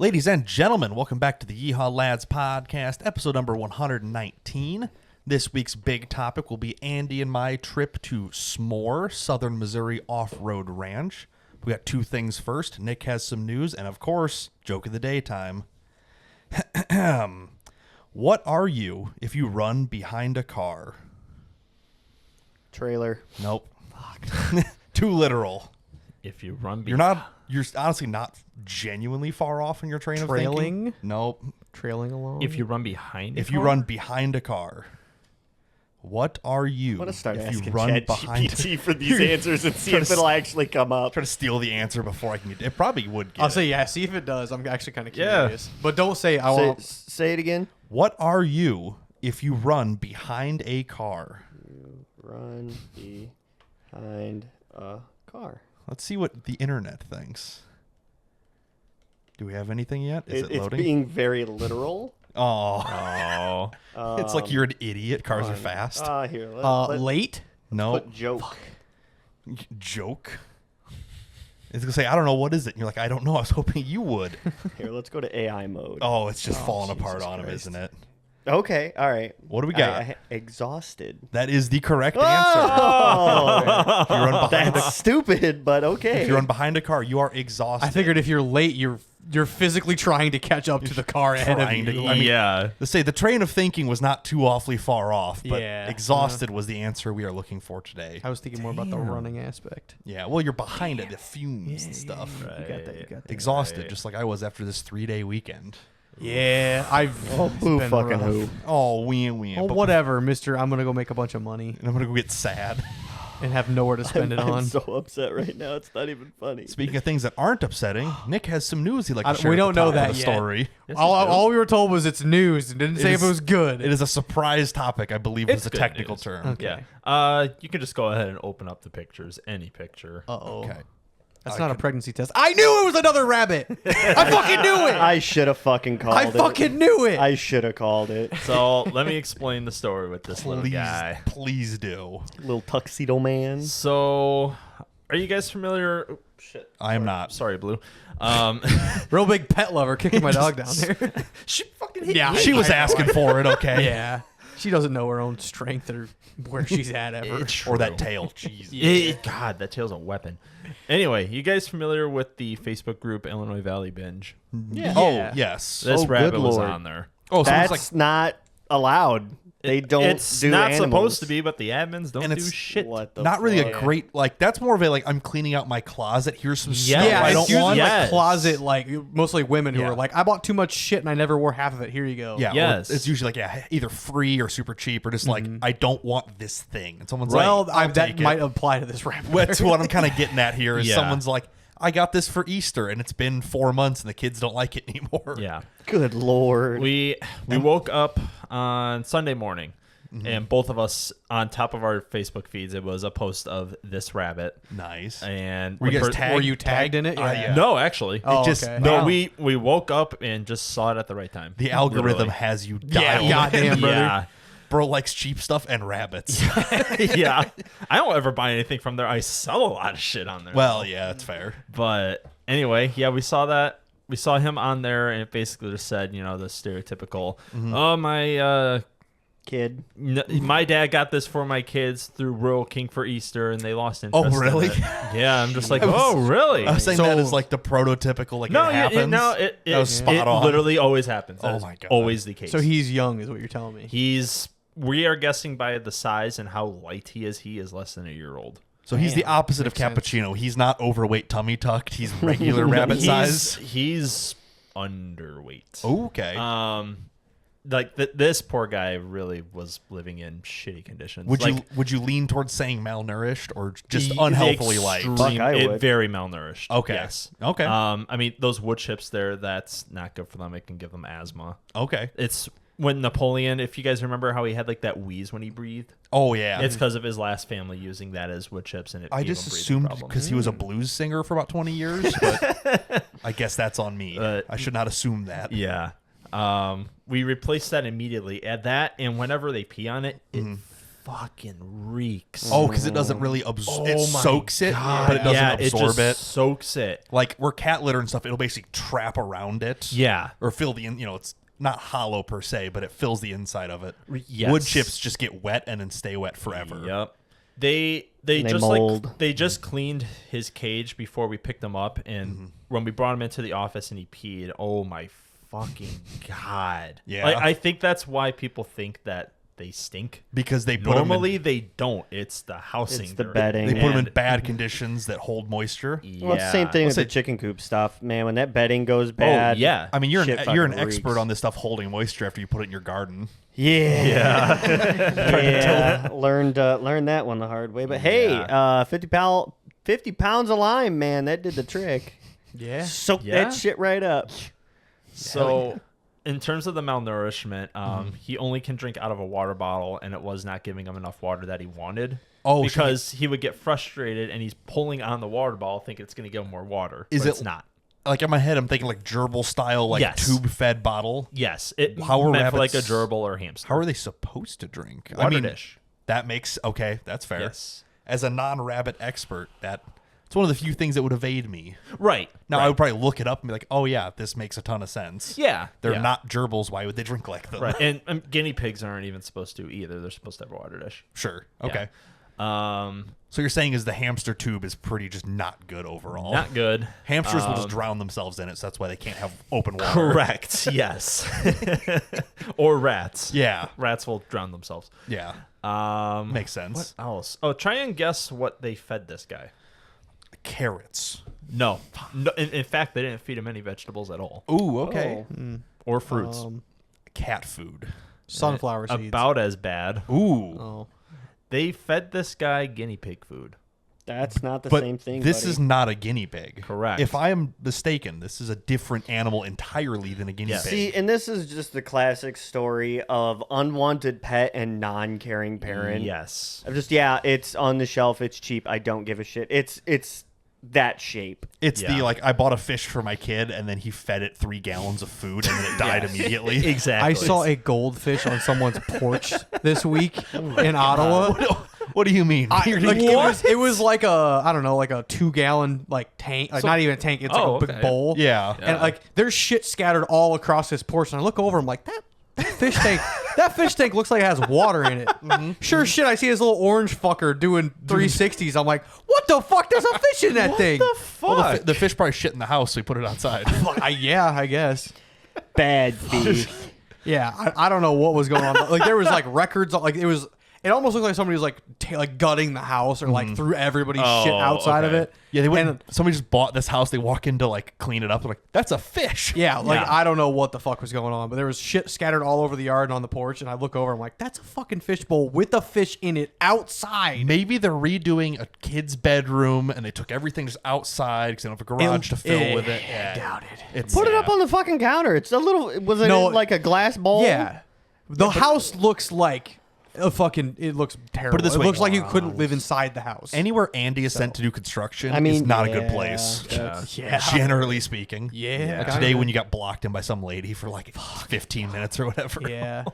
Ladies and gentlemen, welcome back to the Yeehawlads podcast, episode number 119. This week's big topic will be Andy and my trip to SMORR, Southern Missouri Off-Road Ranch. We got two things first. Nick has some news, and of course, joke of the day time. What are you if you run behind a car? Trailer. Nope. Fuck. Too literal. If you run You're honestly not genuinely far off in your train of thinking. Trailing? Nope. Trailing along. If you run behind If you run behind a car, what are you? I'm gonna start if asking you run behind ChatGPT for these answers and see if it'll actually come up. Try to steal the answer before I can get it. Probably would get I'll it. say yeah. See if it does. I'm actually kind of Yeah. curious. But don't say I Say, won't. say it again. What are you if you run behind a car? Run behind a car. Let's see what the internet thinks. Do we have anything yet? Is it It's loading? being very literal. Oh. It's like you're an idiot. Cars are fast. Here. Late. No. Put joke. Joke. It's going to say, I don't know. What is it? And you're like, I don't know. I was hoping you would. Here, let's go to AI mode. Oh, it's just falling apart Jesus on him, Christ. isn't it? Okay. All right. What do we got? Exhausted. That is the correct Oh! answer. If you run behind That's stupid, but okay. If you run behind a car, you are exhausted. I figured if you're late, you're physically trying to catch up to the car ahead of trying you. to- I mean, Yeah. Let's say the train of thinking was not too awfully far off, but Yeah. exhausted was the answer we are looking for today. I was thinking more about the running aspect. Yeah, well, you're behind it, the fumes and stuff. Right. You got that. You got that. Exhausted, Right. just like I was after this 3-day weekend. Yeah, I've. Oh, it's boo been fucking rough. who. Oh, wee. Oh, whatever, Mister. I'm gonna go make a bunch of money And I'm going to go get sad. and have nowhere to spend it I'm on. so upset right now. It's not even funny. Speaking of things that aren't upsetting, Nick has some news he'd like to share we at don't the know top of that the yet. story. Yes, all, you do. all we were told was it's news and didn't say if it was good. It is a surprise topic, I believe was It's the good technical news. term. Okay. Yeah. You can just go ahead and open up the pictures, any picture. Uh-oh. Okay. That's I not a could- pregnancy test. I knew it was another rabbit. I fucking knew it. I should have fucking called it. I fucking knew it. I should have called it. So let me explain the story with this little Please, guy. please do. Little tuxedo man. So, are you guys familiar? Oh, shit. I am not. Sorry, Blue. Real big pet lover kicking my dog down there. She fucking hit Yeah, me. She was asking for it, okay? Yeah. She doesn't know her own strength or where she's at ever. It's Or that true. tail. Jeez. God, that tail's a weapon. Anyway, you guys familiar with the Facebook group Illinois Valley Binge? Yeah. Oh, yes. This Oh, good rabbit was Lord. on there. Oh, so That's it's like, not allowed. They don't It's do not animals. supposed to be, but the admins don't And do it's shit. What the not really a fuck? great, like, that's more of a, like, I'm cleaning out my closet. Here's some Yeah. stuff Yeah, I it's don't usually want. Yeah. like Yes. closet, like mostly women who Yeah. are like, I bought too much shit and I never wore half of it. Here you go. Yeah, or Yes. it's usually like, yeah, either free or super cheap or just like, I don't want this thing. And someone's Well, like, I'll that take it. might apply to this rabbit. That's what I'm kind of getting at here is Yeah. someone's like, I got this for Easter and it's been 4 months and the kids don't like it anymore. Yeah. Good Lord. We woke up on Sunday morning, and both of us on top of our Facebook feeds, it was a post of this rabbit. Nice. And Were you the guys per- tagged? Were you tagged in it? Yeah. No, actually. Oh, It just- okay. No, Wow. we woke up and just saw it at the right time. The algorithm Literally. has you Yeah, dialed. goddamn, in. brother. Yeah. Bro likes cheap stuff and rabbits. Yeah. I don't ever buy anything from there. I sell a lot of shit on there. Well, yeah, that's fair. But anyway, yeah, we saw that. We saw him on there, and it basically just said, you know, the stereotypical, oh, my dad got this for my kids through Rural King for Easter, and they lost interest. Oh, really? In it. Yeah, I'm just like, I was- oh, really? I was saying So- that is like the prototypical, like no, it happens. it That was spot on. literally always happens. That Oh is my God. always the case. So he's young, is what you're telling me. We are guessing by the size and how light he is less than a year old. So he's the Damn, opposite of makes sense. Cappuccino. He's not overweight, tummy tucked. He's regular rabbit size. He's underweight. Okay. Like this poor guy really was living in shitty conditions. Would you lean towards saying malnourished or just the unhealthily light? extreme- Fuck, I would. very malnourished. Okay. Yes. Okay. I mean, those wood chips there, that's not good for them. It can give them asthma. Okay. It's when Napoleon, if you guys remember how he had like that wheeze when he breathed, Oh yeah. it's because of his last family using that as wood chips, and it I gave just him breathing assumed problems. because he was a blues singer for about 20 years, but I guess that's on me. I should not assume that. Yeah. We replaced that immediately. Add that, and whenever they pee on it, it fucking reeks. Oh, because it doesn't really absorb. It Oh my soaks it, God. but it doesn't yeah, absorb it. Just soaks it. Like where cat litter and stuff, it'll basically trap around it. Yeah. Or fill the it's not hollow per se, but it fills the inside of it. Yes. Wood chips just get wet and then stay wet forever. Yep. They just mold. like they just cleaned his cage before we picked him up, and when we brought him into the office and he peed, oh my fucking God. Yeah. Like, I think that's why people think that they stink. Because they put Normally them they don't. It's the housing. It's the they're bedding. they put them in And- bad conditions that hold moisture. Well, it's the same thing with the chicken coop stuff, man. When that bedding goes bad, yeah. I mean, you're Shit you're an fucking expert reeks. on this stuff holding moisture after you put it in your garden. yeah, yeah. Learned that one the hard way. But hey, Yeah. 50 pounds of lime, man, that did the trick. Yeah. Soak Yeah. that shit right up. So, in terms of the malnourishment, he only can drink out of a water bottle, and it was not giving him enough water that he wanted. Oh, so because he would get frustrated, and he's pulling on the water bottle, thinking it's going to give him more water. Is but it- it's not? Like in my head, I'm thinking like gerbil style, like Yes. tube-fed bottle. Yes, it How are meant for like a rabbits- gerbil or hamster. How are they supposed to drink? Water dish. That makes okay. That's fair. Yes. As a non-rabbit expert, it's one of the few things that would evade me. Right. Now right. I would probably look it up and be like, "Oh yeah, this makes a ton of sense." Yeah. They're yeah. not gerbils. Why would they drink like them? Right. And guinea pigs aren't even supposed to either. They're supposed to have a water dish. Sure. Okay. Yeah. So you're saying is the hamster tube is pretty just not good overall. Not good. Hamsters will just drown themselves in it, so that's why they can't have open water. Correct. Yes. Or rats. Yeah. Rats will drown themselves. Yeah. Makes sense. What else? Oh, try and guess what they fed this guy. Carrots. No. In fact, they didn't feed him any vegetables at all. Ooh. Okay. Or fruits. Cat food. Sunflower seeds. About as bad. Ooh. Oh. They fed this guy guinea pig food. That's not the But same thing. this buddy. is not a guinea pig. Correct. If I am mistaken, this is a different animal entirely than a guinea Yes. pig. See, and this is just the classic story of unwanted pet and non-caring parent. Yes. I'm just it's on the shelf, it's cheap, I don't give a shit. It's that shape. It's Yeah. the like I bought a fish for my kid and then he fed it 3 gallons of food and then it died immediately. Exactly. I saw a goldfish on someone's porch this week in Ottawa. What do you mean? It was like a I don't know, like a 2-gallon like tank, like not even a tank. It's like a big okay. bowl. Yeah. And like there's shit scattered all across his porch. And I look over, I'm like that fish tank. That fish tank looks like it has water in it. Sure shit. I see this little orange fucker doing 360s. I'm like, what the fuck? There's a fish in that thing. What the fuck? Well, the fish probably shit in the house, so we put it outside. Yeah, I guess. Bad fish. Yeah, I don't know what was going on. But, like there was like records. Like it almost looked like somebody was like gutting the house or like threw everybody's shit outside of okay. it. Yeah, they wouldn't. And, Somebody just bought this house. They walk in to like clean it up. They're like, "That's a fish." yeah, like Yeah. I don't know what the fuck was going on, but there was shit scattered all over the yard and on the porch. And I look over, I'm like, that's a fucking fish bowl with a fish in it outside. Maybe they're redoing a kid's bedroom and they took everything just outside because they don't have a garage to fill with it. I doubt it. It's, Put it up on the fucking counter. It's a little. Was it No, like a glass bowl? Yeah, the house looks like a fucking. It looks terrible. this It way. looks like you couldn't live inside the house. Anywhere Andy is sent to do construction I mean, is not a good yeah, place. yeah, Generally speaking. yeah. Like today when you got blocked in by some lady for like 15 minutes or whatever. Yeah.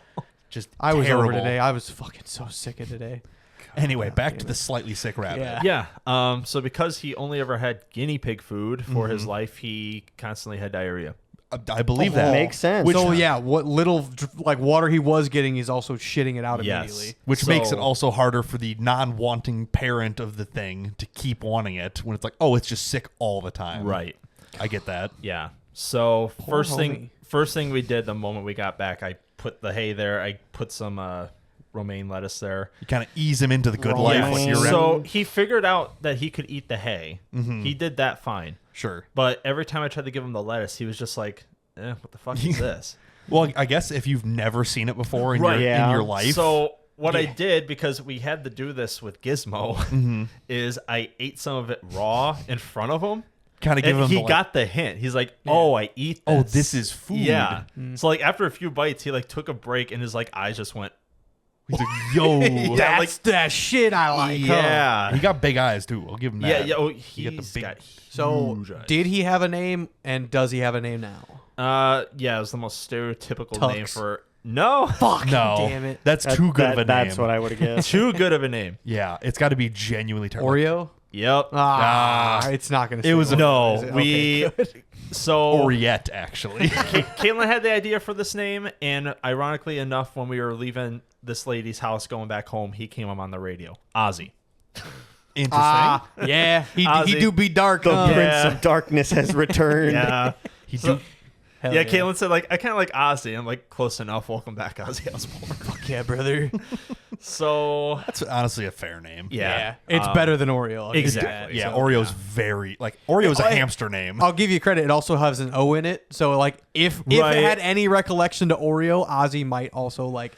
Just I was terrible. over today. I was fucking so sick of today. Anyway, back to the slightly sick rabbit. Yeah. Yeah. So because he only ever had guinea pig food for his life, he constantly had diarrhea. I believe that. Makes sense. So yeah, what little like water he was getting, he's also shitting it out Yes. immediately. Which makes it So- also harder for the non-wanting parent of the thing to keep wanting it when it's like, oh, it's just sick all the time. Right. I get that. Yeah. So first homie. thing we did the moment we got back, I put the hay there. I put some romaine lettuce there. You kind of ease him into the good life. Yeah. Like you're So he figured out that he could eat the hay. Mm-hmm. He did that fine. sure. But every time I tried to give him the lettuce, he was just like, what the fuck is this? Well, I guess if you've never seen it before in, Right. your, Yeah. in your life. So what I did, because we had to do this with Gizmo, is I ate some of it raw in front of him. kind of give And him he the, like, got the hint. He's like, "Oh, I eat this. oh, this is food. Yeah. So like after a few bites, he like took a break and his like eyes just went. He's like, yo. Yeah, That's that shit I like. huh? Yeah. He got big eyes, too. I'll give him Yeah. that. Yeah. Oh, got the he's big- got So huge eyes. did he have a name, and does he have a name now? Yeah, it was the most stereotypical Tux. name for. No. Fuck. No, Damn it. that's too good of a name. That's what I would have guessed. Too good of a name. Yeah, it's got to be genuinely terrible. Oreo? Yep. It's not going to It was a- No, is it? we. Okay, good. So Oriette, actually. Caitlin had the idea for this name, and ironically enough, when we were leaving this lady's house going back home, he came up on the radio. Ozzy. Interesting. Yeah. He Ozzy. do be dark. The huh? Prince Yeah. of Darkness has returned. Yeah. He So- do. Hell yeah, Caitlin said, like, I kind of like Ozzy. I'm like, close enough. Welcome back, Ozzy Osbourne. Fuck yeah, brother. So, That's honestly a fair name. yeah. It's better than Oreo. I'll give you exactly. that. Yeah, So, Oreo's very like Oreo's a Oh, hey. hamster name. I'll give you credit. It also has an O in it. So like if Right. it had any recollection to Oreo, Ozzy might also like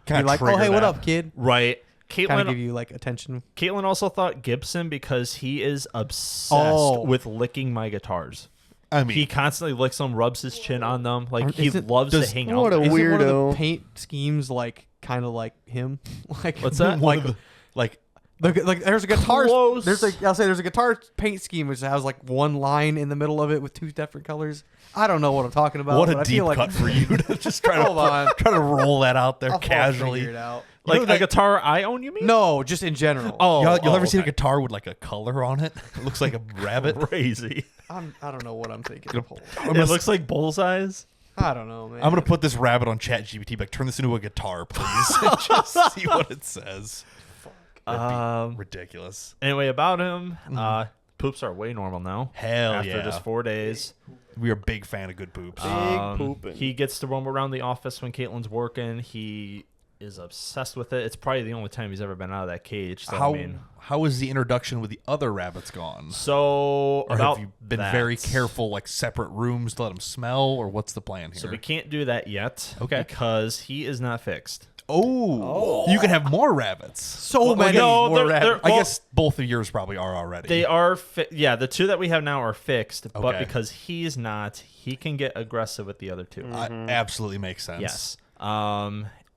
Kinda be like, oh trigger hey, what that. up, kid? Right. Kind of give Caitlin, you like attention. Caitlin also thought Gibson because he is obsessed Oh. with licking my guitars. I mean, He constantly licks them, rubs his chin on them. Like, he Isn't- loves to does- hang what out. a with Isn't one of weirdo. the paint schemes like kind of like him? Like What's that? one Like of the- like like there's a guitar. Close. There's a guitar paint scheme which has like one line in the middle of it with two different colors. I don't know what I'm talking about. what but a I deep feel like, cut for you to just try to Hold on. try to roll that out there I'll casually. figure it out. Like, You know a guitar I own, you mean? No, just in general. Oh, You'll ever see a okay. guitar with like a color on it? It looks like a rabbit. Crazy. I don't know what I'm thinking. Hold I'm It gonna, looks like bullseyes. on. I don't know, man. I'm gonna put this rabbit on ChatGPT. Like, turn this into a guitar, please. And just see what it says. Ridiculous. Anyway, about him, poops are way normal now. Hell After yeah. just 4 days. We are a big fan of good poops. Pooping. He gets to roam around the office when Caitlin's working. He is obsessed with it. It's probably the only time he's ever been out of that cage. So, how I mean, how is the introduction with the other rabbits gone? so Or about have you been that, very careful, like separate rooms to let him smell, or what's the plan here? So we can't do that yet. Okay. Because he is not fixed. you can have more rabbits. so many no, more they're- rabbits. I Well- guess both of yours probably are already. They are, yeah. The two that we have now are fixed, but Okay. because he's not, he can get aggressive with the other two. Absolutely makes sense. Yes.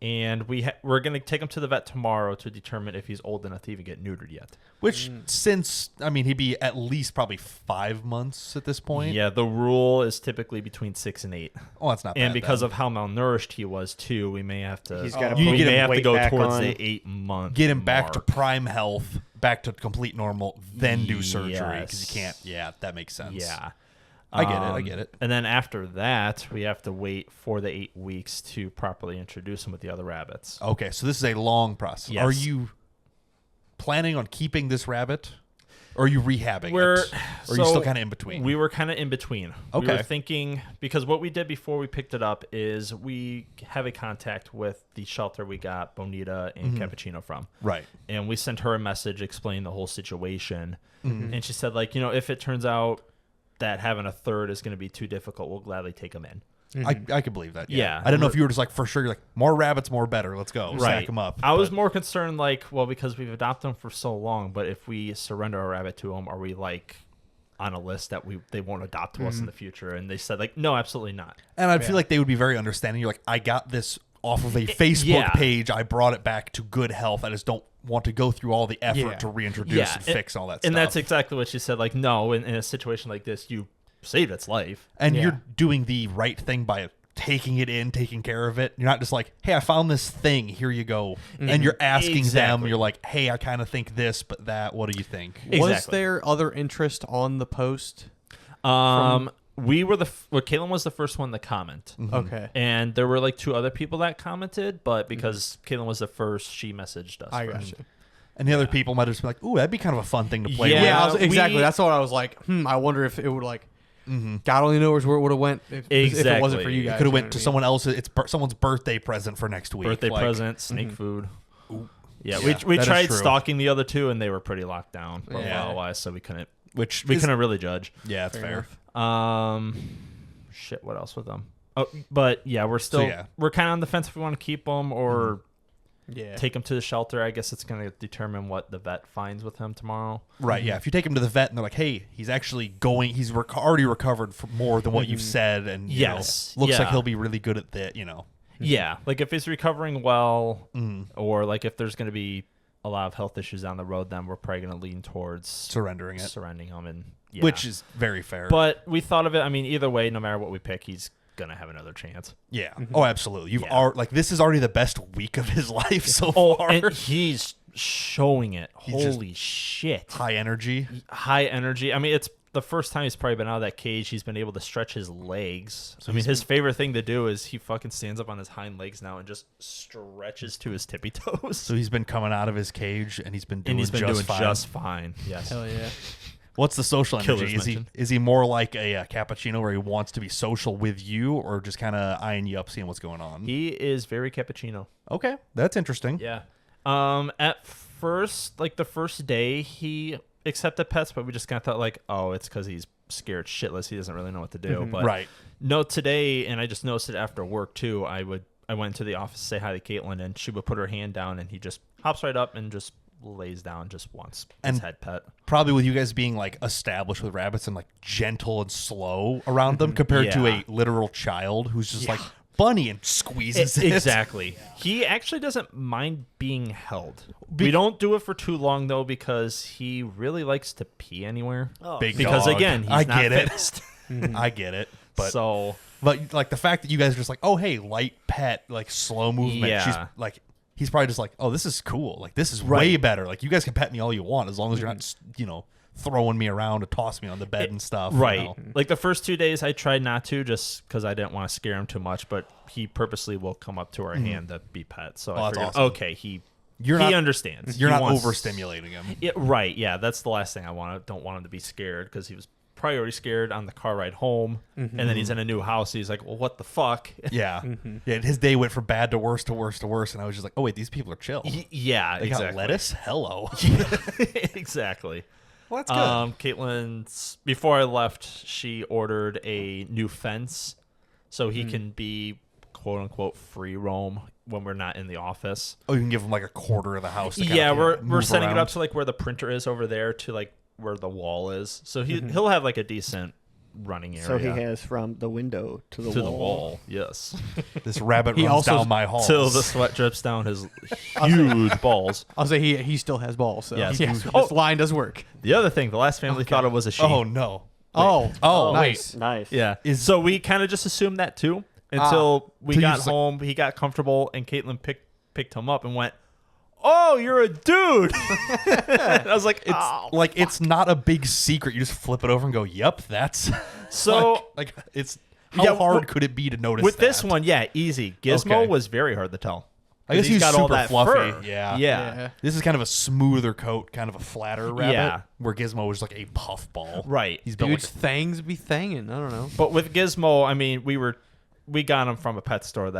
And we're gonna take him to the vet tomorrow to determine if he's old enough to even get neutered yet. Which, since I mean, he'd be at least probably 5 months at this point. Yeah, the rule is typically between 6 and 8. Oh, that's not bad. And because then. of how malnourished he was too, we may have to. He's gotta You put get may him have to weight go back towards on. the 8-month. get him back to mark. prime health, back to complete normal, then do surgery because Yes. you can't. Yeah, that makes sense. Yeah. I get it. I get it. And then after that, we have to wait for the 8 weeks to properly introduce him with the other rabbits. Okay, so this is a long process. Yes. Are you planning on keeping this rabbit, or are you rehabbing We're it? Or are you so still kind of in between? We were kind of in between. We Okay. were thinking, because what we did before we picked it up is we have a contact with the shelter we got Bonita and Cappuccino from. right. And we sent her a message explaining the whole situation. Mm-hmm. And she said, like, you know, if it turns out that having a third is going to be too difficult, we'll gladly take him in. I could believe that. Yeah. Yeah. I don't know if you were just like for sure. You're like more rabbits, more better. Let's go. Stack them up. I was But- more concerned, like, well, because we've adopted them for so long, but if we surrender a rabbit to them, are we like on a list that they won't adopt to us in the future? And they said, like, no, absolutely not. And I feel like they would be very understanding. You're like, I got this off of a Facebook yeah. page. I brought it back to good health. I just don't want to go through all the effort Yeah. to reintroduce and fix all that stuff. And that's exactly what she said. Like, no, in a situation like this, you saved its life. And Yeah. you're doing the right thing by taking it in, taking care of it. You're not just like, hey, I found this thing. Here you go. And you're asking them. Exactly. You're like, hey, I kind of think this, but that. What do you think? Was Exactly. there other interest on the post? We were Caitlin was the first one to comment. Okay. And there were like 2 other people that commented, but because Caitlin was the first, she messaged us. I first. got you. And the other people might just be like, ooh, that'd be kind of a fun thing to play Yeah. with. Yeah, exactly. we- That's what I was like. I wonder if it would like. God only knows where it would have went if it wasn't for you Exactly. guys. Could have you know went what to I mean? someone else. It's someone's birthday present for next week. Birthday Like, present, snake food. Yeah, Yeah, we that is tried true. stalking the other 2, and they were pretty locked down Yeah. profile-wise, so we couldn't Which we is- couldn't really judge. Yeah, it's fair. Shit, what else with them? Oh, but yeah, we're still yeah. we're kind of on the fence if we want to keep them or Yeah. take him to the shelter. I guess it's going to determine what the vet finds with him tomorrow. Right, yeah. If you take him to the vet and they're like, hey, he's actually going, he's already recovered for more than what you've said. And, you Yes, know, looks like yeah. he'll be really good at that, you know. Yeah, like if he's recovering well, or like if there's going to be a lot of health issues down the road, then we're probably going to lean towards Surrendering it. surrendering him, and yeah. Which is very fair. But we thought of it. I mean, either way, no matter what we pick, he's gonna have another chance. Yeah. Oh, absolutely. This is already the best week of his life so far. And he's showing it. Holy shit. High energy. High energy. I mean, it's the first time he's probably been out of that cage. He's been able to stretch his legs. So I mean, his favorite thing to do is he fucking stands up on his hind legs now and just stretches to his tippy toes. So he's been coming out of his cage and he's been doing just fine. Yes. Hell yeah. What's the social Killer's energy? mention. Is he more like a cappuccino where he wants to be social with you, or just kind of eyeing you up, seeing what's going on? He is very cappuccino. Okay, that's interesting. Yeah. At first, like the first day, he accepted pets, but we just kind of thought like, oh, it's because he's scared shitless. He doesn't really know what to do. But Right. no, today, and I just noticed it after work too. I went into the office to say hi to Caitlin, and she would put her hand down, and he just hops right up and just lays down just once. His head pet. Probably with you guys being like established with rabbits and like gentle and slow around them compared to Yeah. a literal child who's just like bunny and squeezes it. Exactly. He actually doesn't mind being held. We don't do it for too long though because he really likes to pee anywhere. Big Because dog. again, he's I not get it. fixed. I get it. But So like the fact that you guys are just like, oh hey, light pet, like slow movement. Yeah. She's like, he's probably just like, oh, this is cool. Like this is way better. Like you guys can pet me all you want as long as you're not, throwing me around to toss me on the bed and stuff. right. You know? Like the first 2 days I tried not to just because I didn't want to scare him too much, but he purposely will come up to our hand to be pet. So I that's figured, awesome. okay, he not- understands. You're He not wants- overstimulating him. Yeah, right. Yeah, that's the last thing I want. I don't want him to be scared because he was probably already scared on the car ride home, and then he's in a new house. He's like, well, what the fuck? Yeah. Yeah. His day went from bad to worse to worse to worse. And I was just like, oh, wait, these people are chill. Yeah, They exactly. got lettuce? Hello. Exactly. Well, that's good. Caitlin's before I left, she ordered a new fence so he can be quote unquote free roam when we're not in the office. Oh, you can give him like a quarter of the house. To Yeah, we're move setting it around. up to like where the printer is over there to like where the wall is. So he'll have like a decent running area. So he has from the window to the to wall. the wall. Yes. This rabbit He runs also- down my hall. Till the sweat drips down his huge balls. I'll say he still has balls. So Yes. yes, Oh. this line does work. The other thing, the last family thought it was a sheep. Oh, no. Oh, Oh, nice. Nice. Yeah. So we kind of just assumed that too until we So you got just, like- home. He got comfortable, and Caitlin picked him up and went, "Oh, you're a dude." And I was like, It's not a big secret. You just flip it over and go, yep, that's. So- like it's. How Yeah, hard well, could it be to notice with this that? one, yeah, easy. Gizmo Okay. was very hard to tell. I guess 'Cause he's got all super that fluffy. fur. Yeah. Yeah. This is kind of a smoother coat, kind of a flatter rabbit. Yeah. Where Gizmo was like a puffball. Right. He's built Dude's like things be thangin'. I don't know. But with Gizmo, I mean, we got him from a pet store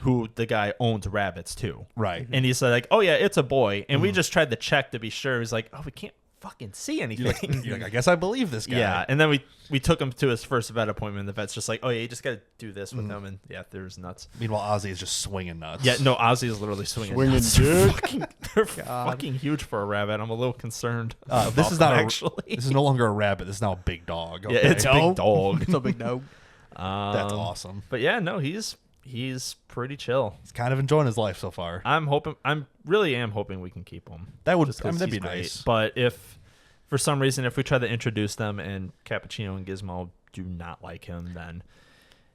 who the guy owns rabbits too. Right. And he said like, "Oh yeah, it's a boy." And we just tried to check to be sure. He's like, "Oh, we can't fucking see anything." You're like, I guess I believe this guy. Yeah, and then we took him to his first vet appointment. The vet's just like, "Oh yeah, you just got to do this with him," and yeah, there's nuts. Meanwhile, Ozzy is just swinging nuts. Yeah, no, Ozzy is literally swinging. Swinging nuts. They're fucking huge for a rabbit. I'm a little concerned. This about is not them, a, actually. This is no longer a rabbit. This is now a big dog. Yeah, okay? it's a big dog. It's a big no. That's awesome. But yeah, no, he's pretty chill. He's kind of enjoying his life so far. I'm really hoping we can keep him. That would, Just I mean, 'cause that'd be he's great. nice. But if for some reason if we try to introduce them and Cappuccino and Gizmo do not like him, then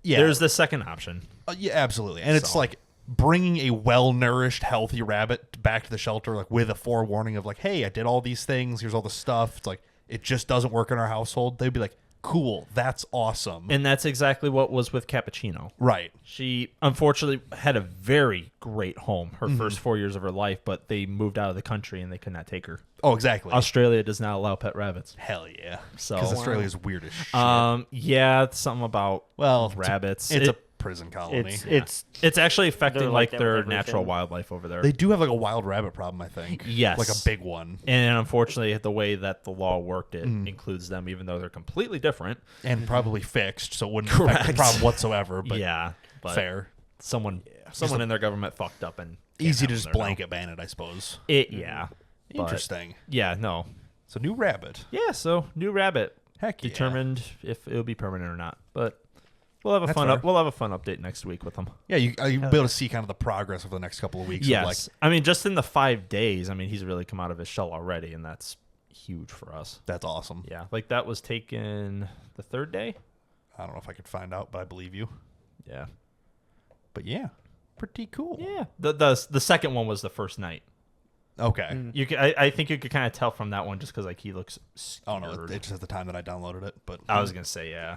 Yeah, there's the second option. yeah, absolutely. And it's So. like bringing a well-nourished, healthy rabbit back to the shelter, like with a forewarning of like, hey, I did all these things. Here's all the stuff. It's like it just doesn't work in our household. They'd be like, cool, that's awesome. And that's exactly what was with Cappuccino. Right. She unfortunately had a very great home her first 4 years of her life, but they moved out of the country and they could not take her. Oh, exactly. Australia does not allow pet rabbits. Hell yeah. So- Because Australia's weird as shit. Yeah, it's something about rabbits. It's a prison colony. It's actually affecting They're like like that their with natural everything. wildlife over there. They do have like a wild rabbit problem, I think. Yes. Like a big one. And unfortunately, the way that the law worked, it includes them, even though they're completely different. And probably fixed, so it wouldn't affect the Correct. problem whatsoever. But Yeah, but fair. someone in their government fucked up and Easy can't to have just them there now. blanket ban it, I suppose. Yeah. But, Interesting. yeah, no. So new rabbit. Yeah, so new rabbit. Heck yeah. Determined if it'll be permanent or not. But we'll have a That's fun fair. we'll have a fun update next week with them. Yeah, you'll be able to see kind of the progress over the next couple of weeks. Yes. Of like, I mean, just in the 5 days, I mean, he's really come out of his shell already, and that's huge for us. that's awesome. Yeah. Like, that was taken the 3rd day. I don't know if I could find out, but I believe you. Yeah. But yeah, pretty cool. Yeah. The second one was the first night. Okay. You can, I think you could kind of tell from that one just because like he looks scared. Oh no, it just has the time that I downloaded it. But I was gonna say yeah.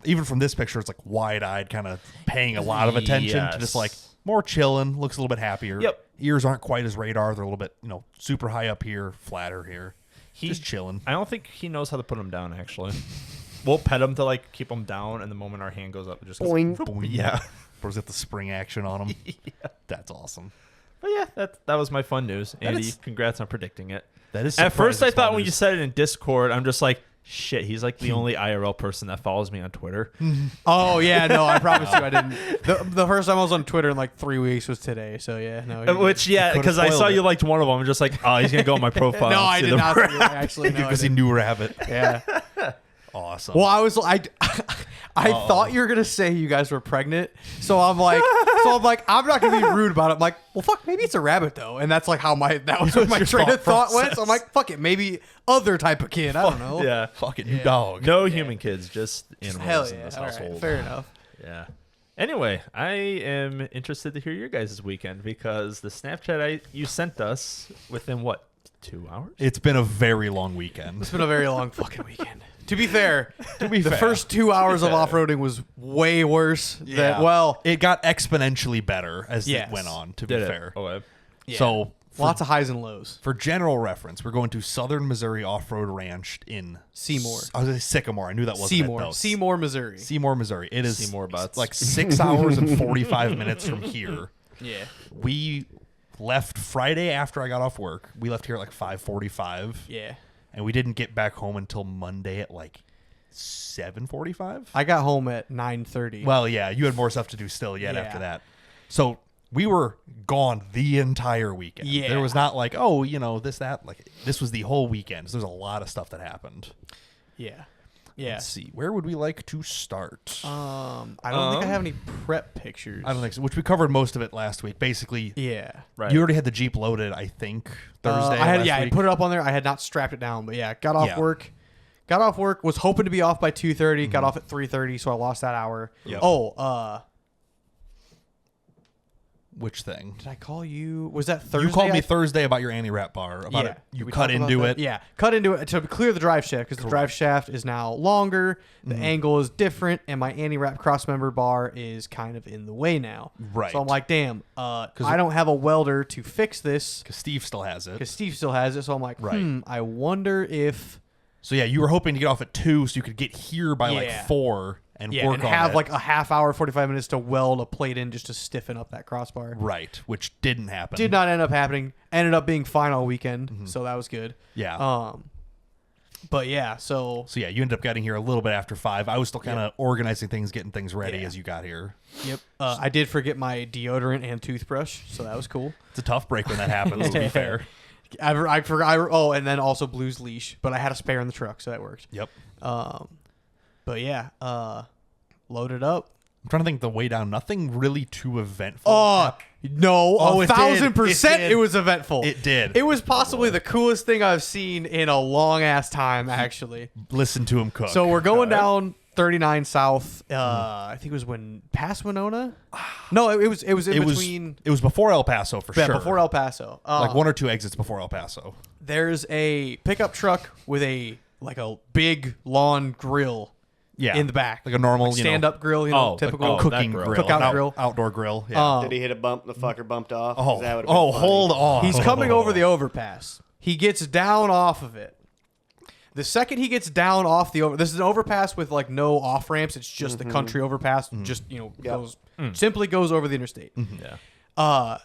Even from this picture, it's like wide-eyed, kind of paying a lot of attention to just like more chilling. Looks a little bit happier. Yep. Ears aren't quite as radar. They're a little bit, super high up here, flatter here. Just chilling. I don't think he knows how to put him down. Actually, we'll pet him to like keep him down, and the moment our hand goes up, it just goes, Boing. Boing. Yeah. Bro's got the spring action on him. That's awesome. But yeah, that was my fun news. Andy, is- congrats on predicting it. That is. At first, I surprising thought fun when you news. said it in Discord, I'm just like, shit, he's like the only IRL person that follows me on Twitter. Oh yeah, no, I promise you, I didn't. The first time I was on Twitter in like 3 weeks was today. So yeah, no. Which, yeah, could've because I saw spoiled you it. liked one of them. I'm just like, oh, he's going to go on my profile. no, and I see did the- not. See that, actually, no, I because he didn't. knew Rabbit. Yeah. Awesome. Well, I thought you were gonna say you guys were pregnant, so I'm like, I'm not gonna be rude about it. I'm like, well, fuck, maybe it's a rabbit though, and that's like how that was where my your train of thought thought went. So I'm process. like, fuck it, maybe other type of kid. I don't know. Yeah. Fucking new dog. No human kids, just animals Hell in yeah. this All right, household. fair enough. Yeah. Anyway, I am interested to hear your guys' weekend because the Snapchat you sent us within what, 2 hours? It's been a very long weekend. It's been a very long fucking weekend. To be fair, be the fair. first 2 hours of off-roading was way worse. Yeah. Well, It got exponentially better as Yes. it went on, to be Did it? fair. Okay. yeah. So, lots of highs and lows. for general reference, we're going to Southern Missouri Off-Road Ranch in Seymour. I was going to say Sycamore. I knew that wasn't it, Seymour, though. Seymour, Missouri. Seymour, Missouri. It is Seymour butts. like 6 hours and 45 minutes from here. Yeah. We left Friday after I got off work. We left here at like 5:45. Yeah. And we didn't get back home until Monday at like 7:45. I got home at 9:30. Well, yeah, you had more stuff to do still yet Yeah. after that. So we were gone the entire weekend. Yeah. There was not like, oh, this, that. Like, this was the whole weekend. So there's a lot of stuff that happened. Yeah. Yeah. Let's see. Where would we like to start? I don't think I have any prep pictures. I don't think so. Which we covered most of it last week. Basically, Yeah. Right. you already had the Jeep loaded, I think, Thursday. I had last I week. put it up on there. I had not strapped it down, but yeah, got off Yeah. work. Got off work. Was hoping to be off by 2:30. Got off at 3:30, so I lost that hour. Yep. Oh, Which thing? did I call you? Was that Thursday? You called me Thursday about your anti-wrap bar. About Yeah. it. You We cut talked about into that? it. Yeah, cut into it to clear the drive shaft because the drive shaft is now longer. The angle is different, and my anti-wrap crossmember bar is kind of in the way now. Right. So I'm like, damn, I don't have a welder to fix this Because Steve still has it. because Steve still has it. So I'm like, Right. I wonder if So yeah, you were hoping to get off at 2 so you could get here by like Yeah. 4 and yeah, work and on have it. like a half hour, 45 minutes to weld a plate in just to stiffen up that crossbar. Right, which didn't happen. Did not end up happening. Ended up being fine all weekend, so that was good. Yeah. But yeah, so So yeah, you ended up getting here a little bit after 5. I was still kind of organizing things, getting things ready Yeah. as you got here. yep. I did forget my deodorant and toothbrush, so that was cool. It's a tough break when that happens, to be fair. I forgot. Oh, and then also Blue's leash, but I had a spare in the truck, so that worked. Yep. But yeah, loaded up. I'm trying to think the way down. Nothing really too eventful. Oh no! Oh, it did. 1,000%! It It was eventful. It did. It was possibly the coolest thing I've seen in a long ass time, actually. Listen to him cook. So we're going down 39 South. I think it was past Winona. No, it was in between. It was before El Paso for Yeah, sure. before El Paso. Like 1 or 2 exits before El Paso. There's a pickup truck with a big lawn grill. Yeah. In the back, Like a normal, stand up grill. Typical that cooking grill. grill. Cookout grill. Outdoor grill. Yeah. Did he hit a bump? The fucker bumped off? Oh, 'Cause that would've been funny. hold on. He's coming over the overpass. He gets down off of it. The second he gets down off this is an overpass with like no off ramps. It's just the country overpass. Just goes simply goes over the interstate. Yeah.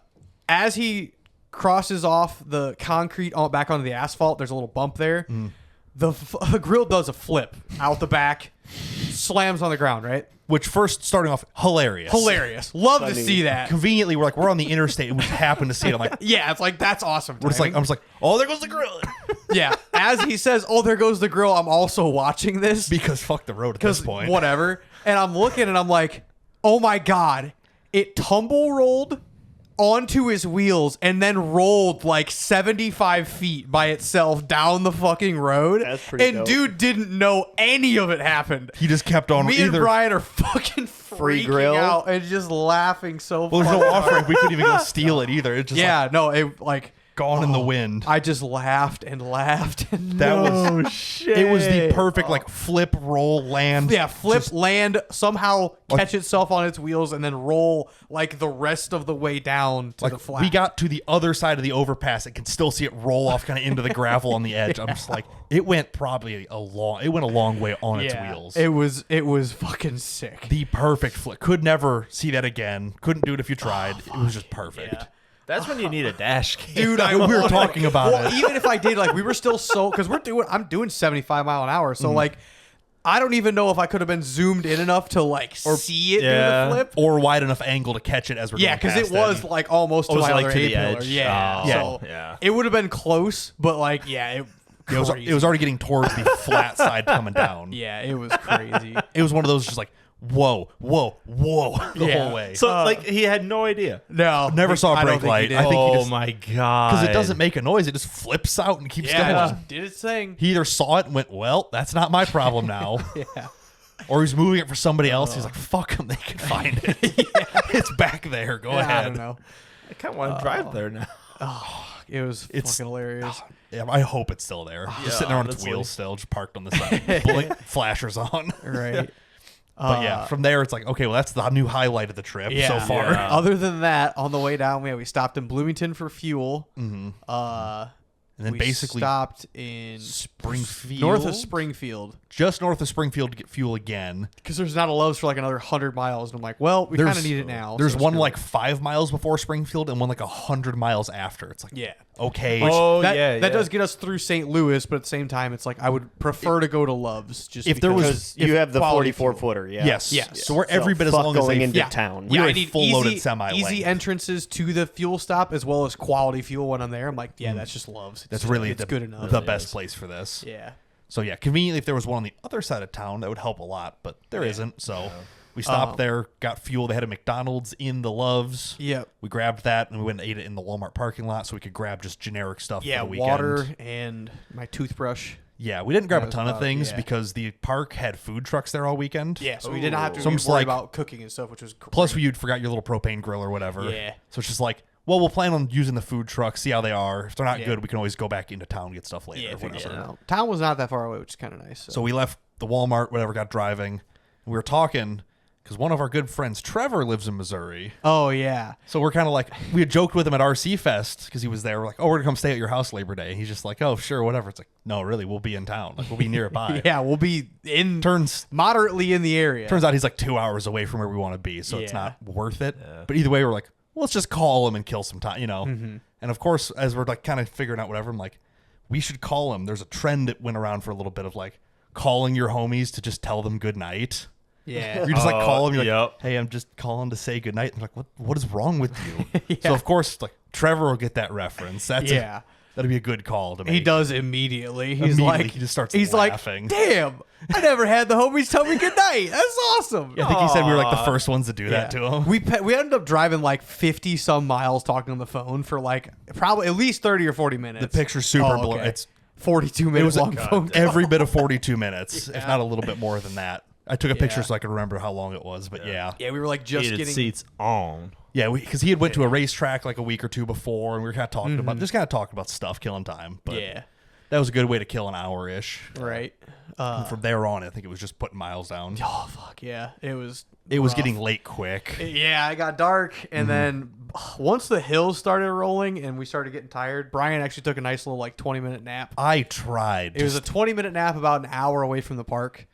As he crosses off the concrete back onto the asphalt, there's a little bump there. The grill does a flip out the back, slams on the ground. Right, Which first starting off hilarious. hilarious. Love to Funny. see that. Conveniently, we're on the interstate and we happen to see it. I'm like, Yeah, it's like that's awesome. I'm timing. just like, oh, there goes the grill. Yeah. As he says, "Oh, there goes the grill," I'm also watching this Because fuck the road at this point. whatever. And I'm looking and I'm like, "Oh my god!" It tumble rolled onto his wheels and then rolled like 75 feet by itself down the fucking road. That's pretty and dope. dude didn't know any of it happened. He just kept on. Me and Brian are fucking Free freaking grill? out and just laughing so Well, there's no fucking off-ramp. We couldn't even go steal it either. It just Yeah, no, it like gone in the wind. I just laughed and laughed and That Oh was shit! it. Was the perfect like flip, roll, land. yeah, flip, Just- land, somehow catch itself on its wheels, and then roll like the rest of the way down to the like flat. we got to the other side of the overpass and can still see it roll off kind of into the gravel on the edge. I'm just like, it went probably a long way on its wheels. It was fucking sick. The perfect flip. Could never see that again. Couldn't do it if you tried. It was just perfect. Yeah. That's when you need a dash cam. Dude, We were talking about well, it. even if I did, like, we were still so because I'm doing 75 mile an hour, so like, I don't even know if I could have been zoomed in enough to like see it do yeah. the flip. Or wide enough angle to catch it as we're Yeah, going because past it was it. like almost to was my it, like, other to A the pillar. edge? Yeah, Oh, so yeah. it would have been close, but like, yeah, It was already getting towards the flat side coming down. yeah, it was crazy. It was one of those just like, whoa, whoa, whoa, the Yeah. whole way. So like he had no idea. No, Never saw a I don't brake think he light. did. I think he Oh just- my god! Because it doesn't make a noise. It just flips out and keeps yeah, it going. just did its thing. He either saw it and went, well, that's not my problem now. Yeah. Or he's moving it for somebody else. He's like, fuck them. They can find it. It's back there. Go Yeah, ahead. I don't know. I kind of want to drive there now. It was It's- fucking hilarious. Yeah, I hope it's still there. Just sitting there on its honestly. wheels still, just parked on the side. Blink, flashers on. Right. But yeah, from there, it's like, okay, well, that's the new highlight of the trip so Yeah. far. Yeah. Other than that, on the way down, we stopped in Bloomington for fuel. And then We basically stopped in Springfield. north of Springfield Just north of Springfield to get fuel again. because there's not a Love's for like another 100 miles, and I'm like, well, we kind of need it now. There's so one screw like it. 5 miles before Springfield and one like 100 miles after. It's like, yeah. okay. Oh that, yeah, that yeah. does get us through St. Louis, but at the same time, it's like I would prefer to go to Love's just If there was- Because If you have the quality 44 fuel. footer. Yeah. Yes. Yes. So we're every bit as fuck long as going they into Yeah. town. We yeah, were I a need full easy, loaded semi easy length. entrances to the fuel stop as well as quality fuel when I'm there. I'm like, yeah, that's just Love's. That's really it's good enough. the best place for this. Yeah. So yeah, conveniently, if there was one on the other side of town, that would help a lot, but there isn't. So we stopped there, got fuel. They had a McDonald's in the Loves. Yep. We grabbed that and we went and ate it in the Walmart parking lot, so we could grab just generic stuff Yeah, for the weekend. water and my toothbrush. Yeah, we didn't grab That a was ton of about- things yeah. because the park had food trucks there all weekend. Yeah, so we did not have to So I'm worry just like- about cooking and stuff, which was great. Plus, you forgot your little propane grill or whatever. Yeah. So it's just like, well, we'll plan on using the food trucks, see how they are. If they're not Yeah. good, we can always go back into town and get stuff later. yeah, or figure whatever. it out. Town was not that far away, which is kind of nice. So we left the Walmart, whatever, got driving. We were talking because one of our good friends, Trevor, lives in Missouri. oh yeah, So we're kind of like, we had joked with him at RC Fest because he was there. We're like, oh, we're going to come stay at your house Labor Day. He's just like, oh, sure, whatever. It's like, no, really, we'll be in town. Like, we'll be nearby. yeah, we'll be in Turns moderately in the area. out he's like 2 hours away from where we want to be. So it's Yeah. not worth it. But either way, we're like, well, let's just call him and kill some time, you know? Mm-hmm. And of course, as we're like kind of figuring out whatever, I'm like, we should call him. There's a trend that went around for a little bit of like calling your homies to just tell them good night. yeah, You just like call them. You're like, yep. hey, I'm just calling to say goodnight. And they're like, what is wrong with you? So of course, like Trevor will get that reference. That's Yeah. that'd be a good call to make. he does immediately. He's Immediately, like, he just starts He's laughing. like, damn, I never had the homies tell me good night. That's awesome. I think he said we were like the first ones to do that to him. We ended up driving like 50 some miles talking on the phone for like probably at least 30 or 40 minutes. The picture's super Oh, blurry. okay. It's 42 minutes long phone call. every bit of 42 minutes, if not a little bit more than that. I took a picture so I could remember how long it was, but yeah. Yeah, we were like just Heated getting seats on. Yeah, because he had went to a racetrack like a week or two before, and we were kind of talking about just kind of talking about stuff, killing time. But yeah, that was a good way to kill an hour ish. right. And from there on, I think it was just putting miles down. Oh fuck yeah, it was It was rough. getting late quick. Yeah, it got dark, and then once the hills started rolling and we started getting tired, Brian actually took a nice little like 20-minute nap. I tried. It was a 20-minute nap about an hour away from the park.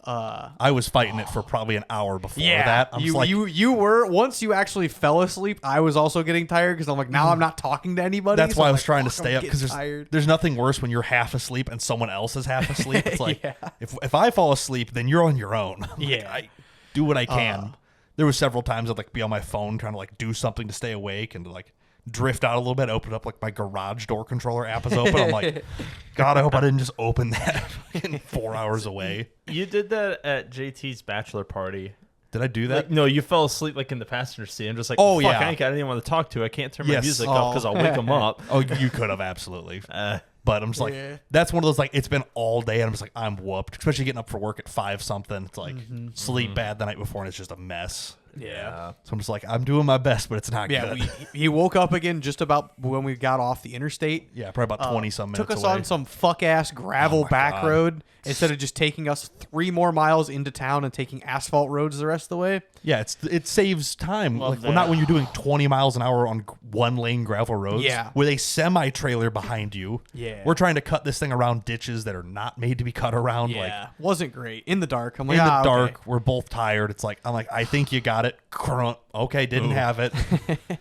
I was fighting it for probably an hour before that. I'm you, just like, you were once you actually fell asleep. I was also getting tired because I'm like, now I'm not talking to anybody. that's so why I'm I was like, trying to fuck, stay I'm up because getting tired. there's nothing worse when you're half asleep and someone else is half asleep. It's like Yeah. if I fall asleep, then you're on your own. Like, Yeah. I do what I can. There was several times I'd like be on my phone trying to like do something to stay awake and to like drift out a little bit, open up like my garage door controller app is open. I'm like, God, I hope I didn't just open that fucking 4 hours away. You did that at JT's bachelor party. Did I do that? Like, no, you fell asleep like in the passenger seat. I'm just like, Oh, fuck, yeah. I ain't got anyone to talk to. I can't turn my Yes. music up because I'll wake them up. Oh, you could have absolutely. But I'm just like, Yeah. that's one of those, like, it's been all day, and I'm just like, I'm whooped. Especially getting up for work at 5 something. It's like sleep bad the night before, and it's just a mess. Yeah. So I'm just like, I'm doing my best, but it's not Yeah, good. he woke up again just about when we got off the interstate. Yeah, probably about 20 some minutes Took us away. on some fuck ass gravel Oh my back God. road instead of just taking us 3 more miles into town and taking asphalt roads the rest of the way. Yeah, it saves time. Love Like, well, not that. when you're doing 20 miles an hour on one lane gravel roads. Yeah. With a semi trailer behind you. Yeah. We're trying to cut this thing around ditches that are not made to be cut around. Like, wasn't great in the dark. I'm in like, the okay. dark, we're both tired. It's like, I'm like, I think you got it. Crunk. Okay, didn't have it.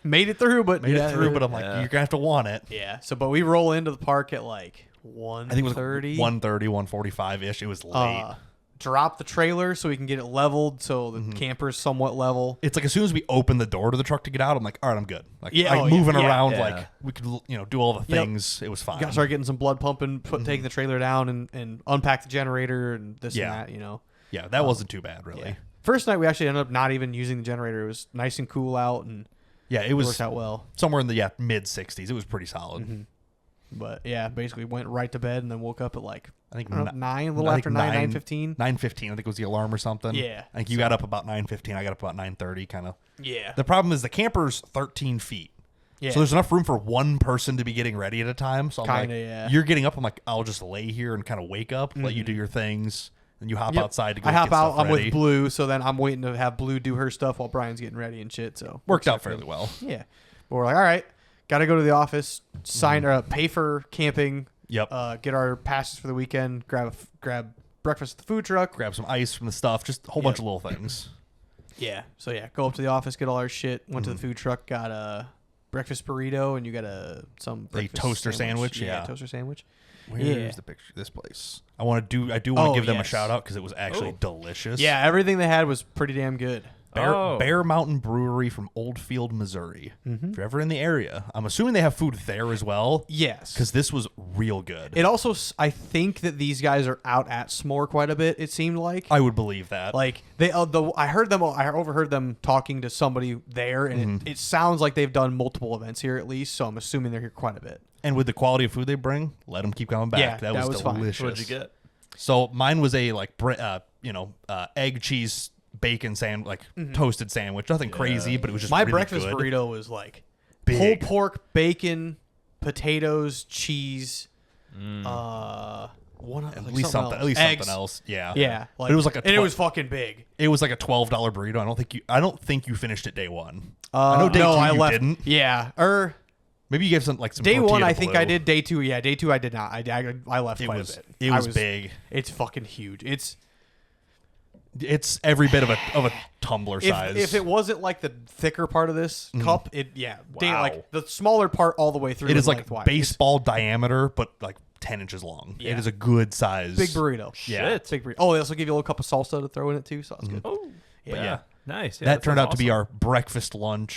Made it through, but Made it through, but I'm like, Yeah. you're gonna have to want it. yeah. So, but we roll into the park at like 1:30. I think it was 1:30, 1:45 ish. It was late. Drop the trailer so we can get it leveled so the camper's somewhat level. It's like as soon as we open the door to the truck to get out, I'm like, all right, I'm good. Like, Yeah, like oh, yeah, moving yeah. around, Yeah. like we could, do all the Yep. things. It was fine. Got to start getting some blood pumping, taking the trailer down and unpack the generator and this Yeah. and that, Yeah, that wasn't too bad, really. Yeah. First night we actually ended up not even using the generator. It was nice and cool out and Yeah, it it was worked out well. somewhere in the mid 60s. It was pretty solid. But yeah, basically went right to bed and then woke up at like I think 9, a little I think after 9:15. 9:15. I think was the alarm or something. Yeah. I think you got up about 9:15. I got up about 9:30, kind of. Yeah. The problem is the camper's 13 feet. Yeah. So there's enough room for one person to be getting ready at a time. So I'm Kinda, like, yeah. you're getting up. I'm like, I'll just lay here and kind of wake up, let you do your things, and you hop Yep. outside to go I hop get out. stuff I'm ready. with Blue, so then I'm waiting to have Blue do her stuff while Brian's getting ready and shit. So Worked out fairly well. Yeah. But we're like, all right, got to go to the office, sign or pay for camping. Yep. Get our passes for the weekend. Grab breakfast at the food truck. Grab some ice from the stuff, just a whole bunch of little things. Yeah. So yeah, go up to the office, get all our shit. Went to Mm-hmm. the food truck, got a breakfast burrito, and you got some breakfast toaster sandwich, yeah. toaster sandwich. Where's Yeah. the picture of this place? I do want to give them a yes. shout out because it was actually delicious. Yeah, everything they had was pretty damn good. Bear Mountain Brewery from Oldfield, Missouri. If you're ever in the area, I'm assuming they have food there as well. Yes. Because this was real good. It also, I think that these guys are out at SMORR quite a bit. It seemed like. I would believe that. Like they, I overheard them talking to somebody there, and it sounds like they've done multiple events here at least. So I'm assuming they're here quite a bit. And with the quality of food they bring, let them keep coming back. Yeah, that that was was fine. delicious. What'd you get? So mine was a egg, cheese, bacon toasted sandwich. Nothing crazy, but it was just My really breakfast good. burrito was like Big. pulled pork, bacon, potatoes, cheese. At least something. Eggs. Something else. Yeah. Yeah, But it was like and it was fucking big. It was like a $12 burrito. I don't think you finished it day one. I know day no, two I you left. didn't. Yeah, Maybe you gave some day tortilla one to I think Blue. I did. Day two, yeah, day two I did not. I left It quite was a bit. it I was big. It's fucking huge. It's every bit of a tumbler size. If it wasn't like the thicker part of this cup, day, Wow. like the smaller part all the way through. it is and like lengthwise. baseball diameter, but like 10 inches long. Yeah. It is a good size. Big burrito. Yeah. Shit. Big burrito. Oh, they also give you a little cup of salsa to throw in it too, so that's good. Oh, yeah. Nice. Yeah, that turned sounds out to be awesome.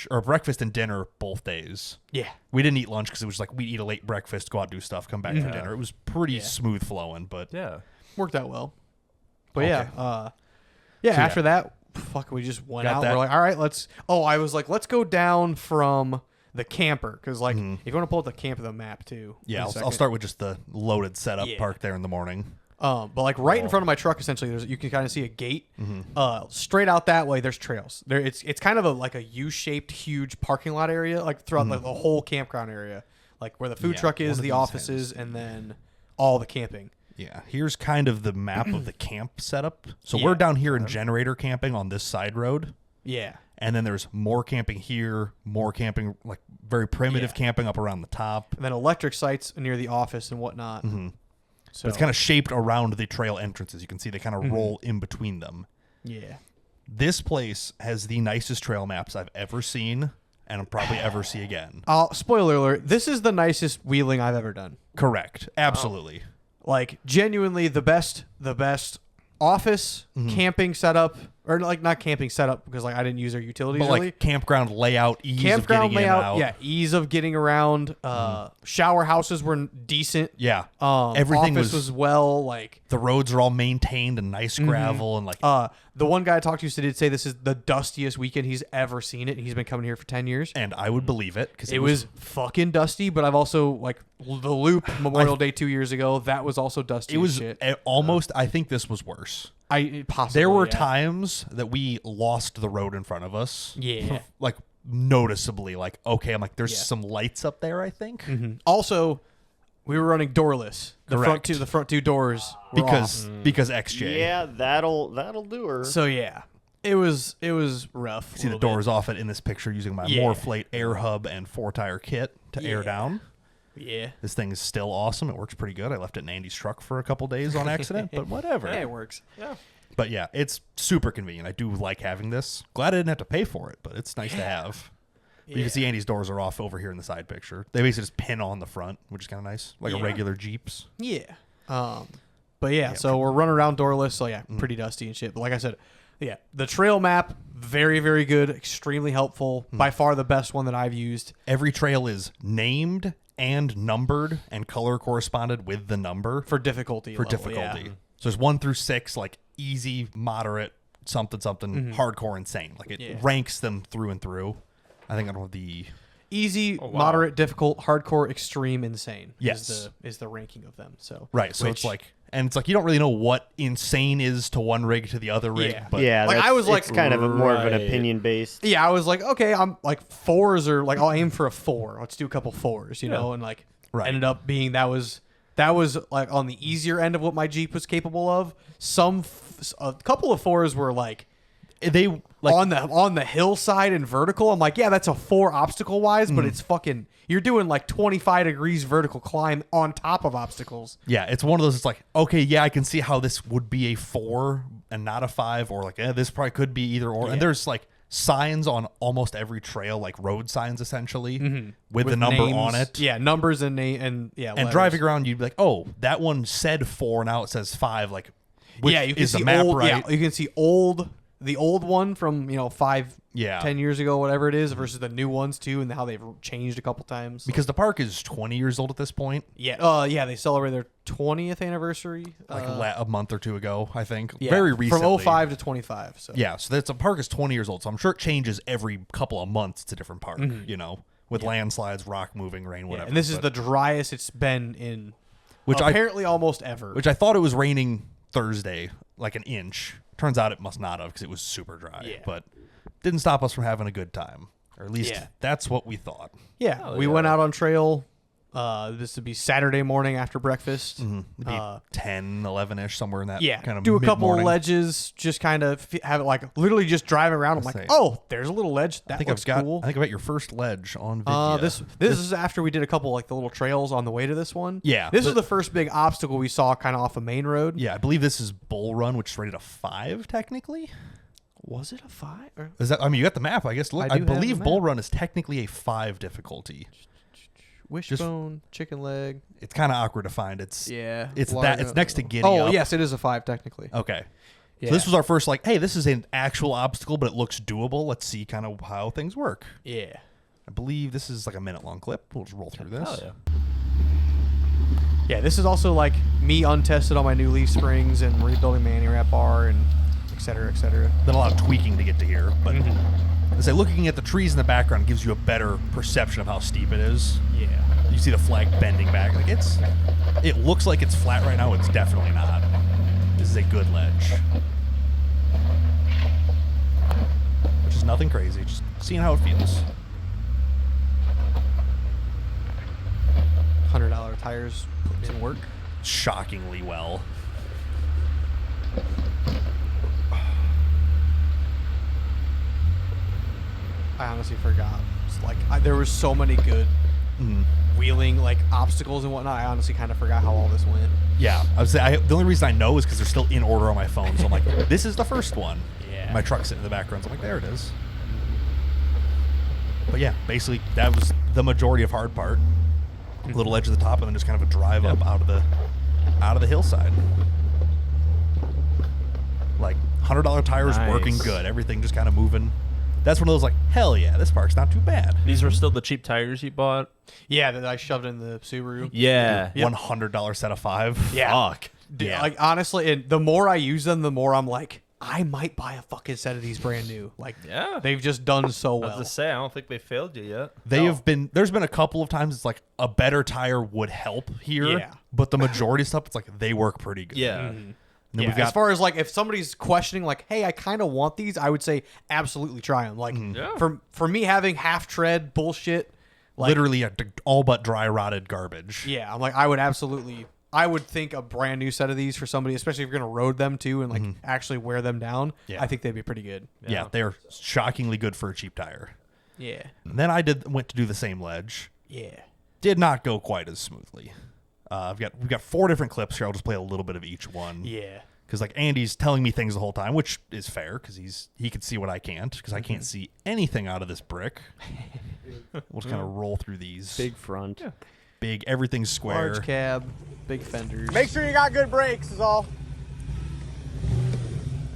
our breakfast and dinner both days. Yeah. We didn't eat lunch because it was like we eat a late breakfast, go out do stuff, come back for dinner. It was pretty Yeah. smooth flowing, but Yeah. Worked out well. But Okay. yeah, So, after that, we just went Got out. that. We're like, all right, let's go down from the camper because if you want to pull up the camper, the map too. yeah, in a I'll second. start with just the loaded setup Yeah. park there in the morning. But like right in front of my truck, essentially, you can kind of see a gate. Straight out that way, there's trails. It's kind of like a U-shaped, huge parking lot area, like throughout the whole campground area, like where the food Yeah, truck one is, of the these offices, and then all the camping. Yeah, here's kind of the map of the camp setup. So Yeah. we're down here in generator camping on this side road. Yeah. And then there's more camping here, more camping, like very primitive Yeah. camping up around the top. And then electric sites near the office and whatnot. So But it's kind of shaped around the trail entrances. You can see they kind of Mm-hmm. roll in between them. yeah. This place has the nicest trail maps I've ever seen and I'll probably ever see again. Spoiler alert: this is the nicest wheeling I've ever done. Correct. Absolutely. Like genuinely the best office camping setup or like not camping setup because like I didn't use their utilities But really. like campground layout, ease Campground of getting layout, in and out. yeah, ease of getting around. Shower houses were decent. Yeah. Everything Everything was well. Like the roads are all maintained and nice gravel and like the one guy I talked to did say this is the dustiest weekend he's ever seen it, and he's been coming here for 10 years. and I would believe it because It was fucking dusty, but I've also like the Loop Memorial Day 2 years ago. That was also dusty. it was as shit. almost. I think this was worse. Possibly, There were yeah. times that we lost the road in front of us. Yeah. Like noticeably. Like okay, I'm like there's Yeah. some lights up there. I think Also, we were running doorless. Correct. The front two doors were off. because XJ. Yeah, that'll do her. So yeah, it was rough. See the doors off it in this picture using my Yeah. Morflate air hub and 4-tire kit to air down. Yeah, This thing is still awesome. It works pretty good. I left it in Andy's truck for a couple days on accident, but whatever. yeah, it works. Yeah. But yeah, it's super convenient. I do like having this. Glad I didn't have to pay for it, but it's nice to have. But you can see Andy's doors are off over here in the side picture. They basically just pin on the front, which is kind of nice, like a regular Jeeps. Yeah. But yeah, so we're running around doorless. So yeah, pretty dusty and shit. But like I said, yeah, the trail map very very good, extremely helpful. By far the best one that I've used. Every trail is named and numbered and color corresponded with the number For difficulty. for level, difficulty. yeah. So there's 1 through 6, like easy, moderate, something, hardcore, insane. Like it ranks them through and through. I think I don't have the Easy, wow. moderate, difficult, hardcore, extreme, insane. Yes. is the ranking of them. So right. So it's like, and it's like you don't really know what insane is to one rig to the other rig. Yeah. But yeah, like, I that's- was like- it's kind of more of an Right. opinion based. yeah, I was like, okay, I'm like 4s or like I'll aim for a 4. Let's do a couple 4s, you know, and like Right. ended up being that was like on the easier end of what my Jeep was capable of. A couple of 4s were like they like on the hillside and vertical. I'm like, yeah, that's a 4 obstacle wise, but it's fucking you're doing like 25 degrees vertical climb on top of obstacles. yeah, it's one of those. It's like okay, yeah, I can see how this would be a 4 and not a 5, or like this probably could be either or. And there's like signs on almost every trail, like road signs essentially, with the number names. on it. Yeah, numbers and name and yeah, And letters. driving around, you'd be like, oh, that one said 4, now it says 5. Like, which yeah, you can is see the map old. right? Yeah, you can see the old one from 10 years ago, whatever it is, versus the new ones too, and how they've changed a couple times. Because the park is 20 years old at this point, Yeah, they celebrated their 20th anniversary, like a month or two ago, I think. yeah, Very recently. from 05 to 25. So Yeah, so that's a park is 20 years old, so I'm sure it changes every couple of months. It's a different park, with landslides, rock moving, rain, whatever. and this is but- the driest it's been in, Which apparently almost ever. which I thought it was raining Thursday, like an inch. Turns out it must not have because it was super dry. Yeah. But didn't stop us from having a good time, or at least Yeah. that's what we thought. yeah, we went out on trail. This would be Saturday morning after breakfast. It'd be 10, 11-ish, somewhere in that Yeah, kind of do a couple of mid-morning. ledges, just kind of have it like literally just driving around. I'm like, say. oh, there's a little ledge. That I think looks I cool. think I got your first ledge on video. This is after we did a couple like the little trails on the way to this one. Yeah, this the- is the first big obstacle we saw kind of off a main road. Yeah, I believe this is Bull Run, which is rated a 5 technically. Was it a 5? Or? Is that? I mean, you got the map. I guess. Look, I I, do have believe the Bull map. Run is technically a 5 difficulty. Wishbone, chicken leg. It's kind of awkward to find. It's Yeah, It's Largo. that. It's next to Giddy Oh Up. yes, it is a 5 technically. Okay. Yeah. So this was our first like, hey, this is an actual obstacle, but it looks doable. Let's see kind of how things work. Yeah. I believe this is like a minute-long clip. We'll just roll through this. Hell yeah. Yeah, this is also like me untested on my new leaf springs and rebuilding my anti-wrap bar and et cetera, et cetera. Then a lot of tweaking to get to here, but I say looking at the trees in the background gives you a better perception of how steep it is. Yeah. You see the flag bending back. Like it looks like it's flat right now. It's definitely not. This is a good ledge. Which is nothing crazy. Just seeing how it feels. $100 tires putting in work. Shockingly well. I honestly forgot. It's like there were so many good wheeling like obstacles and whatnot. I honestly kind of forgot how all this went. Yeah, I would say the only reason I know is because they're still in order on my phone. So I'm like, this is the first one. Yeah. My truck's sitting in the background. So I'm like, there it is. But yeah, basically that was the majority of hard part. Little edge at the top, and then just kind of a drive up out of the hillside. Like $100 $100 tires Nice. working good. Everything just kind of moving. That's one of those like, hell yeah, this park's not too bad. These were still the cheap tires you bought? Yeah, that I shoved in the Subaru. Yeah. $100 set of 5. Yeah. Fuck. Yeah. Like honestly, and the more I use them, the more I'm like, I might buy a fucking set of these brand new. Like, Yeah. they've just done so I was well. to say, I don't think they failed you yet. They have been. There's been a couple of times it's like a better tire would help here. Yeah. But the majority of stuff, it's like they work pretty good. Yeah. And then Yeah, we've got as far as like if somebody's questioning like, hey, I kind of want these, I would say absolutely try them. Like Yeah. for me having half tread bullshit, like, literally all but dry rotted garbage. yeah, I'm like I would think a brand new set of these for somebody, especially if you're gonna road them too and like actually wear them down. Yeah. I think they'd be pretty good. Yeah, they're shockingly good for a cheap tire. Yeah, And then I went to do the same ledge. yeah. Did not go quite as smoothly. We've got 4 different clips here. I'll just play a little bit of each one. Yeah. Because like Andy's telling me things the whole time, which is fair because he can see what I can't because I can't see anything out of this brick. We'll just kind of roll through these. Big front. Big, everything's square. Large cab, big fenders. Make sure you got good brakes is all.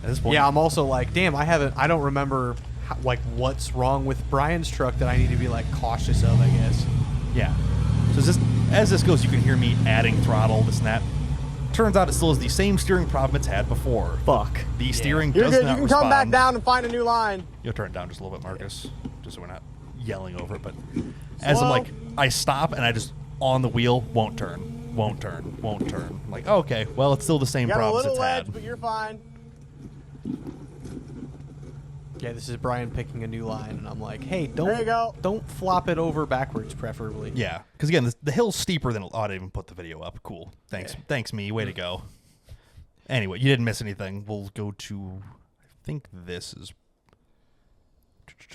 At this point, Yeah, I'm also like, damn, I don't remember like what's wrong with Brian's truck that I need to be like cautious of, I guess. yeah. So as this goes, you can hear me adding throttle, this and that. Turns out it still has the same steering problem it's had before. Fuck. The steering You're does good. not You can respond. come back down and find a new line. You'll turn it down just a little bit, Marcus, just so we're not yelling over it. But as I'm Slow. like, I stop and I just on the wheel won't turn, won't turn, won't turn. I'm like, okay, well, it's still the same You got a problems little it's ledge, had. but you're fine. Yeah, this is Brian picking a new line, and I'm like, hey, There you go. don't flop it over backwards, preferably. Yeah, because again, the hill's steeper than. Oh, I didn't even put the video up. Cool, thanks, me. Way to go. Anyway, you didn't miss anything. We'll go to. I think this is.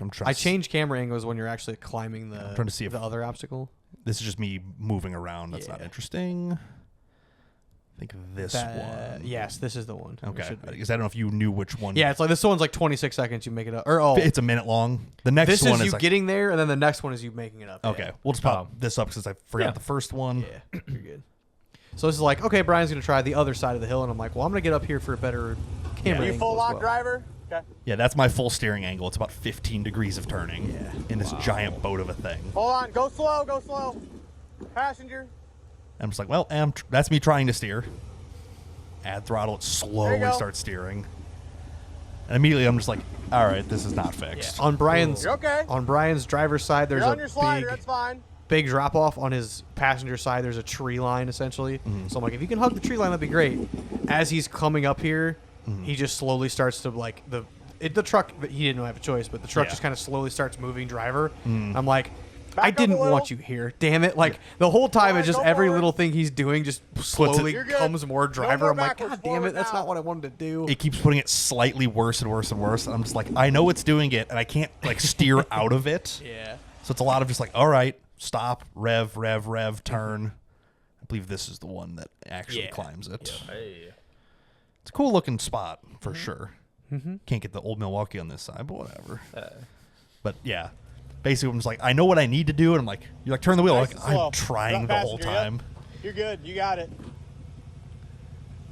I'm trying. I change camera angles when you're actually climbing the, trying to see if- the other obstacle. This is just me moving around. That's not Yeah. interesting. I think this one. Yes, this is the one. It Okay, should be. because I don't know if you knew which one. Yeah, it's like this one's like 26 seconds. You make it up, or oh, It's a minute long. The next this one is you like, getting there, and then the next one is you making it up. okay. We'll just pop this up since I forgot Yeah. the first one. Yeah, you're good. So this is like, okay, Brian's gonna try the other side of the hill, and I'm like, well, I'm gonna get up here for a better camera You angle full as lock well. driver? Okay. Yeah, that's my full steering angle. It's about 15 degrees of turning Yeah. in this giant boat of a thing. Hold on. Go slow. Go slow. Passenger. I'm just like, well, that's me trying to steer. Add throttle, it slowly go. starts steering. And immediately I'm just like, all right, this is not fixed. On Brian's You're okay. on Brian's driver's side, there's You're on a your slider. That's big fine. big drop off. On his passenger side, there's a tree line essentially. So I'm like, if you can hug the tree line, that'd be great. As he's coming up here, he just slowly starts to like the truck. He didn't have a choice, but the truck Yeah. just kind of slowly starts moving driver. I'm like, I up a didn't little. want you here. Damn it! Like the whole time, Alright, it's just go every forward. little thing he's doing just slowly You're good. becomes more Don't driver. go I'm like, backwards, God damn it! forward That's now. not what I wanted to do. It keeps putting it slightly worse and worse and worse. And I'm just like, I know it's doing it, and I can't like steer out of it. Yeah. So it's a lot of just like, all right, stop, rev, turn. I believe this is the one that actually Yeah. climbs it. Hey. It's a cool looking spot for sure. Can't get the old Milwaukee on this side, but whatever. But yeah, basically, I'm just like, I know what I need to do, and I'm like, you're like, turn the wheel. Nice I'm and like, slow. I'm trying Drop the whole passenger, yep. time. You're good. You got it.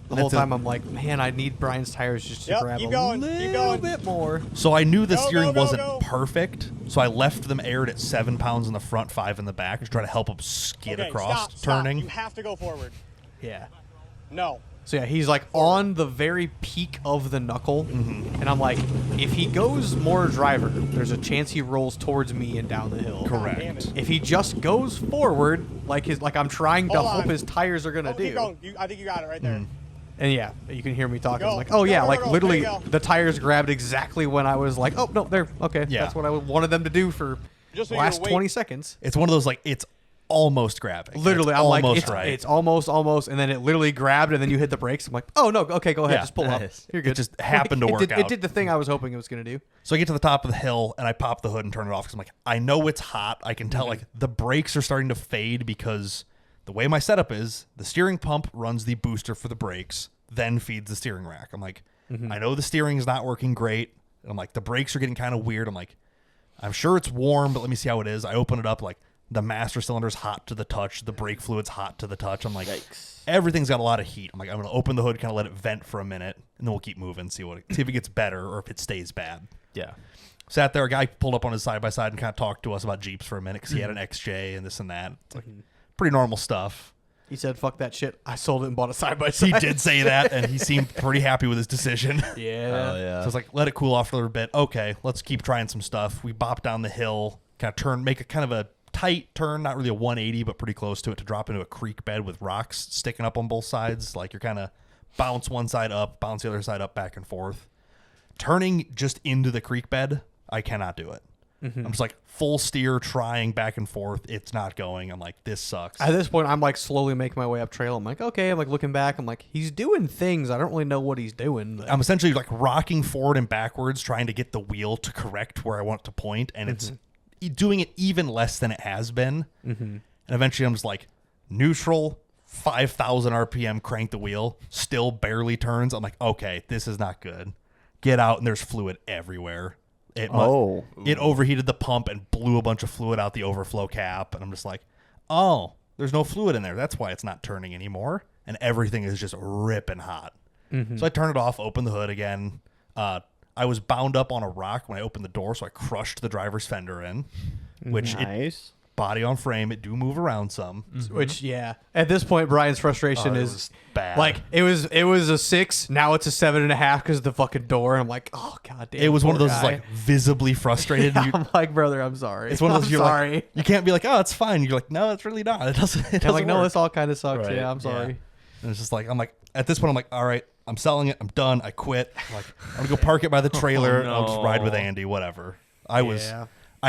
The whole That's a- time I'm like, man, I need Brian's tires just to Yep, grab keep a going, little keep going. bit more. So I knew the Go, steering go, go, wasn't go. perfect, so I left them aired at 7 pounds in the front, 5 in the back, to try to help them skid Okay, across stop, turning. Stop. You have to go forward. Yeah. No. So yeah, he's like on the very peak of the knuckle, and I'm like, if he goes more driver, there's a chance he rolls towards me and down the hill. Correct. Damn it. If he just goes forward, like I'm trying to Hold hope on. his tires are gonna Oh, keep do. going. I think you got it right there. And yeah, you can hear me talking. Go. I'm like, oh Go, yeah, go, like go. literally There you go. the tires grabbed exactly when I was like, oh no, they're okay. Yeah. That's what I wanted them to do for Just so the last you wait. 20 seconds. It's one of those like it's almost grabbing. Literally, It's I'm like, almost it's, right. it's almost, and then it literally grabbed, and then you hit the brakes. I'm like, oh no, okay, go ahead, Yeah. just pull up. Nice. You're good. It just happened to It work did- out. It did the thing I was hoping it was gonna do. So I get to the top of the hill and I pop the hood and turn it off because I'm like, I know it's hot. I can tell like the brakes are starting to fade because the way my setup is, the steering pump runs the booster for the brakes, then feeds the steering rack. I'm like, I know the steering is not working great. And I'm like, the brakes are getting kind of weird. I'm like, I'm sure it's warm, but let me see how it is. I open it up, like the master cylinder's hot to the touch, the brake fluid's hot to the touch. I'm like, Yikes. everything's got a lot of heat. I'm like, I'm gonna open the hood, kind of let it vent for a minute. and then we'll keep moving, see if it gets better or if it stays bad. Yeah. Sat there, a guy pulled up on his side by side and kind of talked to us about Jeeps for a minute because he had an XJ and this and that. It's like pretty normal stuff. He said, "Fuck that shit. I sold it and bought a side by He side." did say that, and he seemed pretty happy with his decision. Yeah. So I was like, let it cool off for a little bit. Okay, let's keep trying some stuff. We bop down the hill, kind of make a kind of a tight turn, not really a 180, but pretty close to it, to drop into a creek bed with rocks sticking up on both sides. Like you're kind of bounce one side up, bounce the other side up, back and forth. Turning just into the creek bed, I cannot do it. I'm just like full steer, trying back and forth. It's not going. I'm like, this sucks. At this point, I'm like slowly making my way up trail. I'm like, okay. I'm like looking back. I'm like, he's doing things. I don't really know what he's doing. But I'm essentially like rocking forward and backwards, trying to get the wheel to correct where I want it to point, and it's doing it even less than it has been. And eventually I'm just like, neutral, 5,000 RPM, crank the wheel, still barely turns. I'm like, okay, this is not good. Get out, and there's fluid everywhere. It overheated the pump and blew a bunch of fluid out the overflow cap, and I'm just like, oh, there's no fluid in there. That's why it's not turning anymore, and everything is just ripping hot. So I turned it off, opened the hood again. I was bound up on a rock when I opened the door, so I crushed the driver's fender in, which Nice. body on frame, it do move around some. Which, yeah. At this point, Brian's frustration It is was bad. like it was a 6. Now it's a 7.5 because of the fucking door. And I'm like, oh god damn. It was one of poor those guy. like visibly frustrated. Yeah, I'm like, brother, I'm sorry. It's one of those I'm you're sorry. like, you can't be like, oh, it's fine. You're like, no, it's really not. It doesn't. It doesn't I'm like, no, work. this all kind of sucks. Right. Yeah, I'm sorry. And it's just like, I'm like, at this point, I'm like, all right, I'm selling it. I'm done. I quit. I'm like, I'm gonna go park it by the trailer. And I'll just ride with Andy. Whatever. I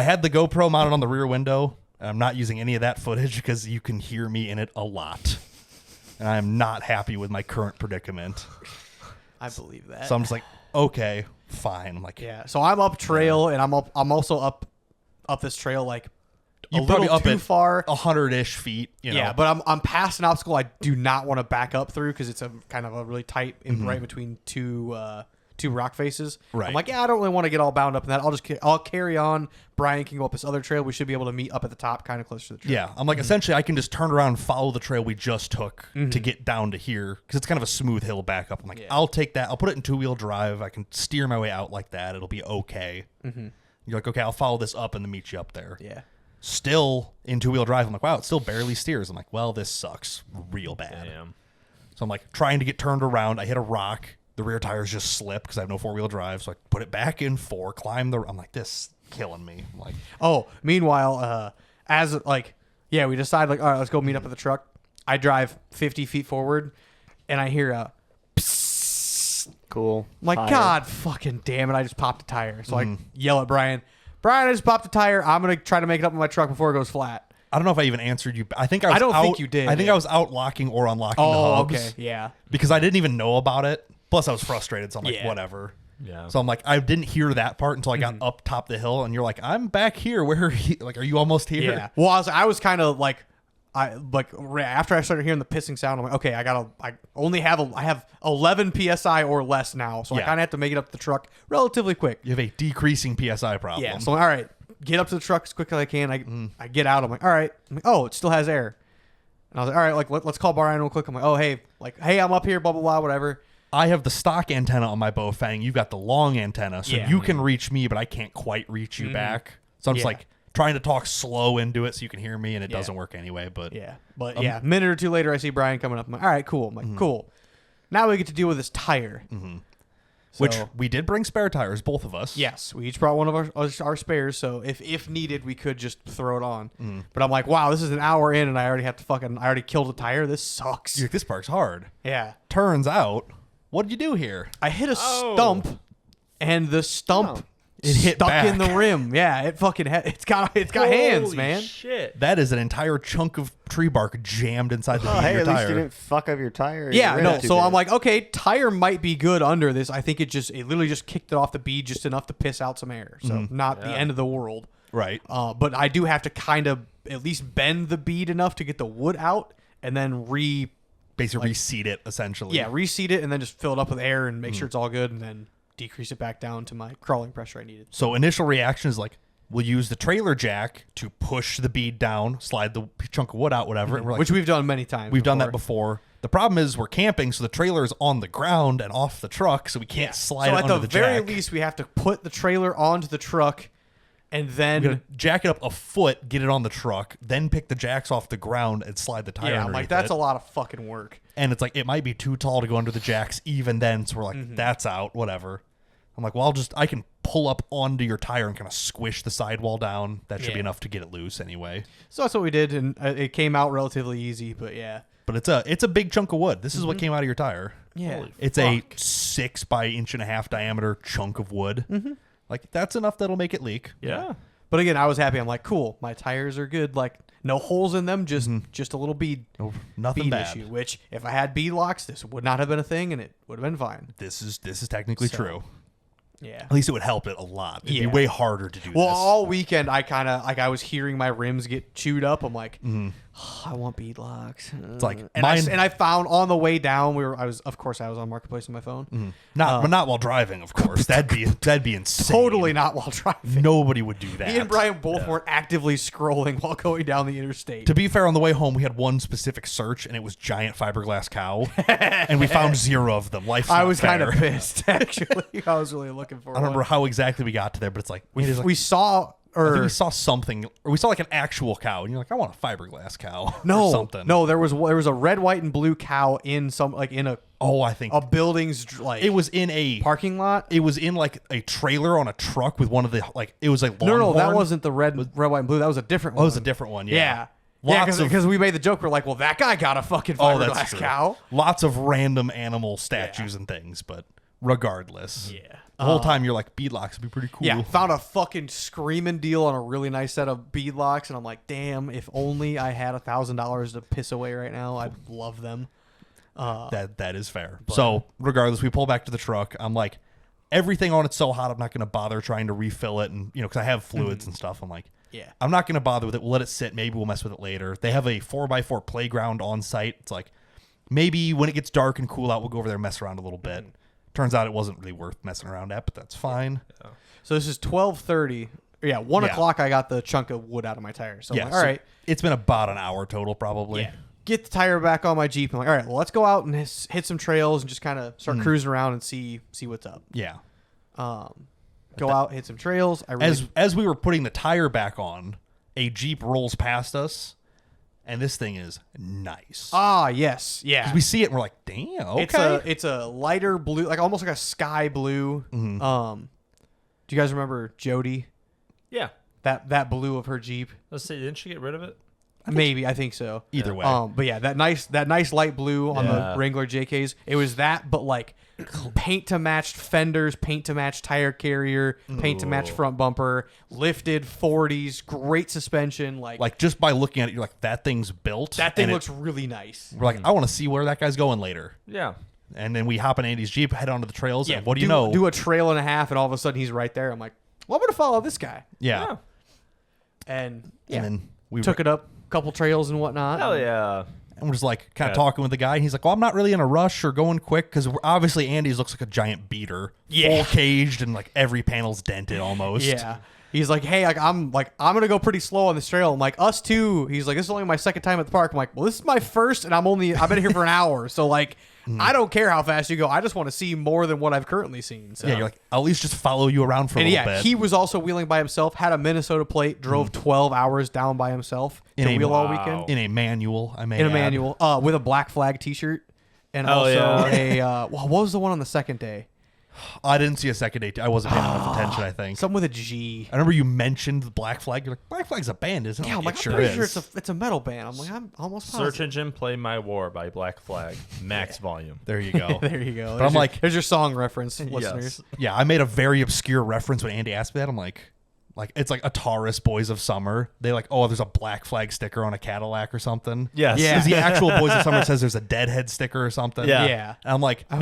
had the GoPro mounted on the rear window. I'm not using any of that footage because you can hear me in it a lot, and I am not happy with my current predicament. I believe that. So I'm just like, okay, fine. I'm like, Yeah. So I'm up trail, and I'm also up this trail like you a probably little up too at far. 100-ish feet. You know? Yeah, but I'm past an obstacle I do not want to back up through because it's a kind of a really tight right between two rock faces. Right. I'm like, yeah, I don't really want to get all bound up in that. I'll carry on. Brian can go up this other trail. We should be able to meet up at the top, kind of close to the trail. Yeah, I'm like, essentially, I can just turn around and follow the trail we just took to get down to here because it's kind of a smooth hill back up. I'm like, I'll take that. I'll put it in 2-wheel drive. I can steer my way out like that. It'll be okay. You're like, okay, I'll follow this up and then meet you up there. Yeah. Still in 2-wheel drive. I'm like, wow, it still barely steers. I'm like, well, this sucks real bad. Damn. So I'm like trying to get turned around. I hit a rock. The rear tires just slip because I have no 4-wheel drive. So I put it back in 4, climb the. I'm like, this killing me. I'm like, Oh, meanwhile, as like, yeah, we decide like, all right, let's go meet up at the truck. I drive 50 feet forward, and I hear a. Cool. I'm like, Tire. God fucking damn it! I just popped a tire. So I yell at Brian. Brian, I just popped a tire. I'm gonna try to make it up in my truck before it goes flat. I don't know if I even answered you. I think I was I don't out, think you did. I think I was out locking or unlocking the Oh, hubs. okay, yeah. Because I didn't even know about it. Plus, I was frustrated, so I'm like, Yeah. whatever. Yeah. So I'm like, I didn't hear that part until I got up top the hill, and you're like, I'm back here. Where are you? Like, are you almost here? Yeah. Well, I was kind of like, after I started hearing the pissing sound, I'm like, okay, I have 11 psi or less now, so I Yeah. kind of have to make it up to the truck relatively quick. You have a decreasing PSI problem. Yeah. So all right, get up to the truck as quick as I can. I get out. I'm like, all right. I'm like, oh, it still has air. And I was like, all right, like let's call Brian real quick. I'm like, oh hey, I'm up here, blah blah blah, whatever. I have the stock antenna on my Bowfang. You got the long antenna, so Yeah. you can reach me, but I can't quite reach you back. So I'm just Yeah. like trying to talk slow into it so you can hear me, and it Yeah. doesn't work anyway. But Yeah. But a minute or two later, I see Brian coming up. I'm like, all right, cool. I'm like, cool. Now we get to deal with this tire. which So- we did bring spare tires, both of us. Yes, we each brought one of our spares, so if needed, we could just throw it on. But I'm like, wow, this is an hour in, and I already killed a tire. This sucks. You're like, this park's hard. Yeah, Turns out, what did you do here? I hit a stump, and the stump It hit stuck back. in the rim. Yeah, it fucking it's got hands, Holy man. Shit. That is an entire chunk of tree bark jammed inside the Oh, bead of hey, your at least tire. you didn't fuck up your tire. Yeah, Your no. rim's too So big. I'm like, okay, tire might be good under this. I think it literally just kicked it off the bead just enough to piss out some air. So not the end of the world. Right. But I do have to kind of at least bend the bead enough to get the wood out, and then Basically reseat it, essentially. reseat it, and then just fill it up with air and make sure it's all good, and then decrease it back down to my crawling pressure I needed. So initial reaction is like, we'll use the trailer jack to push the bead down, slide the chunk of wood out, whatever. And we're like, Which we've done many times. we've done that before. The problem is we're camping, so the trailer is on the ground and off the truck, so we can't slide so it at under the the very jack. least, we have to put the trailer onto the truck, and We then gotta jack it up a foot, get it on the truck, then pick the jacks off the ground and slide the tire I'm underneath like, that's it. a lot of fucking work. And it's like, it might be too tall to go under the jacks even then, so we're like, that's out, whatever. I'm like, well, I can pull up onto your tire and kind of squish the sidewall down. That should be Yeah. enough to get it loose anyway. So that's what we did, and it came out relatively easy. But yeah, But it's a big chunk of wood. This is what came out of your tire. yeah, Holy It's a 6 by 1.5 diameter chunk of wood. Like, that's enough that'll make it leak. Yeah. But again, I was happy. I'm like, cool, my tires are good. Like, no holes in them, just a little bead. No, nothing Bead bad. issue. Which, if I had bead locks, this would not have been a thing, and it would have been fine. This is technically So, true. Yeah. At least it would help it a lot. It'd Yeah. be way harder to do Well, this. all weekend I kind of I was hearing my rims get chewed up. I'm like, I want bead locks. It's like and I, mine. and I found on the way down I was on Marketplace on my phone. Not while driving, of course. That'd be insane. Totally not while driving. Nobody would do that. Me and Brian both weren't actively scrolling while going down the interstate. To be fair, on the way home, we had one specific search, and it was giant fiberglass cow, and we found 0 of them. Life's I not was kind of fair. pissed, actually. I was really looking for I don't remember one. how exactly we got to there, but it's like We saw, I think or we saw something, or we saw like an actual cow, and you're like, I want a fiberglass cow. or no, something. no, there was a red, white, and blue cow in in Oh, I think a building's like it was in a parking lot. It was in like a trailer on a truck with one of the like. It was like No, that Longhorn. wasn't the red, white, and blue. That was a different Oh, one. it was a different one. Yeah. Yeah. Yeah, Lots of because we made the joke. We're like, well, that guy got a fucking oh, that's fiberglass true. cow. Lots of random animal statues and things, but regardless, Yeah. the whole time you're like, beadlocks would be pretty cool. Yeah, found a fucking screaming deal on a really nice set of beadlocks, and I'm like, damn, if only I had $1,000 to piss away right now, I'd love them. That is fair. So regardless, we pull back to the truck. I'm like, everything on it's so hot, I'm not going to bother trying to refill it, and because I have fluids and stuff. I'm like, Yeah. I'm not going to bother with it. We'll let it sit. Maybe we'll mess with it later. They have a 4x4 playground on site. It's like, maybe when it gets dark and cool out, we'll go over there and mess around a little bit. Turns out it wasn't really worth messing around at, but that's fine. So this is 12:30. Yeah, 1 Yeah. o'clock. I got the chunk of wood out of my tire. So I'm like, so all right, it's been about an hour total, probably. yeah. Get the tire back on my Jeep. I'm like, all right, well, let's go out and hit some trails and just kind of start cruising around and see what's up. Yeah. Go out, hit some trails. I really, As we were putting the tire back on, a Jeep rolls past us, and this thing is nice. yes, yeah. We see it and we're like, damn, okay. It's a lighter blue, like almost like a sky blue. Do you guys remember Jody? Yeah. That blue of her Jeep? Let's see. Didn't she get rid of it? Maybe, I think so. Either way. But yeah, that nice light blue on the Yeah. Wrangler JKs. It was that, but like paint to match fenders, paint to match tire carrier, paint to match front bumper, lifted 40s, great suspension. Like just by looking at it, you're like, that thing's built. that thing and looks really nice. we're like, I want to see where that guy's going later. Yeah. And then we hop in Andy's Jeep, head onto the trails, and what do you know? Do a trail and a half, and all of a sudden he's right there. I'm like, well, I'm gonna follow this guy. yeah. And And then we took it up a couple trails and whatnot. Hell yeah. And we're just like kind of Yeah. talking with the guy. And he's like, well, I'm not really in a rush or going quick because obviously Andy's looks like a giant beater. Yeah. Full caged and like every panel's dented almost. Yeah. He's like, hey, I'm gonna go pretty slow on this trail. I'm like, us too. He's like, this is only my second time at the park. I'm like, well, this is my first, and I've been here for an hour. So like, I don't care how fast you go. I just want to see more than what I've currently seen. So. Yeah, you're like, I'll at least just follow you around for a And little yeah, bit. he was also wheeling by himself. Had a Minnesota plate. Drove 12 hours down by himself to wheel all weekend in a manual, I may in a add. manual with a Black Flag T-shirt, and Oh, also yeah. what was the one on the second day? I didn't see a second date. I wasn't paying enough attention, I think. Something with a G. I remember you mentioned the Black Flag. You're like, Black Flag's a band, isn't it? Yeah, I'm like, it I'm sure pretty is. sure it's a metal band. I'm like, I'm almost positive. Search engine play My War by Black Flag. Max volume. There you go. There you go. But I'm like, there's your song reference, listeners. yeah, I made a very obscure reference when Andy asked me that. I'm like it's like a Taurus Boys of Summer. They like, oh, there's a Black Flag sticker on a Cadillac or something. Yes. Yeah. Because the actual Boys of Summer says there's a Deadhead sticker or something. Yeah. Yeah. And I'm like, I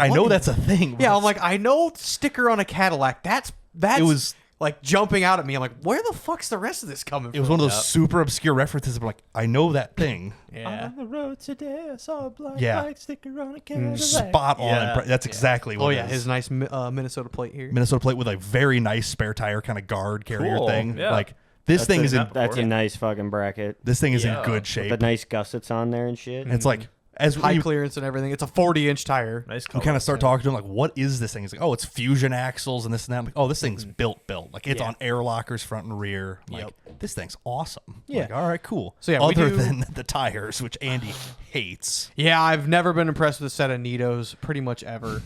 what know is- that's a thing. Yeah, I'm like, I know sticker on a Cadillac. That's It was- like jumping out at me. I'm like, where the fuck's the rest of this coming It was from? one of those super obscure references. But like, I know that thing. Yeah. On the road today, I saw a Black Yeah. Flag sticker on a Cadillac. Spot on. Yeah. That's exactly what Oh it yeah, is. his nice Minnesota plate here. Minnesota plate with a very nice spare tire kind of guard carrier Cool. thing. Yeah. Like this thing is in That's a nice fucking bracket. this thing is in Yeah. good The shape. nice gussets on there and shit. And it's like as high we clearance and everything. It's a 40-inch tire. Nice. we kind of start talking to him, like, what is this thing? He's like, oh, it's fusion axles and this and that. I'm like, oh, this thing's built. Like, it's Yeah. on air lockers front and rear. I'm like, this thing's awesome. I'm Yeah. like, all right, cool. So, yeah, we other do- than the tires, which Andy hates. Yeah, I've never been impressed with a set of Nitos pretty much ever.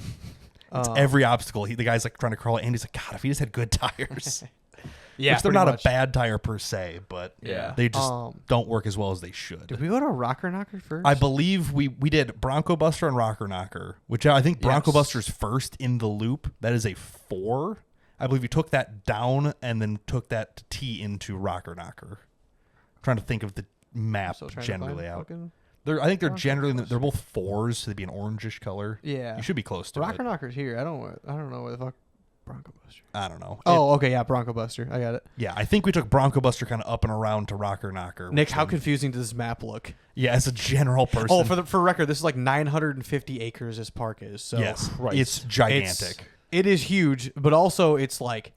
It's every obstacle. The guy's like trying to crawl it. Andy's like, God, if he just had good tires. Yeah, Which they're pretty not much. a bad tire per se, but Yeah. they just don't work as well as they should. Did we go to Rocker Knocker first? I believe we did Bronco Buster and Rocker Knocker, which I think Bronco Yes. Buster's first in the loop. That is a 4. I believe you took that down and then took that T into Rocker Knocker. I'm trying to think of the map Still trying to generally find layout. fucking- I think they're Bronco generally Buster. they're both 4s, so they'd be an orangish color. Yeah. You should be close to Rocker it. Knocker's here. I don't know where the fuck Bronco Buster. I don't know. Oh, okay, yeah, Bronco Buster. I got it. Yeah, I think we took Bronco Buster kind of up and around to Rocker Knocker. Nick, which how then- confusing does this map look? Yeah, as a general person. Oh, for record, this is like 950 acres. This park is. So yes, Christ. it's gigantic. It is huge, but also it's like,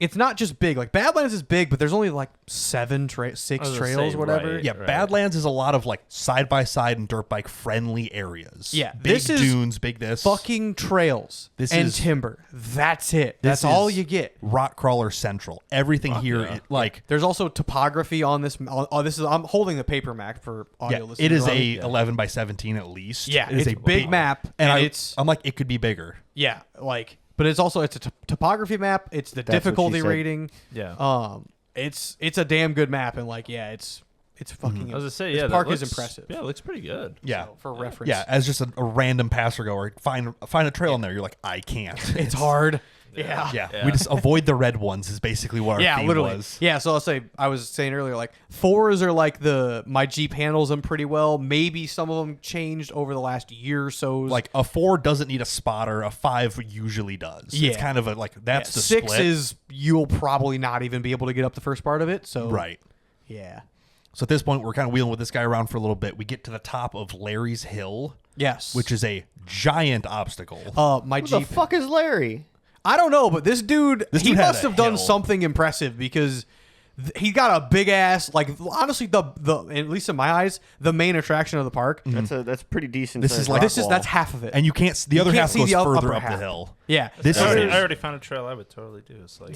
it's not just big. Like Badlands is big, but there's only like 6 I was trails, gonna say, whatever. right. Yeah, Badlands is a lot of like side by side and dirt bike friendly areas. Yeah, big this is dunes, big this. Fucking trails This and is- timber. That's it. This That's all is you get. Rock crawler central. Everything here, yeah. like There's also topography on this. Oh, this is. I'm holding the paper map for audio yeah, listeners. it is only. a 11 by 17 at least. Yeah, it is it's a big map, and and I'm like, it could be bigger. Yeah, like, but it's also it's a topography map. It's the That's what she difficulty said. rating. Yeah. It's a damn good map, and like, yeah, it's fucking. I was gonna say, this yeah, park that is looks- impressive. Yeah, it looks pretty good. Yeah, So, for reference. yeah. As just a random passer goer, find a trail in there. You're like, I can't. it's hard. Yeah. Yeah, we just avoid the red ones is basically what our Yeah, theme literally. was. Yeah, so I was saying earlier, like 4s are like my Jeep handles them pretty well. Maybe some of them changed over the last year or so. Like a 4 doesn't need a spotter. A 5 usually does. Yeah. It's kind of a like that's the 6 split. is you'll probably not even be able to get up the first part of it. So Right. yeah, So at this point, we're kind of wheeling with this guy around for a little bit. We get to the top of Larry's Hill, yes. which is a giant obstacle. my Who Jeep. the fuck is Larry? I don't know, but this dude, This he dude had must a have done hill. something impressive because he got a big ass. Like honestly, the at least in my eyes, the main attraction of the park. That's pretty decent. This sized is like- rock This is wall. that's half of it. And you can't. The other can't half see goes the further upper up the half. hill. yeah, This I is already found a trail I would totally do. It's like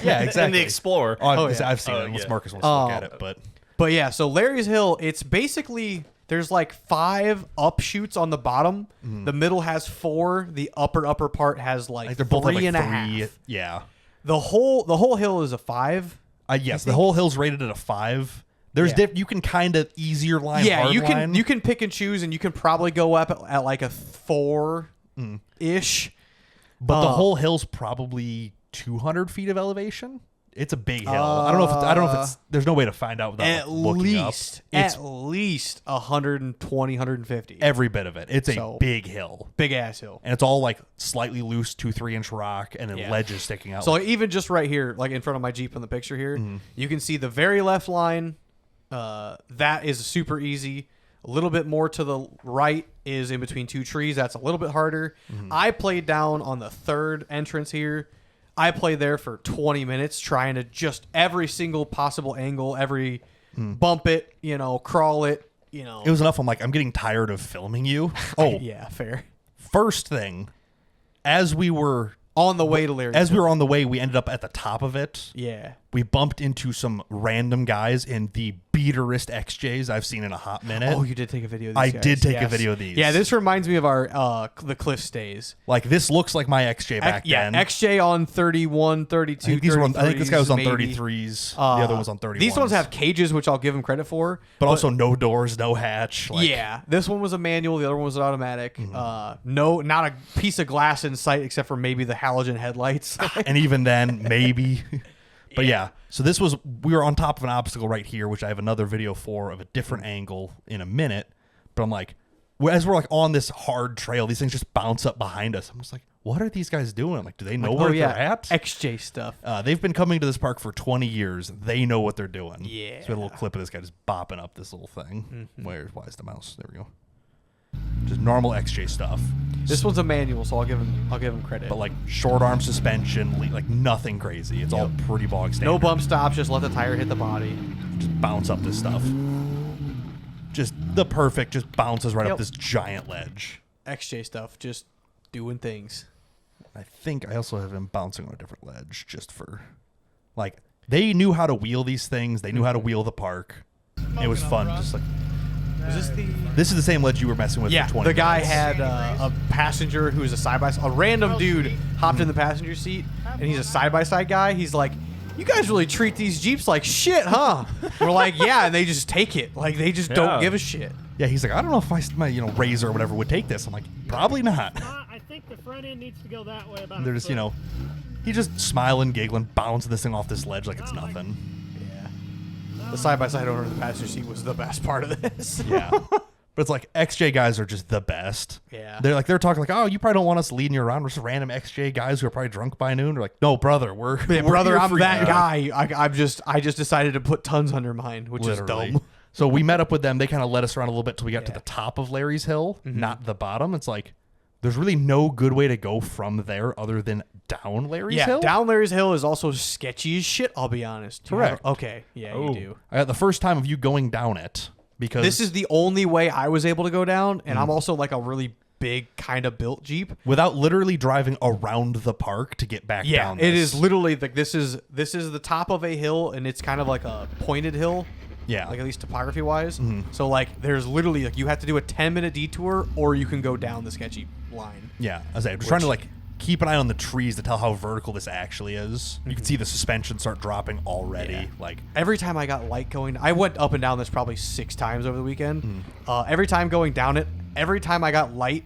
yeah, exactly. And the Explorer. Oh, yeah. I've seen Oh, it. Unless yeah. Marcus wants to look at it, But yeah, so Larry's Hill, it's basically there's like 5 upshoots on the bottom. The middle has 4. The upper part has like, like they're both at 3 like and a 3. half. Yeah. The whole hill is a 5. Yes, the whole hill's rated at a 5. There's Yeah. you can kind of easier line. Yeah, hard you can line. you can pick and choose, and you can probably go up at like a 4 ish. But the whole hill's probably 200 feet of elevation. It's a big hill. I don't know if it's. There's no way to find out without At looking least, up. It's at least 120, 150. every bit of it. It's a So- big hill, Big ass hill. and it's all like slightly loose 2-3 inch rock, and then Yeah. ledges sticking out. So like, even just right here, like in front of my Jeep in the picture here, you can see the very left line. That is super easy. A little bit more to the right is in between 2 trees. That's a little bit harder. I played down on the 3rd entrance here. I played there for 20 minutes trying to just every single possible angle, every bump it, crawl it, it was enough. I'm like, I'm getting tired of filming you. Oh, yeah, fair. first thing, as we were On the way to Larry's as we Hill. were on the way, we ended up at the top of it. Yeah. We bumped into some random guys in the beaterest XJs I've seen in a hot minute. Oh, you did take a video of these I guys. did take a Yes. video of these. Yeah, this reminds me of our the cliff stays. Like this looks like my XJ back then. XJ on 31, 32, I think, I think this guy was on 33s, maybe. 33s. The other one's on 31s. These ones have cages, which I'll give him credit for. but also no doors, no hatch. Like, Yeah, this one was a manual. The other one was an automatic. No, not a piece of glass in sight except for maybe the halogen headlights. and even then, maybe. But yeah, so we were on top of an obstacle right here, which I have another video for of a different angle in a minute. But I'm like, as we're like on this hard trail, these things just bounce up behind us. I'm just like, what are these guys doing? I'm like, do they know where they're at? XJ stuff. They've been coming to this park for 20 years. They know what they're doing. Yeah. So we had a little clip of this guy just bopping up this little thing. Why is the mouse? There we go. Just normal XJ stuff. This one's a manual, so I'll give him credit. But like short arm suspension, like nothing crazy. It's all pretty bog standard. no bump stops, just let the tire hit the body. Just bounce up this stuff. just the perfect, just bounces right Yep. up this giant ledge. XJ stuff, just doing things. I think I also have him bouncing on a different ledge just for, like, they knew how to wheel these things. They knew how to wheel the park. It was fun. Just like, Was this the? this is the same ledge you were messing with Yeah, for 20 the guy minutes. had a passenger who was a side-by-side. A random dude hopped in the passenger seat, and he's a side-by-side guy. He's like, "You guys really treat these Jeeps like shit, huh?" We're like, "Yeah," and they just take it. Like, they just don't Yeah. give a shit. Yeah, he's like, I don't know if my Razor or whatever would take this. I'm like, probably not. I think the front end needs to go that way about They're just, he's just smiling, giggling, bouncing this thing off this ledge like it's nothing. Yeah. The side-by-side owner of the passenger seat was the best part of this. Yeah. But it's like XJ guys are just the best. Yeah. They're talking like, oh, you probably don't want us leading you around. We're just random XJ guys who are probably drunk by noon. They're like, no, brother, we're Yeah, we're brother, here I'm for that you. guy. I just decided to put tons under mine, which Literally. is dumb. So we met up with them. They kind of led us around a little bit till we got to Yeah. the top of Larry's Hill, Mm-hmm. not the bottom. It's like there's really no good way to go from there other than down Larry's Yeah, Hill. down Larry's Hill is also sketchy as shit, I'll be honest. You Correct. have- okay, yeah, Oh. you do. I got the first time of you going down it because This is the only way I was able to go down, and I'm also like a really big kind of built Jeep. without literally driving around the park to get back Yeah, down. it this. is literally like this is the top of a hill, and it's kind of like a pointed hill. Yeah. Like at least topography wise. So like there's literally like you have to do a 10-minute detour, or you can go down the sketchy line. Yeah, I was just trying to like keep an eye on the trees to tell how vertical this actually is. You can see the suspension start dropping already. Yeah. Like, Every time I got light going, I went up and down this probably 6 times over the weekend. Every time going down it, every time I got light,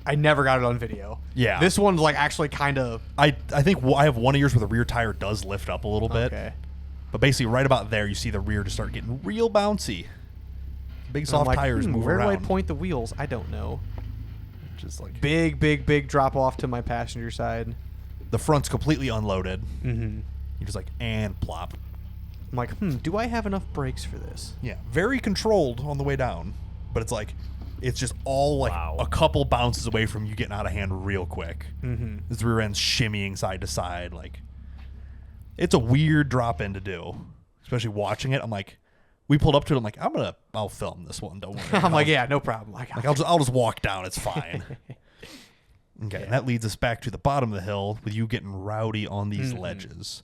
I never got it on video. Yeah. This one's like actually kind of I think I have one of yours where the rear tire does lift up a little bit. okay. But basically, right about there, you see the rear just start getting real bouncy. Big And I'm soft like, tires move where around. do I point the wheels? I don't know. Just like Big drop off to my passenger side. the front's completely unloaded. Mm-hmm. You're just like, and plop. I'm like, do I have enough brakes for this? Yeah, very controlled on the way down, but it's like it's just all like Wow. a couple bounces away from you getting out of hand real quick. Mm-hmm. This rear end's shimmying side to side. Like, it's a weird drop in to do, especially watching it. I'm like, we pulled up to it. I'm like, I'll film this one. Don't worry. I'm like, yeah, no problem. I'll just walk down. It's fine. Okay, and that leads us back to the bottom of the hill with you getting rowdy on these ledges.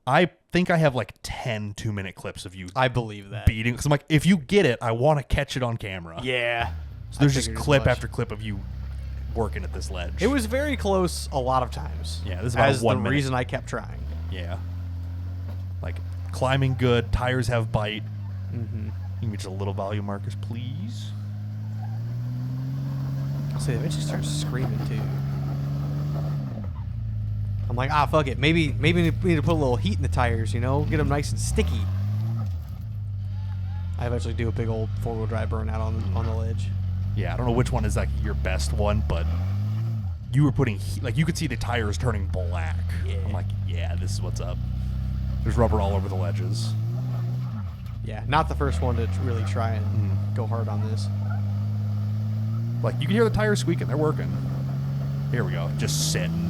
I think I have like 10 2-minute clips of you I believe that. beating. Because I'm like, if you get it, I want to catch it on camera. Yeah. So there's I just figured as clip much. after clip of you working at this ledge. It was very close a lot of times. Yeah, this is about as 1 the minute. reason I kept trying. Yeah. Like, climbing good, tires have bite. Mm-hmm. Give me just a little volume, Marcus, please. So they eventually start screaming too. I'm like, fuck it. Maybe we need to put a little heat in the tires, get them nice and sticky. I eventually do a big old 4-wheel drive burnout on the ledge. Yeah, I don't know which one is like your best one, but you were putting like you could see the tires turning black. Yeah. I'm like, yeah, this is what's up. There's rubber all over the ledges. Yeah, not the first one to really try and go hard on this. Like you can hear the tires squeaking, they're working. Here we go, just sitting.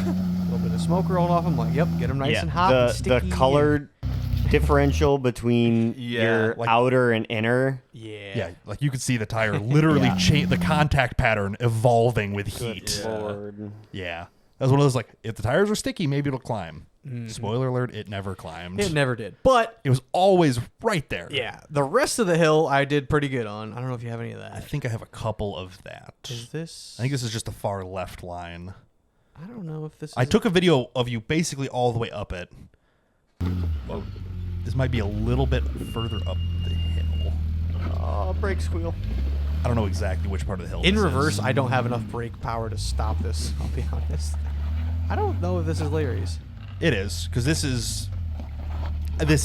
A little bit of smoke rolling off. I'm like, yep, get them nice and hot and the sticky. colored differential between your like- outer and inner. Yeah, like you could see the tire literally change the contact pattern evolving with heat. Lord. Yeah. That was one of those like, if the tires are sticky, maybe it'll climb. Spoiler alert, it never climbed. It never did. But It was always right there. yeah, the rest of the hill I did pretty good on. I don't know if you have any of I that. think I have a couple of that. Is this? I think this is just the far left line. I don't know if this is. I took a video of you basically all the way up it. Well, this might be a little bit further up the hill. Oh, brake squeal. I don't know exactly which part of the hill In this reverse, is. I don't have enough brake power to stop this. I'll be honest. I don't know if this is Larry's. It is, because this is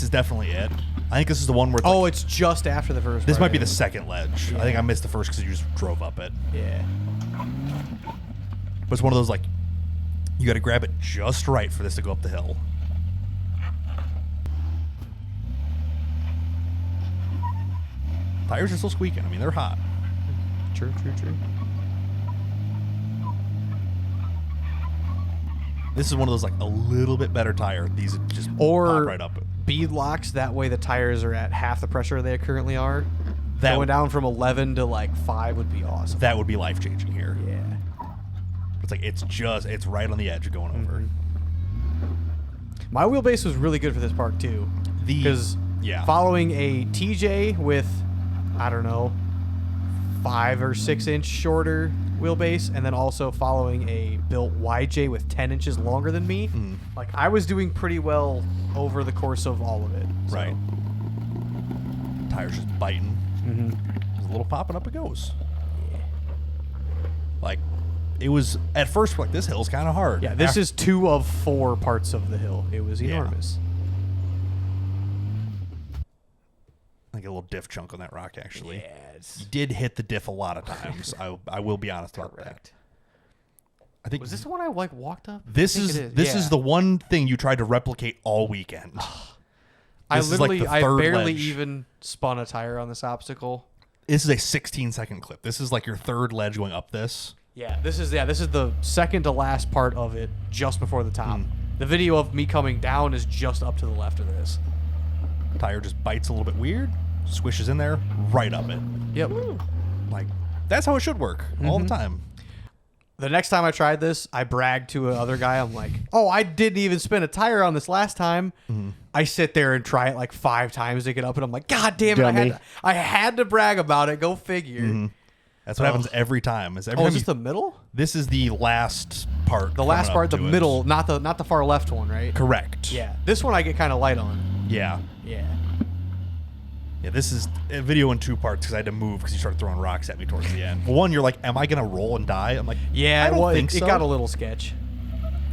definitely it. I think this is the one where it's Oh, like, it's just after the first. this part, might be I the think. second ledge. Yeah. I think I missed the first because you just drove up it. Yeah. But it's one of those like, you got to grab it just right for this to go up the hill. Tires are still squeaking. I mean, they're hot. True. This is one of those like a little bit better tire. These just Or pop right up. speed locks. That way the tires are at half the pressure they currently are. That Going down from 11 to like 5 would be awesome. that would be life changing here. Yeah. It's like it's right on the edge of going over. My wheelbase was really good for this park too. Because following a TJ with, I don't know, 5 or 6 inch shorter wheelbase, and then also following a built YJ with 10 inches longer than me, like I was doing pretty well over the course of all of it. So. Right. Tires just biting. There's a little popping up it goes. Yeah. Like, it was at first like this hill's kind of hard. Yeah, this is 2 of 4 parts of the hill. It was enormous. like a little diff chunk on that rock. Actually, Yeah, you did hit the diff a lot of times. I will be honest about that. I think Was this the one I like walked up? this I think is it is. this Yeah. is the one thing you tried to replicate all weekend. I This is like literally, the I third barely ledge. even spun a tire on this obstacle. This is a 16-second clip. This is like your third ledge going up this. Yeah, this is the second to last part of it, just before the top. The video of me coming down is just up to the left of this. Tire just bites a little bit weird, swishes in there, right up it. Yep. Like, that's how it should work all the time. The next time I tried this, I bragged to another guy. I'm like, "Oh, I didn't even spin a tire on this last time." I sit there and try it like 5 times to get up, and I'm like, "God damn it! Dummy. I had to brag about it. Go figure." That's what happens every time. Is every Oh, time is this you- the middle? this is the last part. The last coming part, up the to it. middle, not the far left one, right? Correct. Yeah. This one I get kind of light on. Yeah. Yeah. Yeah, this is a video in 2 parts because I had to move because you started throwing rocks at me towards the end. One, you're like, am I going to roll and die? I'm like, Yeah, I don't well, think it so. got a little sketch.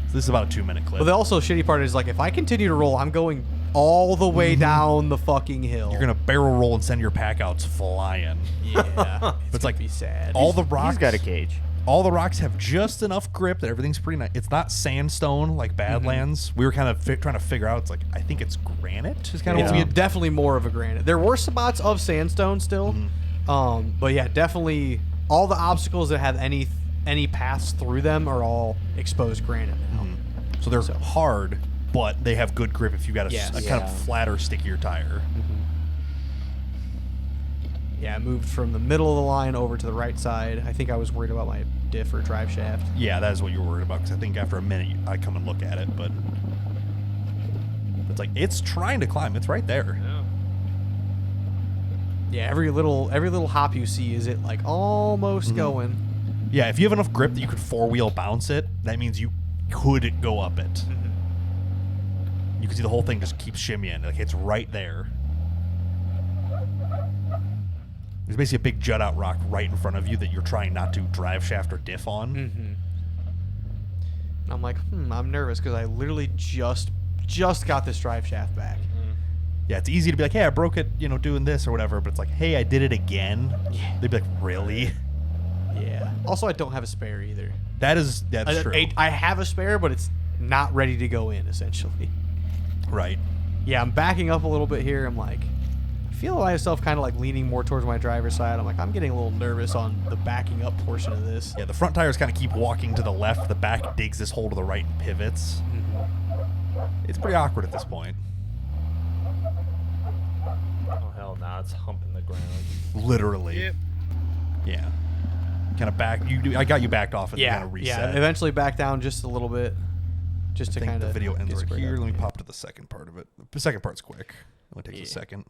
So this is about a 2-minute clip. But the also shitty part is like, if I continue to roll, I'm going all the way down the fucking hill. You're going to barrel roll and send your pack outs flying. Yeah. It's like be sad. all the rocks. He's got a cage. All the rocks have just enough grip that everything's pretty nice. It's not sandstone like Badlands. We were kind of trying to figure out. It's like, I think it's granite. Is kind of It's what we definitely more of a granite. There were spots of sandstone still, but yeah, definitely all the obstacles that have any paths through them are all exposed granite now. So they're hard, but they have good grip if you got a Yes. kind of Yeah. flatter, stickier tire. Yeah, I moved from the middle of the line over to the right side. I think I was worried about my diff or drive shaft. Yeah, that is what you were worried about because I think after a minute I come and look at it, but it's like it's trying to climb. It's right there. Yeah, every little hop you see is it like almost going. Yeah, if you have enough grip that you could 4-wheel bounce it, that means you could go up it. You can see the whole thing just keeps shimmying. Like it's right there. There's basically a big jut out rock right in front of you that you're trying not to drive shaft or diff on. And I'm like, I'm nervous because I literally just got this drive shaft back. Yeah, it's easy to be like, hey, I broke it, doing this or whatever, but it's like, hey, I did it again. They'd be like, really? Yeah. Also, I don't have a spare either. That's true. I have a spare, but it's not ready to go in, essentially. Right. Yeah, I'm backing up a little bit here. I'm like, I feel myself kind of like leaning more towards my driver's side. I'm like, I'm getting a little nervous on the backing up portion of this. Yeah, the front tires kind of keep walking to the left. The back digs this hole to the right and pivots. It's pretty awkward at this point. Oh hell, nah, it's humping the ground. Literally. Yep. Yeah. Kind of back. I got you backed off and kind of reset. Yeah, eventually back down just a little bit, just I to think kind of the video ends right here. Let me pop to the second part of it. The second part's quick. It only takes a second.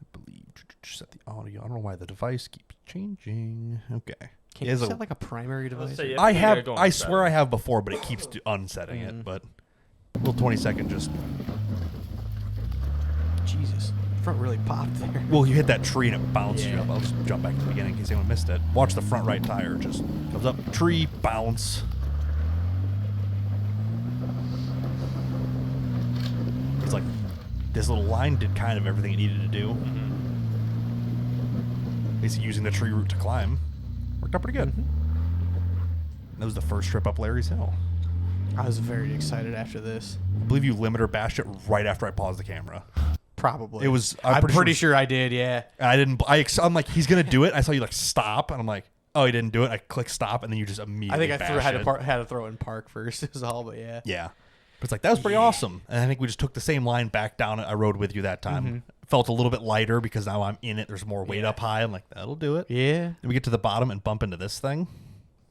I believe. Set the audio. I don't know why the device keeps changing. Okay. Can It you is a- set like a primary device? say, yeah. I you have. gotta go I inside. swear I have before, but it keeps unsetting it. But little 20-second just. Jesus, front really popped there. Well, you hit that tree and it bounced you Yeah. up. I'll just jump back to the beginning in case anyone missed it. Watch the front right tire just comes up, tree, bounce. It's like this little line did kind of everything it needed to do. Basically using the tree route to climb. Worked out pretty good. That was the first trip up Larry's Hill. I was very excited after this. I believe you limiter bashed it right after I paused the camera. Probably. It was. I'm pretty sure I did. Yeah. I didn't. I'm like, he's gonna do it. I saw you like stop, and I'm like, oh, he didn't do it. I click stop, and then you just I immediately. think I bash had it. to throw it in park first. Is all, but yeah. Yeah, But it's like, that was pretty awesome. And I think we just took the same line back down. I rode with you that time. Felt a little bit lighter because now I'm in it. There's more weight up high. I'm like, that'll do it. Yeah. And we get to the bottom and bump into this thing.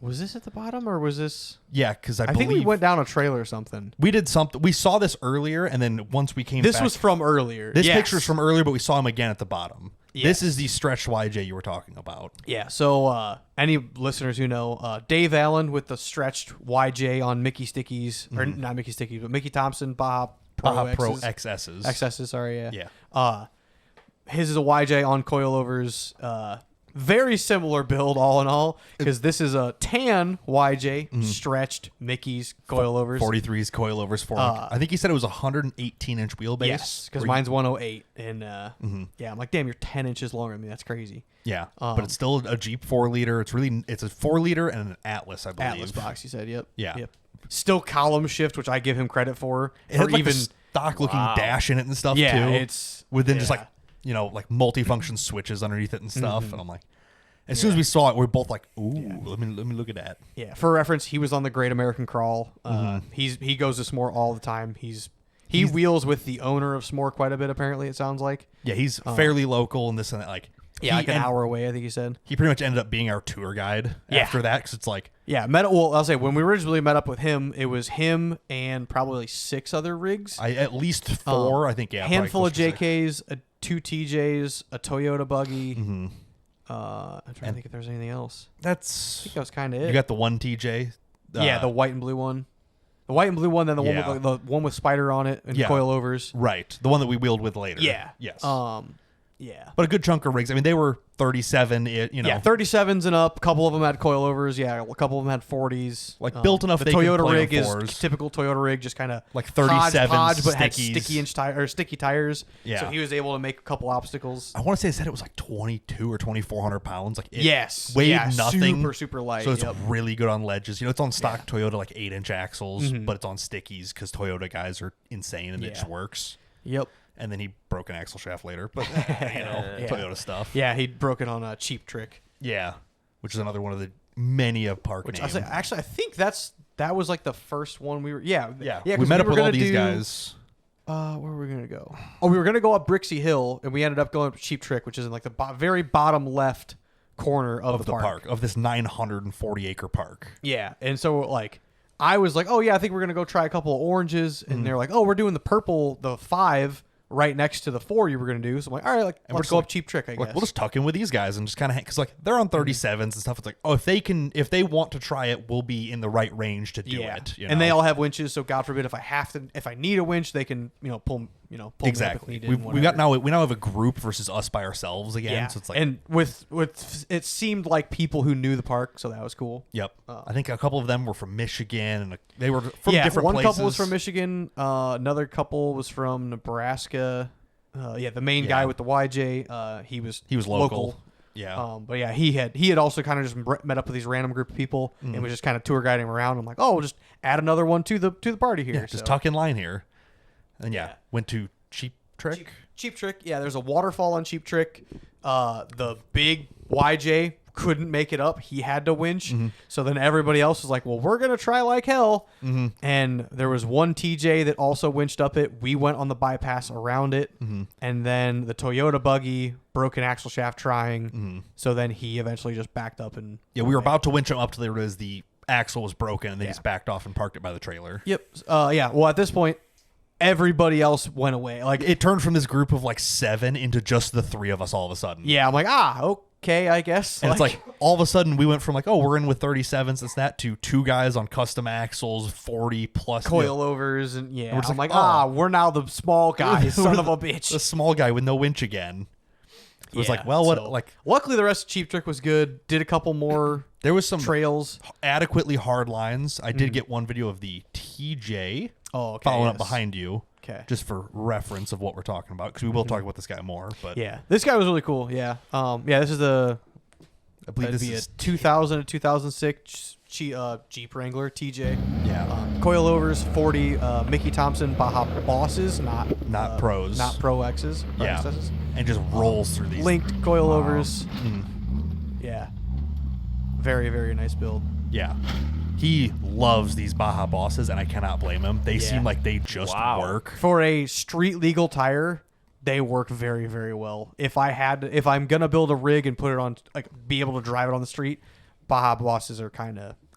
Was this at the bottom or was this? Yeah, because I think believe we went down a trail or something. we did something. We saw this earlier, and then once we came This back, was from earlier. this Yes. picture's from earlier, but we saw him again at the bottom. Yes. This is the stretched YJ you were talking about. Yeah. So any listeners who know, Dave Allen with the stretched YJ on Mickey Stickies, or not Mickey Stickies, but Mickey Thompson Baja Pro, Baja Pro X's. XS's. XS's, sorry, yeah. Yeah. His is a YJ on coilovers. Very similar build, all in all, because this is a tan YJ stretched Mickey's coilovers. 43's coilovers for I think he said it was 118-inch wheelbase. Yes, because mine's 108, and yeah, I'm like, damn, you're 10 inches longer than me. That's crazy. Yeah, but it's still a Jeep 4-liter. It's a 4-liter and an Atlas, I believe. Atlas box, you said. Yep. Yeah. Yep. Still column shift, which I give him credit for. It had or like even the stock-looking dash in it and stuff Yeah, too. it's within just yeah. like like multi-function switches underneath it and stuff. And I'm like, as soon as we saw it, we're both like, ooh, let me look at that. Yeah. For reference, he was on the Great American Crawl. He goes to SMORR all the time. He wheels with the owner of SMORR quite a bit. Apparently, it sounds like. Yeah, he's fairly local and this and that. Like, Like an hour away, I think he said. He pretty much ended up being our tour guide after that because it's like, yeah, well, I'll say when we originally met up with him, it was him and probably 6 other rigs. at least 4, I think. Yeah, handful of probably close to 6. JKs, 2 TJs, a Toyota buggy. I'm trying to think if there's anything else. I That's think that was kind of it. you got the one TJ. Yeah, the white and blue one. The white and blue one, then the Yeah. one with the one with spider on it and Yeah. coilovers. right, the one that we wheeled with later. Yeah. Yes. Yeah. But a good chunk of rigs. I mean, they were 37. Yeah, 37s and up. A couple of them had coilovers. Yeah, a couple of them had 40s. Like, built enough The they could Toyota play on rig is 4s. typical Toyota rig, just kind of Like 37 but had stickies. sticky tires. Yeah. So he was able to make a couple obstacles. I want to say it said it was like 22 or 2,400 pounds. Like, it Yes. weighed Yeah, nothing. super light. So it's Yep. really good on ledges. It's on stock Toyota like 8-inch axles, but it's on stickies because Toyota guys are insane and it just works. Yep. And then he broke an axle shaft later, but Toyota stuff. Yeah, he broke it on a Cheap Trick. Yeah, which is another one of the many of park Which names. actually, I think that was like the first one we were. Yeah. 'cause we met up were with all gonna these do- guys. Where were we gonna go? Oh, we were gonna go up Brixie Hill, and we ended up going up Cheap Trick, which is in like the very bottom left corner of The park of this 940 acre park. Yeah, and so like I was like, oh yeah, I think we're gonna go try a couple of oranges, and they're like, oh, we're doing the purple, the 5 right next to the 4 you were gonna do. So I'm like, all right, like let's go up Cheap Trick. I guess. Like, we'll just tuck in with these guys and just kind of because like they're on 37s and stuff. It's like, oh, if they want to try it, we'll be in the right range to do it. And they all have winches, so God forbid if I need a winch, they can pull exactly. Me up if needed, We now have a group versus us by ourselves again. Yeah, So it's like, and with it seemed like people who knew the park, so that was cool. yep. I think a couple of them were from Michigan and they were from different one places. couple was from Michigan. Another couple was from Nebraska. The main guy with the YJ, he was local. Yeah. But yeah, he had also kind of just met up with these random group of people and was just kind of tour guiding around. I'm like, oh, we'll just add another one to the party here. Yeah, just tuck in line here. And went to Cheap Trick. Cheap Trick. Yeah, there's a waterfall on Cheap Trick. The big YJ couldn't make it up. He had to winch. So then everybody else was like, well, we're going to try like hell. And there was one TJ that also winched up it. We went on the bypass around it. And then the Toyota buggy broke an axle shaft trying. So then he eventually just backed up. And Yeah, we were about to winch him up till there was the axle was broken and they just backed off and parked it by the trailer. Yep. Well, at this point, everybody else went away. Like, It turned from this group of like 7 into just the 3 of us all of a sudden. yeah, I'm like, okay, I guess. And it's like all of a sudden we went from like, oh, we're in with 37s, it's that, to 2 guys on custom axles, 40 plus coilovers and we're just I'm like, like, oh. we're now the small guys, son of a bitch. The small guy with no winch again. It was like, well, what? so- Like, luckily the rest of Cheap Trick was good. Did a couple more there was some trails. adequately hard lines. I did get one video of the TJ following up behind you. Okay. Just for reference of what we're talking about, because we will talk about this guy more. But Yeah, this guy was really cool. Yeah. This is I believe that'd this be is a 2000 to 2006 Jeep Wrangler TJ. yeah, Coilovers 40 Mickey Thompson Baja Bosses, not pros, not Pro X's. Pro yeah, XS's. and just rolls through these Linked coilovers. Yeah. Very, very nice build. Yeah. He loves these Baja bosses, and I cannot blame him. They seem like they just work. For a street legal tire, they work very, very well. If I'm gonna build a rig and put it on, like, be able to drive it on the street, Baja bosses are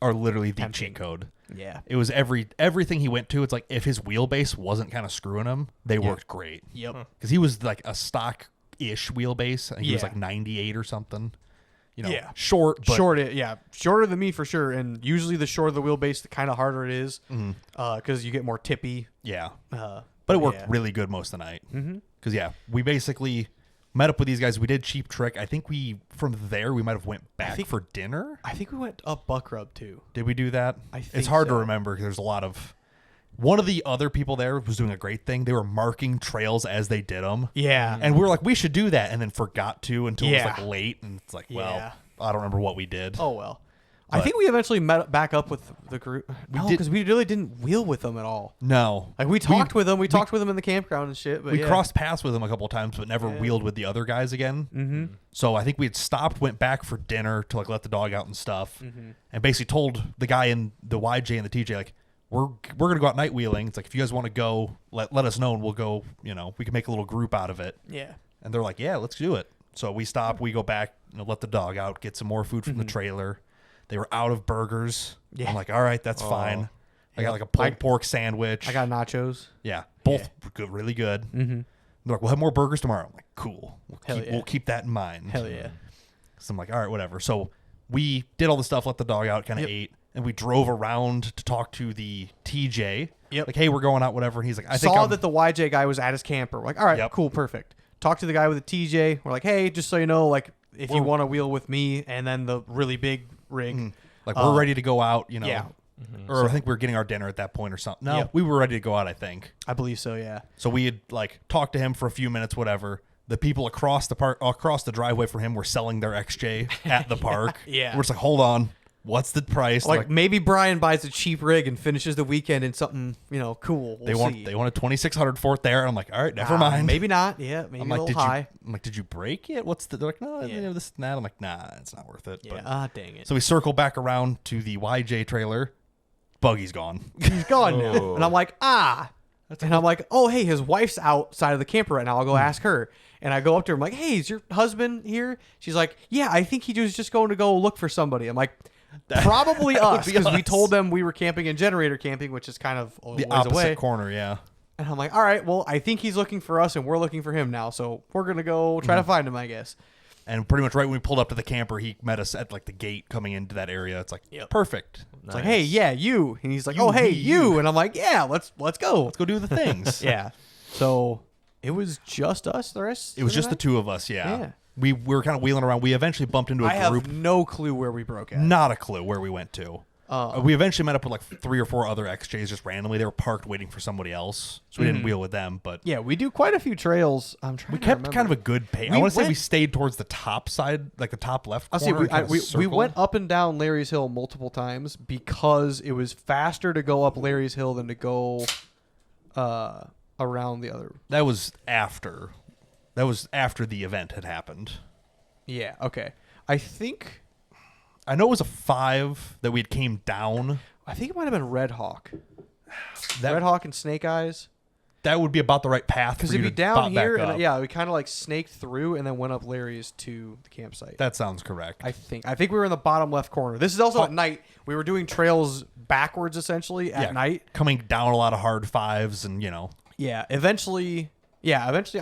Literally the tempting. cheat code. Yeah. It was everything he went to. It's like if his wheelbase wasn't kind of screwing him, they worked great. Yep. Because he was like a stock-ish wheelbase. I think he was Yeah. like 98 or something. You know, Yeah. short, but shorter than me for sure. And usually the shorter the wheelbase, the kind of harder it is, because you get more tippy. yeah. But But it worked really good most of the night. Because we basically met up with these guys. We did Cheap Trick. I think from there we might have went back for dinner. I think we went up Buck Rub too. Did we do that? I think it's hard to so. remember because there's a lot of. One of the other people there was doing a great thing. They were marking trails as they did them. Yeah. And we were like, we should do that, and then forgot to until it was Yeah. like late, and it's like, Yeah. well, I don't remember what we did. Oh well. I think we eventually met back up with the group. No, did- because we really didn't wheel with them at all. No, Like we talked with them. We talked with them in the campground and shit. But we yeah. crossed paths with them a couple of times, but never wheeled with the other guys again. Mm-hmm. So I think we had stopped, went back for dinner to like let the dog out and stuff, and basically told the guy in the YJ and the TJ like, we're gonna go out night wheeling. It's like if you guys want to go, let us know and we'll go. You know, we can make a little group out of it. Yeah. And they're like, yeah, let's do it. So we stop, we go back, let the dog out, get some more food from the trailer. They were out of burgers. Yeah. I'm like, all right, that's fine. I got like a pulled pork sandwich. I got nachos. Yeah, both were good, really good. Mm-hmm. They're like, we'll have more burgers tomorrow. I'm like, cool. We'll keep that in mind. Hell yeah. So I'm like, all right, whatever. So we did all the stuff, let the dog out, kind of ate, and we drove around to talk to the TJ. Yep. Like, hey, we're going out, whatever. And he's like, I think Saw that the YJ guy was at his camper. We're like, all right, Yep. cool, perfect. Talked to the guy with the TJ. We're like, hey, just so you know, like, if you want to wheel with me and then the really big rig. like we're ready to go out, you know. Yeah. Or I think we were getting our dinner at that point or something. No, Yep. we were ready to go out, I think. I believe so, yeah. So we had like talked to him for a few minutes, whatever. The people across the driveway from him were selling their XJ at the park. Yeah. We're just like, hold on, what's the price? Like, maybe Brian buys a cheap rig and finishes the weekend in something, cool. We'll see. they want a 2600 for it there. And I'm like, all right, never mind. Maybe not. Yeah, maybe I'm a like, little high. did you break it? What's the? They're like, no, this and that. I'm like, nah, it's not worth it. Yeah. But, Dang it. so we circle back around to the YJ trailer. Buggy's gone. He's gone now. And I'm like, And I'm like, oh, hey, his wife's outside of the camper right now. I'll go ask her. And I go up to her. I'm like, hey, is your husband here? She's like, yeah, I think he was just going to go look for somebody. I'm like, probably us. Because we told them we were camping in generator camping, which is kind of a The ways opposite away. corner, yeah. And I'm like, all right, well, I think he's looking for us and we're looking for him now. So we're going to go try to find him, I guess. And pretty much right when we pulled up to the camper, he met us at like the gate coming into that area. It's like, perfect. It's like, hey, yeah, you. And he's like, oh, hey, you. And I'm like, yeah, let's go. Let's go do the things. Yeah. So it was just us, the rest? It was just the two of us, yeah. Yeah. We were kind of wheeling around. We eventually bumped into a I group. have no clue where we broke at. Not a clue where we went to. We eventually met up with like 3 or 4 other XJs just randomly. They were parked waiting for somebody else. So we didn't wheel with them, but Yeah, we do quite a few trails. I'm trying we to kept remember. kind of a good pace. I We want to say we went- stayed towards the top side, like the top left I'll corner. see. and kinda We circled. went up and down Larry's Hill multiple times because it was faster to go up Larry's Hill than to go around the other. That was after. That was after the event had happened. Yeah. Okay. I think I know it was a 5 that we had came down. it might have been Red Hawk. That Red Hawk and Snake Eyes. that would be about the right path Because for you it'd to be down pop here, back and up. yeah, we kind of like snaked through and then went up Larry's to the campsite. That sounds correct. I think we were in the bottom left corner. This is also at night. We were doing trails backwards essentially at night. coming down a lot of hard 5s, and Yeah. Eventually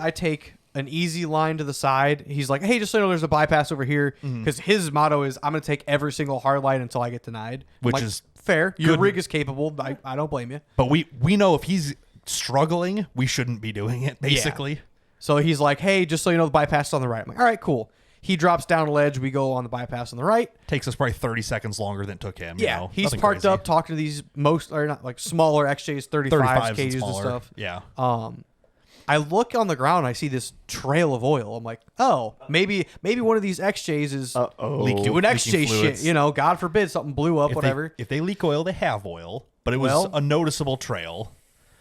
I take an easy line to the side. He's like, hey, just so you know, there's a bypass over here. Because his motto is, I'm going to take every single hard line until I get denied. I'm Which like, is fair. Your good. rig is capable. I don't blame you. But we know if he's struggling, we shouldn't be doing it, basically. So he's like, hey, just so you know, the bypass is on the right. I'm like, all right, cool. He drops down a ledge. We go on the bypass on the right. Takes us probably 30 seconds longer than it took him. Yeah. He's Nothing parked crazy. up talking to these smaller XJs, 35s, 35s cages and smaller. stuff. Yeah. I look on the ground. I see this trail of oil. I'm like, oh, maybe one of these XJs is doing XJ leaking shit. fluids. God forbid something blew up, whatever. If they leak oil, they have oil. But it was Well- a noticeable trail.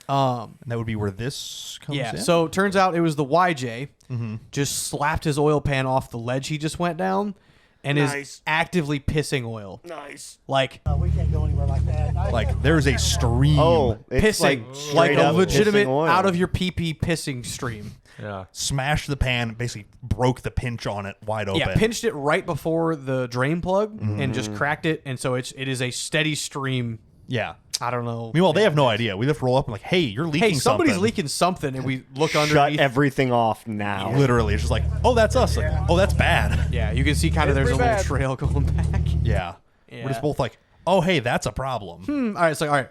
And that would be where this comes Yeah. in. So it turns out it was the YJ just slapped his oil pan off the ledge he just went down, and is actively pissing oil. Nice. Like We can't go anywhere like that. Like there's a stream. Oh, it's pissing, like, like a legitimate oil. out of your pee pissing stream. Yeah. Smashed the pan, basically broke the pinch on it wide open. Yeah, pinched it right before the drain plug and just cracked it, and so it is a steady stream. Yeah. I don't know. Meanwhile, they have no idea. We have to roll up and like, hey, you're leaking Hey, somebody's something. leaking something, and we look Shut underneath. everything off now. Literally, it's just like, oh, that's us. Like, oh, that's bad. Yeah, you can see kind of there's a little trail going back. Yeah. Yeah. We're just both like, oh, hey, that's a problem. All right, it's like, all right,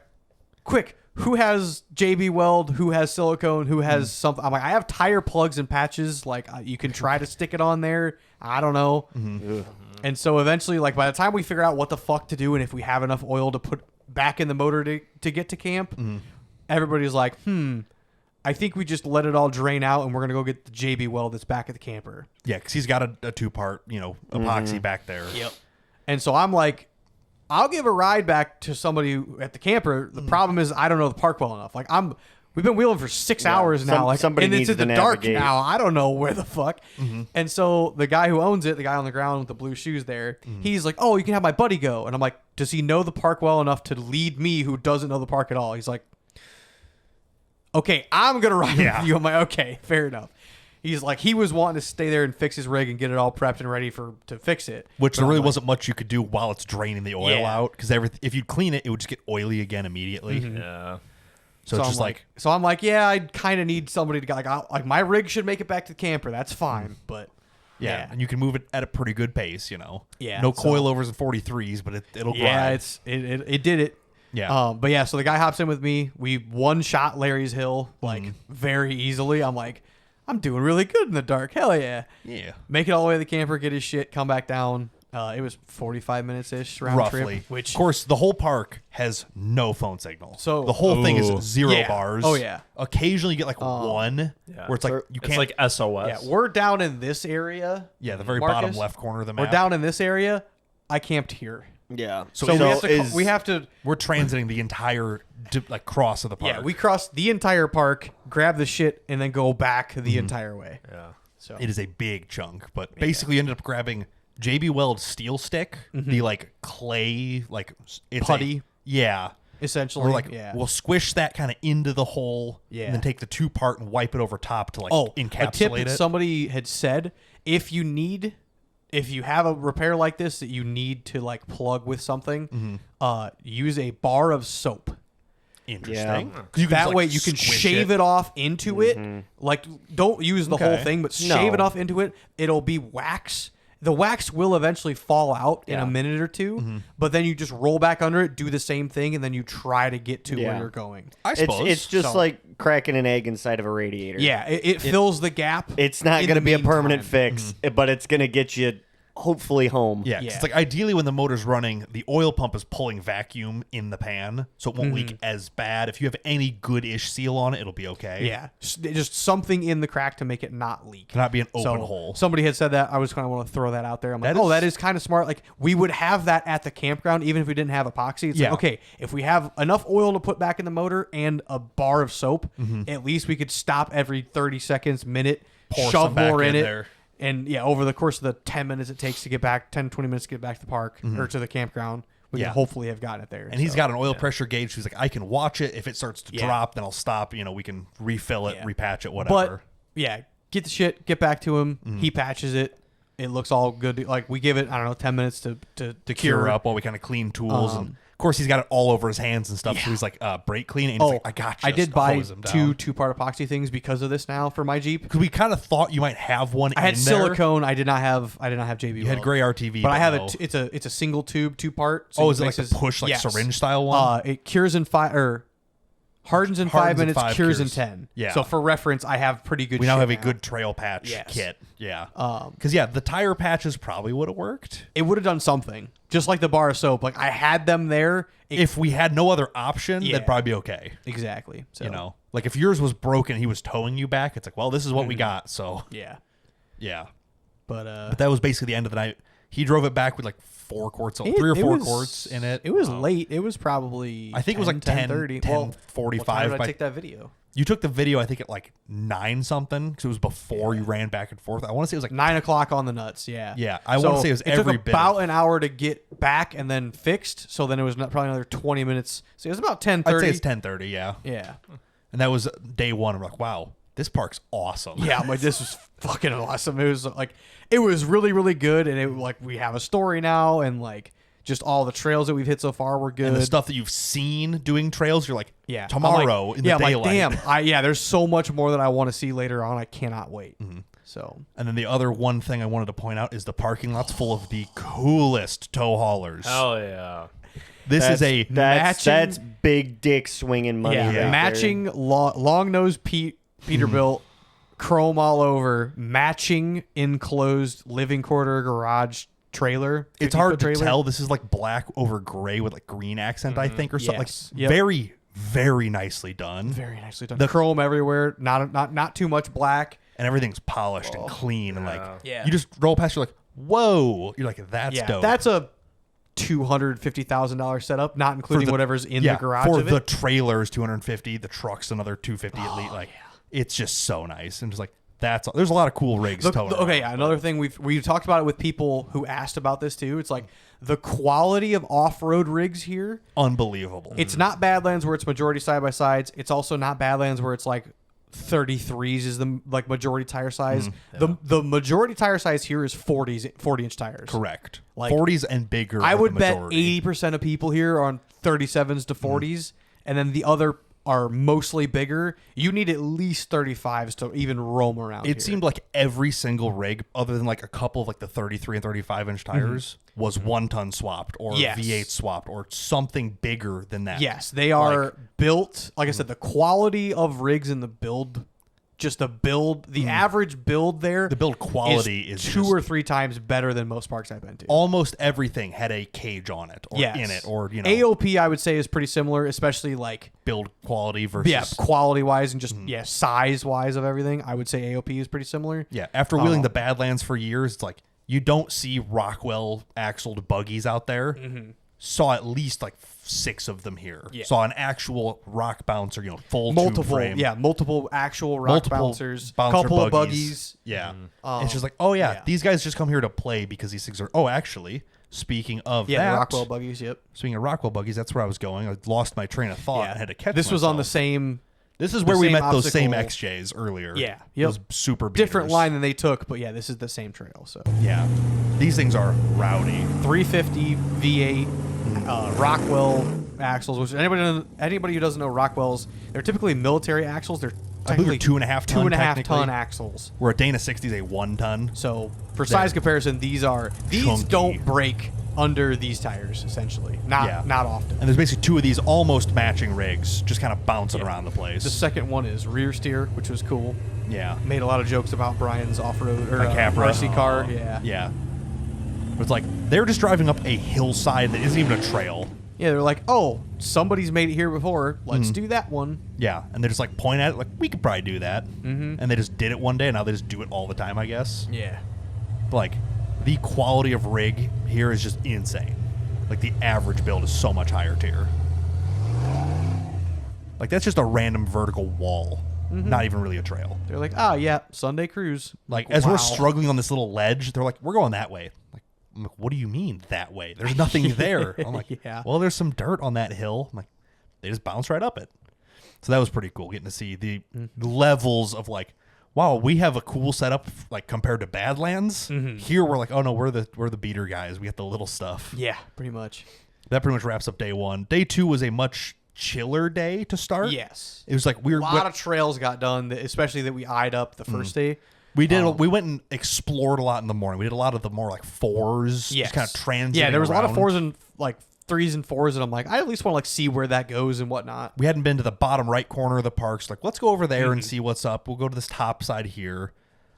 quick. Who has JB Weld? Who has silicone? Who has something? I'm like, I have tire plugs and patches. Like, you can try to stick it on there. I don't know. And so eventually, like, by the time we figure out what the fuck to do and if we have enough oil to put back in the motor to get to camp, everybody's like, I think we just let it all drain out and we're going to go get the JB Weld that's back at the camper. Yeah, because he's got a 2-part, epoxy back there. Yep. And so I'm like, I'll give a ride back to somebody at the camper. The problem is I don't know the park well enough. Like we've been wheeling for 6 hours now. Like somebody and it's needs in the to dark navigate. now. I don't know where the fuck. And so the guy who owns it, the guy on the ground with the blue shoes there, he's like, "Oh, you can have my buddy go." And I'm like, "Does he know the park well enough to lead me who doesn't know the park at all?" He's like, "Okay, I'm gonna ride with you." I'm like, "Okay, fair enough." He's like, he was wanting to stay there and fix his rig and get it all prepped and ready to fix it. Which But there I'm really like, wasn't much you could do while it's draining the oil Yeah. out. Because if you clean it, it would just get oily again immediately. Yeah. So it's just like, so I'm like, yeah, I kind of need somebody to go. Like my rig should make it back to the camper. That's fine, but yeah, and you can move it at a pretty good pace, Yeah, No so- coilovers and 43s, but it'll yeah, grind. it did it. Yeah. But yeah, so the guy hops in with me. We one shot Larry's Hill like very easily. I'm like, I'm doing really good in the dark. Hell yeah. Yeah. Make it all the way to the camper, get his shit, come back down. It was 45 minutes ish round Roughly. trip. Which Of course, the whole park has no phone signal. So- the whole thing is Ooh. 0 Yeah. bars. Oh, yeah. Occasionally you get like one where it's like So you It's can't. like SOS. yeah, we're down in this area. Yeah, the very Marcus, bottom left corner of the map. We're down in this area. I camped here. Yeah. So we have to We're transiting the entire cross of the park. yeah, we crossed the entire park, grab the shit, and then go back the entire way. Yeah. So It is a big chunk, but basically you ended up grabbing JB Weld steel stick, the like clay, like it's Putty. yeah. essentially, We're like, yeah. we'll squish that kind of into the hole, Yeah. and then take the 2-part and wipe it over top to like Oh, a tip encapsulate that it. somebody had said: if you have a repair like this that you need to like plug with something, use a bar of soap. Interesting. Yeah. 'Cause you can That just, like, way you can squish shave it off into it. Like, don't use the whole Okay. thing, but No. shave it off into it. It'll be wax. The wax will eventually fall out in a minute or two, but then you just roll back under it, do the same thing, and then you try to get to where Yeah. you're going. I It's suppose. it's just So- like cracking an egg inside of a radiator. Yeah, it fills the gap. It's not in going to the be a permanent meantime. fix, but it's going to get you hopefully home. Yeah, 'cause Yeah. it's like ideally when the motor's running, the oil pump is pulling vacuum in the pan, so it won't leak as bad. If you have any good-ish seal on it, it'll be okay. Yeah, just something in the crack to make it not leak. Cannot be an open So, hole. Somebody had said that. I was kind of want to throw that out there. I'm like, That is- that is kind of smart. Like, we would have that at the campground even if we didn't have epoxy. It's Yeah. like, okay, if we have enough oil to put back in the motor and a bar of soap, at least we could stop every 30 seconds, minute, Pour shove some back more in in it. there. And yeah, over the course of the 10 minutes it takes to get back, 10, 20 minutes to get back to the park or to the campground, we Yeah. can hopefully have gotten it there. And he's got an oil pressure gauge. So he's like, I can watch it. If it starts to Yeah. drop, then I'll stop. We can refill it, Yeah. repatch it, But whatever. yeah, get the shit, get back to him. He patches it. It looks all good. Like, we give it, I don't know, 10 minutes to Cure up while we kind of clean tools. And of course, he's got it all over his hands and stuff. So he's like, brake clean. And he's like, I got you. I did buy Hose him down. two-part epoxy things because of this now for my Jeep. Because we kind of thought you might have one. I had in there. silicone. I did not have JB. You had Weld. gray RTV, but I have no. it's a single tube 2-part. So Oh, is it like a push, like syringe style one? It cures in 5 or hardens in 5 Hardens in minutes, 5, cures in cures. 10. Yeah. So for reference, I have pretty good. We now shit have a good trail patch Yes. kit. Yeah. Because The tire patches probably would have worked it would have done something, just like the bar of soap. Like, I had them there. if we had no other option. Yeah. That'd probably be okay. Exactly. So Like if yours was broken, he was towing you back. It's like, well, this is what we got. So yeah. yeah. But But that was basically the end of the night. He drove it back with like 4 quarts, 3 or 4 quarts in it. It was late. It was probably I think it was like 10:30 Well, what time 45 did I by- take that video? You took the video, I think, at like 9 something because it was before you ran back and forth. I want to say it was like 9 o'clock on the nuts. Yeah. Yeah, I want to say it was every took bit. about an hour to get back and then fixed. So then it was probably another 20 minutes. So it was about 10:30. I'd say it's 10:30. Yeah. Yeah. And that was day 1. I'm like, wow, this park's awesome. Yeah, I'm like, this was fucking awesome. It was like, it was really, really good. And it like, we have a story now, and like, just all the trails that we've hit so far were good. And the stuff that you've seen doing trails, you're like, yeah, tomorrow in the I'm daylight. like, damn, there's so much more that I want to see later on. I cannot wait. So, And then the other one thing I wanted to point out is the parking lot's full of the coolest tow haulers. Oh yeah. This is a That's big dick swinging money. yeah, right there. matching long nose Peterbilt, chrome all over, matching enclosed living quarter garage trailer. It's 50-foot hard to trailer. tell. This is like black over gray with like green accent, I think, or something. Yes. Like Yep. very, very nicely done. Very nicely done. The chrome everywhere, not too much black. And everything's polished and clean. And like, Yeah. you just roll past, you're like, whoa. You're like, that's Yeah, dope. that's a $250,000 setup, not including the- whatever's in the garage for of the it. trailer's $250, the truck's another $250 at least. Like, it's just so nice. And just like, there's a lot of cool rigs towing around. Okay, yeah. Another thing we've talked about it with people who asked about this too. It's like the quality of off-road rigs here. Unbelievable. It's not Badlands where it's majority side by sides. It's also not Badlands where it's like 33s is the like majority tire size. The majority tire size here is 40-inch tires. correct. Like, 40s and bigger. I are would the bet majority. 80% of people here are on 37s to 40s, and then the other are mostly bigger. You need at least 35s to even roam around. It here. seemed like every single rig, other than like a couple of like the 33 and 35-inch tires, was 1-ton swapped or Yes. V8 swapped or something bigger than that. Yes, they are built. Like I said, the quality of rigs in the build, just the average build there, The build quality is two just- or three times better than most parks I've been to. Almost everything had a cage on it or Yes. in it or, you know, AOP I would say is pretty similar, especially like build quality versus. quality wise and just size wise of everything. I would say AOP is pretty similar. Yeah, after wheeling the Badlands for years, it's like you don't see Rockwell axled buggies out there. Saw at least like 6 of them here. Yeah. Saw an actual rock bouncer, you know, full Multiple, tube frame. multiple actual rock Multiple bouncers, bouncer couple of buggies. buggies. Yeah. It's just like, oh, yeah, these guys just come here to play because these things are. Oh, actually, speaking of Yeah, that. the Rockwell buggies. Yep. Speaking of Rockwell buggies, that's where I was going. I lost my train of thought and had to catch This was on the myself. same. This is the where we same met those same obstacle. XJs earlier. Yeah. Those Yep. super Different beaters. line than they took, but yeah, this is the same trail. So Yeah. These things are rowdy. 350 V8 Rockwell axles. Which anybody who doesn't know Rockwells, they're typically military axles. They're I believe they're technically 2.5 ton. 2.5 technically. ton axles. Where a Dana 60 is a 1 ton. So for size comparison, these chunky. don't break under these tires essentially. Not often. And there's basically 2 of these almost matching rigs just kind of bouncing around the place. The second one is rear steer, which was cool. Yeah. Made a lot of jokes about Brian's off-road or Capra. RC car. Yeah. Yeah. But it's like they're just driving up a hillside that isn't even a trail. Yeah, they're like, oh, somebody's made it here before. Let's do that one. Yeah. And they're just like pointing at it like, we could probably do that. Mm-hmm. And they just did it one day and now they just do it all the time, I guess. Yeah. But like the quality of rig here is just insane. Like the average build is so much higher tier. Like that's just a random vertical wall. Not even really a trail. They're like, oh, yeah, Sunday cruise. Like as wow. we're struggling on this little ledge, they're like, we're going that way. I'm like, what do you mean that way? There's nothing there. I'm like, Yeah. well, there's some dirt on that hill. I'm like, they just bounce right up it. So that was pretty cool getting to see the levels of like, wow, we have a cool setup like compared to Badlands. Here we're like, oh no, we're the beater guys. We got the little stuff. Yeah, pretty much. That pretty much wraps up day 1. Day 2 was a much chiller day to start. Yes. It was like A lot of trails got done, especially that we eyed up the first day. we went and explored a lot in the morning. We did a lot of the more like 4s, just kind of transiting. Yeah, there was a lot of around. 4s and like 3s and 4s, and I'm like, I at least want to like see where that goes and whatnot. We hadn't been to the bottom right corner of the parks. Like, let's go over there and see what's up. We'll go to this top side here.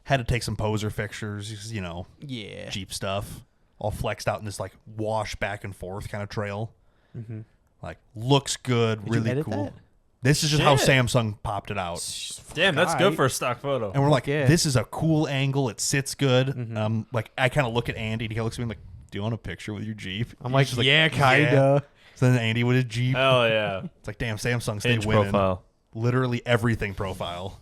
Had to take some poser pictures, you know, Yeah. Jeep stuff. All flexed out in this like wash back and forth kind of trail. Like, looks good, you really edit cool. that? This is just how Shit. Samsung popped it out. Damn, that's good for a stock photo. And we're like, yeah. this is a cool angle. It sits good. Like, I kind of look at Andy and he looks at me like, do you want a picture with your Jeep? I'm He's like, just yeah, kinda. So then Andy with his Jeep. Hell yeah. It's like, damn, Samsung stayed Page winning. profile. literally everything profile.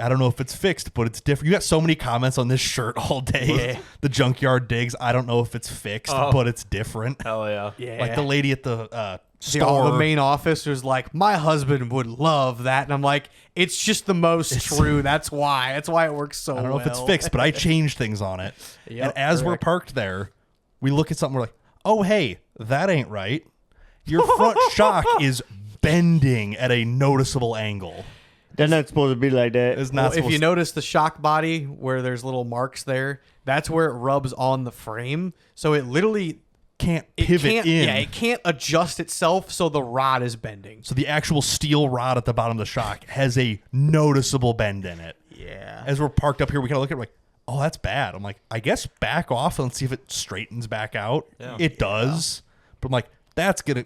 I don't know if it's fixed, but it's different. You got so many comments on this shirt all day. Yeah. The junkyard digs. I don't know if it's fixed, but it's different. Hell yeah. Yeah. Like the lady at the the store. main office was like, my husband would love that. And I'm like, it's just the most true. That's why. That's why it works so well. I don't know if it's fixed, but I changed things on it. Yep, and as we're correct. parked there, we look at something. We're like, oh, hey, that ain't right. Your front shock is bending at a noticeable angle. They're not supposed to be like that. It's not Well, if supposed you to. notice the shock body where there's little marks there, that's where it rubs on the frame. So it literally Can't it pivot can't, in. Yeah, it can't adjust itself, so the rod is bending. So the actual steel rod at the bottom of the shock has a noticeable bend in it. Yeah. As we're parked up here, we kind of look at it like, oh, that's bad. I'm like, I guess back off and see if it straightens back out. Yeah. It does. But I'm like, that's gonna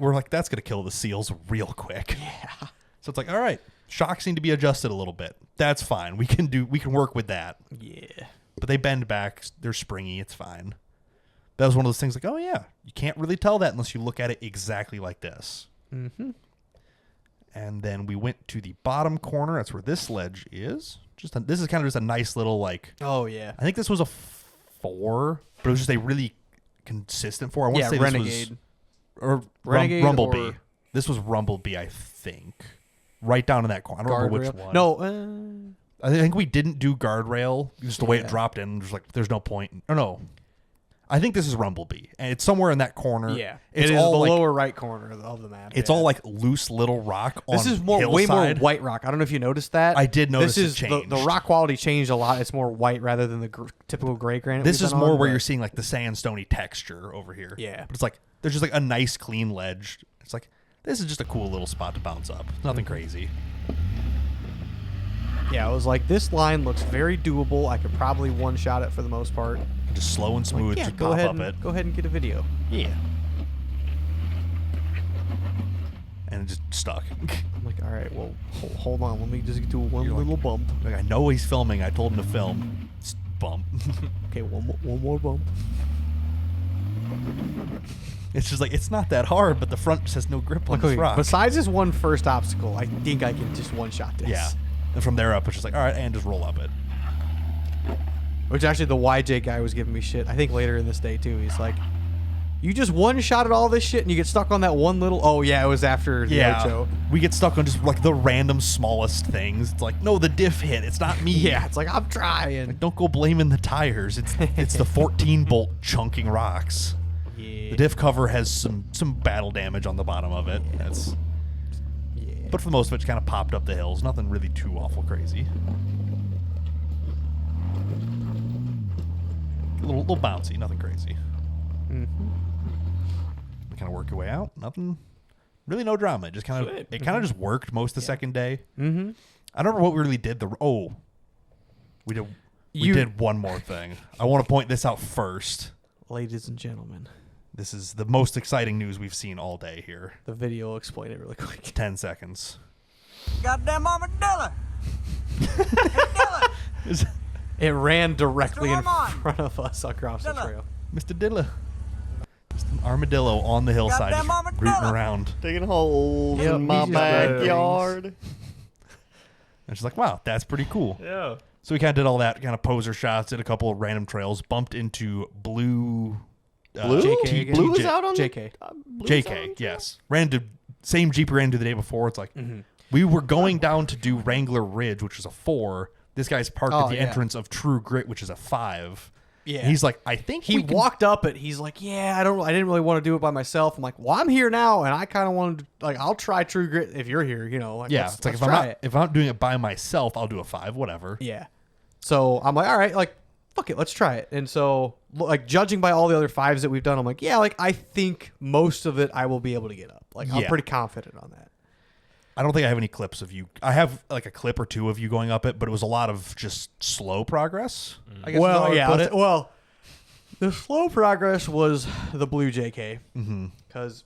kill the seals real quick. Yeah. So it's like, all right, shocks need to be adjusted a little bit. That's fine. We can work with that. Yeah. But they bend back. They're springy. It's fine. That was one of those things like, oh, yeah, you can't really tell that unless you look at it exactly like this. Mm-hmm. And then we went to the bottom corner. That's where this ledge is. This is kind of just a nice little, like, Oh, yeah. I think this was a 4, but it was just a really consistent 4. I want Yeah, to say Renegade. this was or Renegade Rumblebee. or- This was Rumblebee, I think. Right down in that corner. I don't remember which Guardrail. one. No. I think we didn't do guardrail. Just the way it Yeah. dropped in. There's like, there's no point. Or no. I think this is Rumblebee, and it's somewhere in that corner. Yeah. It's It is all the like, lower right corner of the map. It's yeah. all like loose little rock on This is way more hillside. white rock. I don't know if you noticed that. I did notice This it is changed. the rock quality changed a lot. It's more white rather than the typical gray granite. This we've is been more on, where but- you're seeing like the sandstony texture over here. Yeah. But it's like there's just like a nice clean ledge. It's like this is just a cool little spot to bounce up. Nothing crazy. Yeah, I was like, this line looks very doable. I could probably one shot it for the most part. Just slow and smooth. Like, yeah, just go pop ahead up it. and go ahead and get a video. Yeah. And it just stuck. I'm like, all right, well, hold on. Let me just do one You're like- little bump. Like I know he's filming. I told him to film. Just bump. Okay, one more bump. It's just like it's not that hard, but the front just has no grip on this Okay, rock. besides this one first obstacle, I think I can just one shot this. Yeah. And from there up, it's just like, all right, and just roll up it. Which actually the YJ guy was giving me shit. I think later in this day too. He's like, you just one shot at all this shit and you get stuck on that one little. Oh yeah, it was after the Ocho. We get stuck on just like the random smallest things. It's like, no, the diff hit. It's not me. Yeah, it's like I'm trying. Don't go blaming the tires. It's the 14 bolt chunking rocks. Yeah. The diff cover has some battle damage on the bottom of it. That's. Yeah. But for the most of it, it's kind of popped up the hills. Nothing really too awful crazy. A little bouncy, nothing crazy. Mm-hmm. Kind of work your way out. Nothing, really no drama. It just kind of just worked most of the second day. Mm-hmm. I don't remember what we really did. We did one more thing. I want to point this out first. Ladies and gentlemen, This is the most exciting news we've seen all day here. the video will explain it really quick. 10 seconds. Goddamn armadillo! Is- It ran directly in Mr. Armand. front of us across the Dilla. trail. Mr. Diddler. Just an armadillo on the hillside, Goddamn just armadillo. rooting around. Digging holes Yep, in my he's just got backyard. And she's like, wow, that's pretty cool. Yeah. So we kind of did all that kind of poser shots, did a couple of random trails, bumped into Blue. Blue? JK again. Blue was TJ. out on the- JK. Blue was out on JK, the- yes. Ran to same Jeep we ran to the day before. It's like we were going down to do Wrangler Ridge, which was a 4. This guy's parked Oh, at the yeah. entrance of True Grit, which is a 5. Yeah. And he's like, I think He we can- walked up it. He's like, yeah, I didn't really want to do it by myself. I'm like, well, I'm here now, and I kind of wanted to, like, I'll try True Grit if you're here. You know, like, Yeah, let's, it's like let's if try it. I'm not doing it by myself, I'll do a 5, whatever. Yeah. So I'm like, all right, like, fuck it, let's try it. And so, like, judging by all the other 5s that we've done, I'm like, yeah, like, I think most of it I will be able to get up. Like, I'm Yeah. pretty confident on that. I don't think I have any clips of you. I have like a clip or 2 of you going up it, but it was a lot of just slow progress. I guess is how I Well, would yeah. put it. Well, the slow progress was the Blue JK because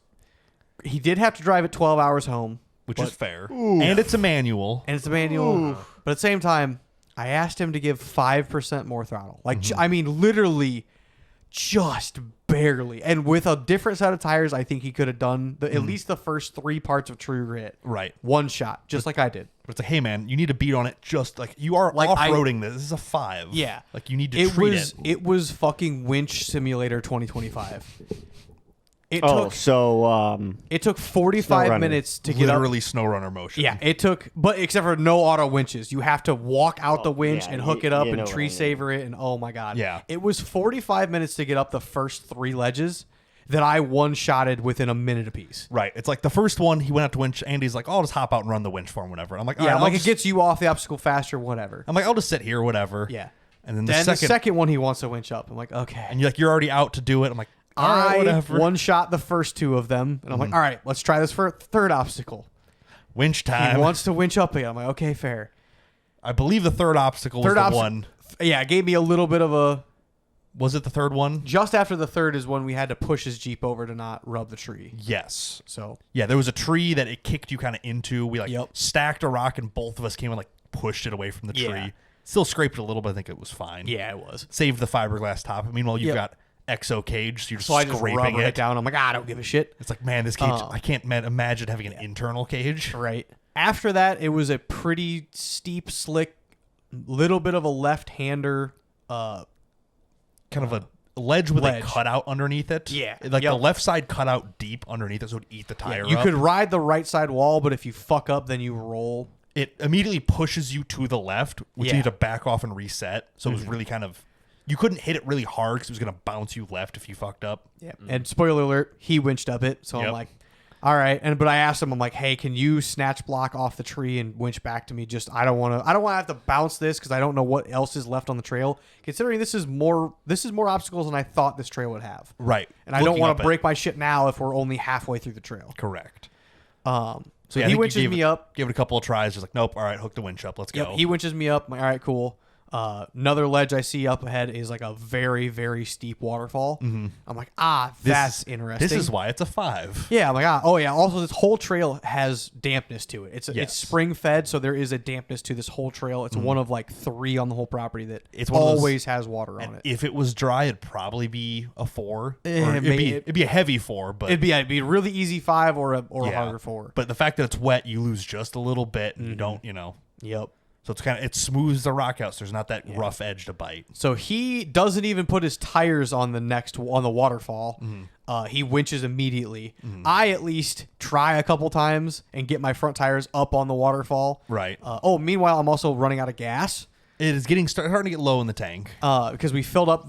he did have to drive it 12 hours home, which is fair. And it's a manual. and it's a manual. But at the same time, I asked him to give 5% more throttle. Like, I mean, literally, just barely. And with a different set of tires, I think he could have done at least the first 3 parts of True Grit. Right. One shot, just like I did. But it's like, hey man, you need to beat on it. Just like you are Like, off-roading this. This is a 5. Yeah. Like you need to treat it. It was fucking Winch Simulator 2025. It took 45 SnowRunner. minutes to get up. Literally SnowRunner motion. Yeah, it took, but except for no auto winches. You have to walk out the winch yeah, and hook it up you know and what tree I mean. saver it, and oh my god. Yeah. It was 45 minutes to get up the first 3 ledges that I one-shotted within a minute apiece. Right. It's like the first one, he went out to winch. Andy's like, oh, I'll just hop out and run the winch for him, whatever. I'm like, all Yeah, right, like I'll it gets you off the obstacle faster, whatever. I'm like, I'll just sit here, whatever. Yeah. And then The second one, he wants to winch up. I'm like, okay. and you're already out to do it. I'm like, all right, whatever. one-shot the first 2 of them, and I'm like, all right, let's try this for a third obstacle. Winch He time. wants to winch up again. I'm like, okay, fair. I believe the third obstacle was the one. Yeah, it gave me a little bit of a... Was it the third one? Just after the third is when we had to push his Jeep over to not rub the tree. Yes. So Yeah, there was a tree that it kicked you kind of into. We Yep. stacked a rock and both of us came and pushed it away from the tree. Yeah. Still scraped it a little, but I think it was fine. yeah, it was. Saved the fiberglass top. Meanwhile, you've got exo cage, so you're So I just scraping rubbered it. it down. I'm like, I don't give a shit. It's like, man, this cage, I can't imagine having an internal cage. Right. After that, it was a pretty steep, slick, little bit of a left-hander. Kind of a ledge with ledge. a cutout underneath it. Yeah. Like Yep. the left side cut out deep underneath it, so it would eat the tire You up. could ride the right side wall, but if you fuck up, then you roll. It immediately pushes you to the left, which Yeah. you need to back off and reset. So it was really kind of, you couldn't hit it really hard because it was going to bounce you left if you fucked up. Yeah. And spoiler alert, he winched up it. So I'm Yep. like, all right. But I asked him, I'm like, hey, can you snatch block off the tree and winch back to me? Just I don't want to have to bounce this because I don't know what else is left on the trail. Considering this is more obstacles than I thought this trail would have. Right. And I don't Looking want up to at- break my shit now if we're only halfway through the trail. Correct. So yeah, I he think you winches gave me it- up. Gave it a couple of tries. Just like, nope. All right, hook the winch up. Let's Yep, go. he winches me up. I'm like, all right, cool. Another ledge I see up ahead is like a very, very steep waterfall. I'm like, that's interesting. This is why it's a 5. Yeah, I'm like, oh yeah. Also, this whole trail has dampness to it. It's Yes. spring fed, so there is a dampness to this whole trail. It's one of 3 on the whole property that It's one of those- always has water on And it. if it was dry, it'd probably be a 4. Or maybe it'd be a heavy 4, but It'd be a really easy 5 or a yeah. harder 4. But the fact that it's wet, you lose just a little bit, and you don't, Yep. So it's it smooths the rock out, so there's not that rough edge to bite. So he doesn't even put his tires on the waterfall. He winches immediately. I at least try a couple times and get my front tires up on the waterfall. Right. Meanwhile, I'm also running out of gas It is starting to get low in the tank. because we filled up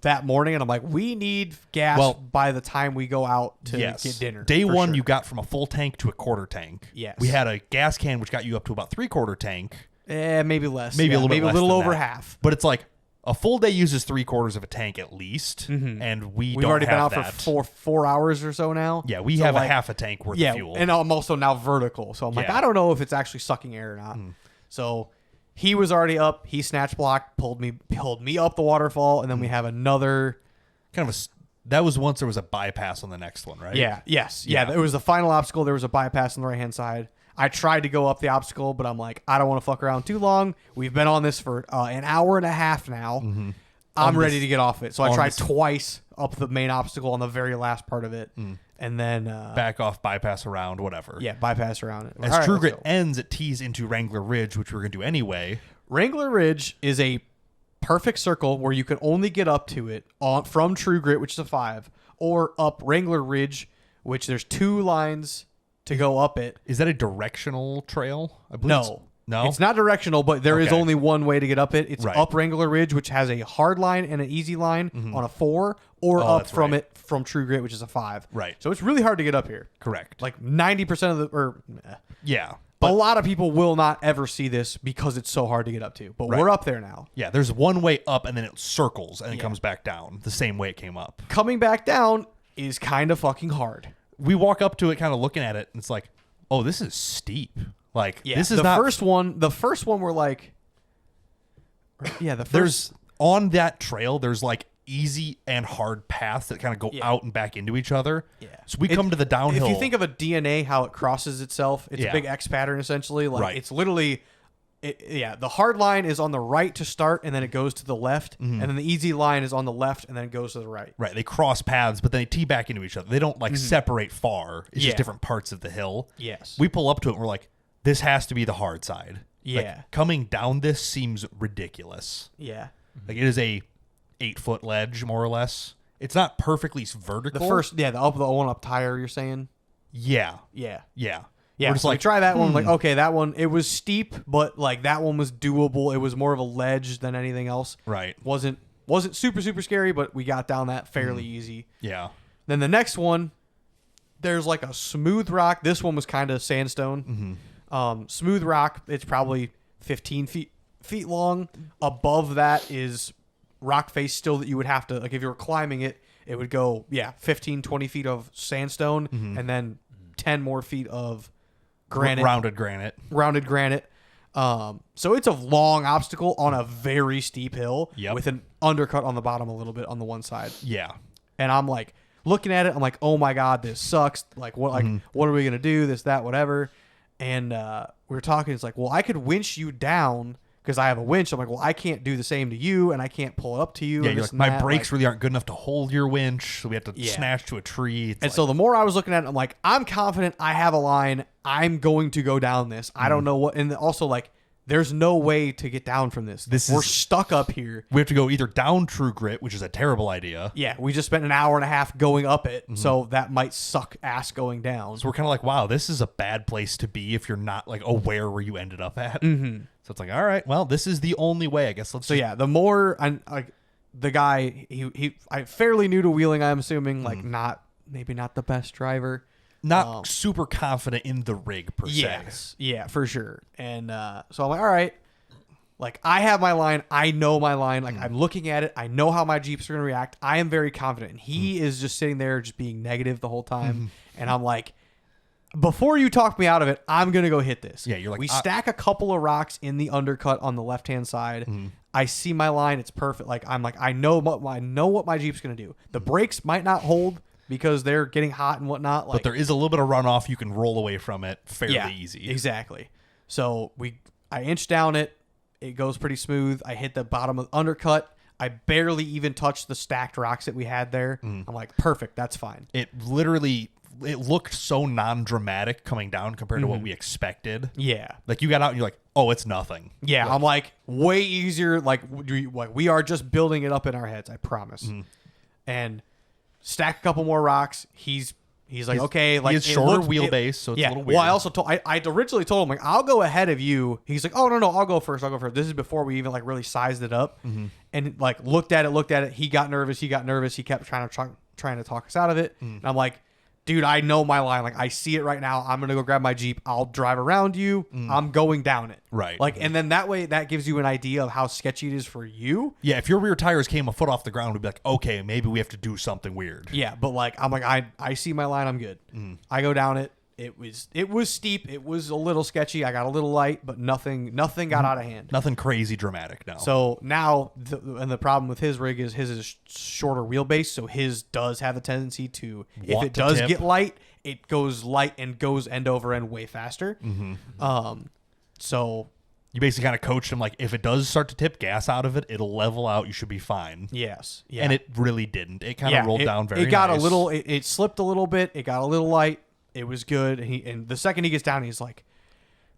that morning, and I'm like, we need gas by the time we go out to get dinner. Day for one, sure. you got from a full tank to a quarter tank. Yes. We had a gas can, which got you up to about 3/4 tank. maybe less, Maybe a little bit maybe less a little than over that. half. But it's like a full day uses 3/4 of a tank at least, and We've don't already been have out that. for four hours or so now. Yeah, we So, have like, a half a tank worth yeah, of fuel. and I'm also now vertical, so I'm like, Yeah. I don't know if it's actually sucking air or not. So he was already up. He snatch blocked, pulled me up the waterfall, and then we have another. kind of that was once there was a bypass on the next one, right? Yeah. Yes. Yeah. It was the final obstacle. There was a bypass on the right hand side. I tried to go up the obstacle, but I'm like, I don't want to fuck around too long. We've been on this for an hour and a half now. I'm ready to get off it. So I tried twice up the main obstacle on the very last part of it, and then Back off, bypass around, whatever. yeah, bypass around it. As All right, True let's Grit go. ends, it tees into Wrangler Ridge, which we were going to do anyway. Wrangler Ridge is a perfect circle where you can only get up to it from True Grit, which is a 5, or up Wrangler Ridge, which there's 2 lines to go up it. Is that a directional trail? I believe No? It's not directional, but there is Okay. only one way to get up it. It's Right. up Wrangler Ridge, which has a hard line and an easy line on a 4, or Oh, up that's from right. it from True Grit, which is a 5. Right. So it's really hard to get up here. Correct. Like 90% of yeah. a lot of people will not ever see this because it's so hard to get up to. But Right. we're up there now. Yeah, there's one way up and then it circles and it comes back down the same way it came up. Coming back down is kind of fucking hard. We walk up to it kind of looking at it and it's like, oh, this is steep. Like, Yeah, this is the not... first one. The first one we're like, yeah. The first, There's... On that trail, there's like easy and hard paths that kind of go out and back into each other. Yeah. So we come to the downhill. If you think of a DNA, how it crosses itself, it's Yeah. a big X pattern essentially. Like Right. it's literally the hard line is on the right to start, and then it goes to the left, and then the easy line is on the left, and then it goes to the right. Right. They cross paths, but then they tee back into each other. They don't like separate far. It's just different parts of the hill. Yes. We pull up to it and we're like, this has to be the hard side. Like, Yeah. coming down this seems ridiculous. Yeah. Like it is a 8-foot ledge, more or less. It's not perftly vertical. The one up tire, you're saying? Yeah. Yeah. Yeah. Yeah, We're just so like, we try that one. Like, okay, that one, it was steep, but like that one was doable. It was more of a ledge than anything else. Right. Wasn't super, super scary, but we got down that fairly easy. Yeah. Then the next one, there's like a smooth rock. This one was kind of sandstone. Smooth rock, it's probably 15 feet long. Above that is rock face still that you would have to, like if you were climbing it, it would go, 15, 20 feet of sandstone and then 10 more feet of granite. Rounded granite. So it's a long obstacle on a very steep hill Yep. with an undercut on the bottom a little bit on the one side. Yeah. And I'm like looking at it, I'm like, oh my God, this sucks. Like what what are we gonna do? This, that, whatever. And we were talking, it's like, well, I could winch you down because I have a winch. I'm like, well, I can't do the same to you, and I can't pull it up to you. Yeah, and you're this like, and my that. brakes Like, really aren't good enough to hold your winch, so we have to snatch to a tree. and so the more I was looking at it, I'm like, I'm confident I have a line. I'm going to go down this. I don't know what. And also, like, there's no way to get down from this. We're stuck up here. we have to go either down True Grit, which is a terrible idea. Yeah, we just spent an hour and a half going up it, so that might suck ass going down. So we're kind of like, wow, this is a bad place to be if you're not like aware where you ended up at. So it's like, all right, well, this is the only way, I guess. So yeah, the more the guy, I fairly new to wheeling. I'm assuming like maybe not the best driver. not super confident in the rig per se. Yeah, for sure. And so I'm like, all right, like I have my line. I know my line. Like I'm looking at it. I know how my Jeeps are going to react. I am very confident. And he is just sitting there just being negative the whole time. And I'm like, before you talk me out of it, I'm going to go hit this. Yeah, you're like, we stack a couple of rocks in the undercut on the left-hand side. I see my line. It's perfect. Like I'm like, I know what my Jeep's going to do. The brakes might not hold because they're getting hot and whatnot. Like, But there is a little bit of runoff. You can roll away from it fairly easy. Exactly. So I inch down it. It goes pretty smooth. I hit the bottom of the undercut. I barely even touched the stacked rocks that we had there. I'm like, perfect. That's fine. It looked so non-dramatic coming down compared to what we expected. Yeah. Like you got out and you're like, oh, it's nothing. Yeah. I'm like, way easier. Like we are just building it up in our heads. I promise. And stack a couple more rocks. He's like, okay, like he has shorter wheelbase, so it's a little weird. Well, I also I originally told him like I'll go ahead of you. He's like, oh no, I'll go first. This is before we even like really sized it up, and like looked at it. He got nervous. He kept trying to talk us out of it, and I'm like, dude, I know my line. Like I see it right now. I'm gonna go grab my Jeep. I'll drive around you. I'm going down it. Right. Like, and then that way that gives you an idea of how sketchy it is for you. Yeah, if your rear tires came a foot off the ground, we'd be like, okay, maybe we have to do something weird. Yeah, but like I'm like I see my line. I'm good. I go down it. It was steep. It was a little sketchy. I got a little light, but nothing got out of hand. Nothing crazy dramatic, no. So now, the problem with his rig is his is shorter wheelbase, so his does have the tendency to, if it does get light, it goes light and goes end over end way faster. So you basically kind of coached him like, if it does start to tip gas out of it, it'll level out. You should be fine. yes, yeah, And it really didn't. It kind of rolled down very It got nice. a little. It slipped a little bit. It got a little light. It was good. And the second he gets down, he's like,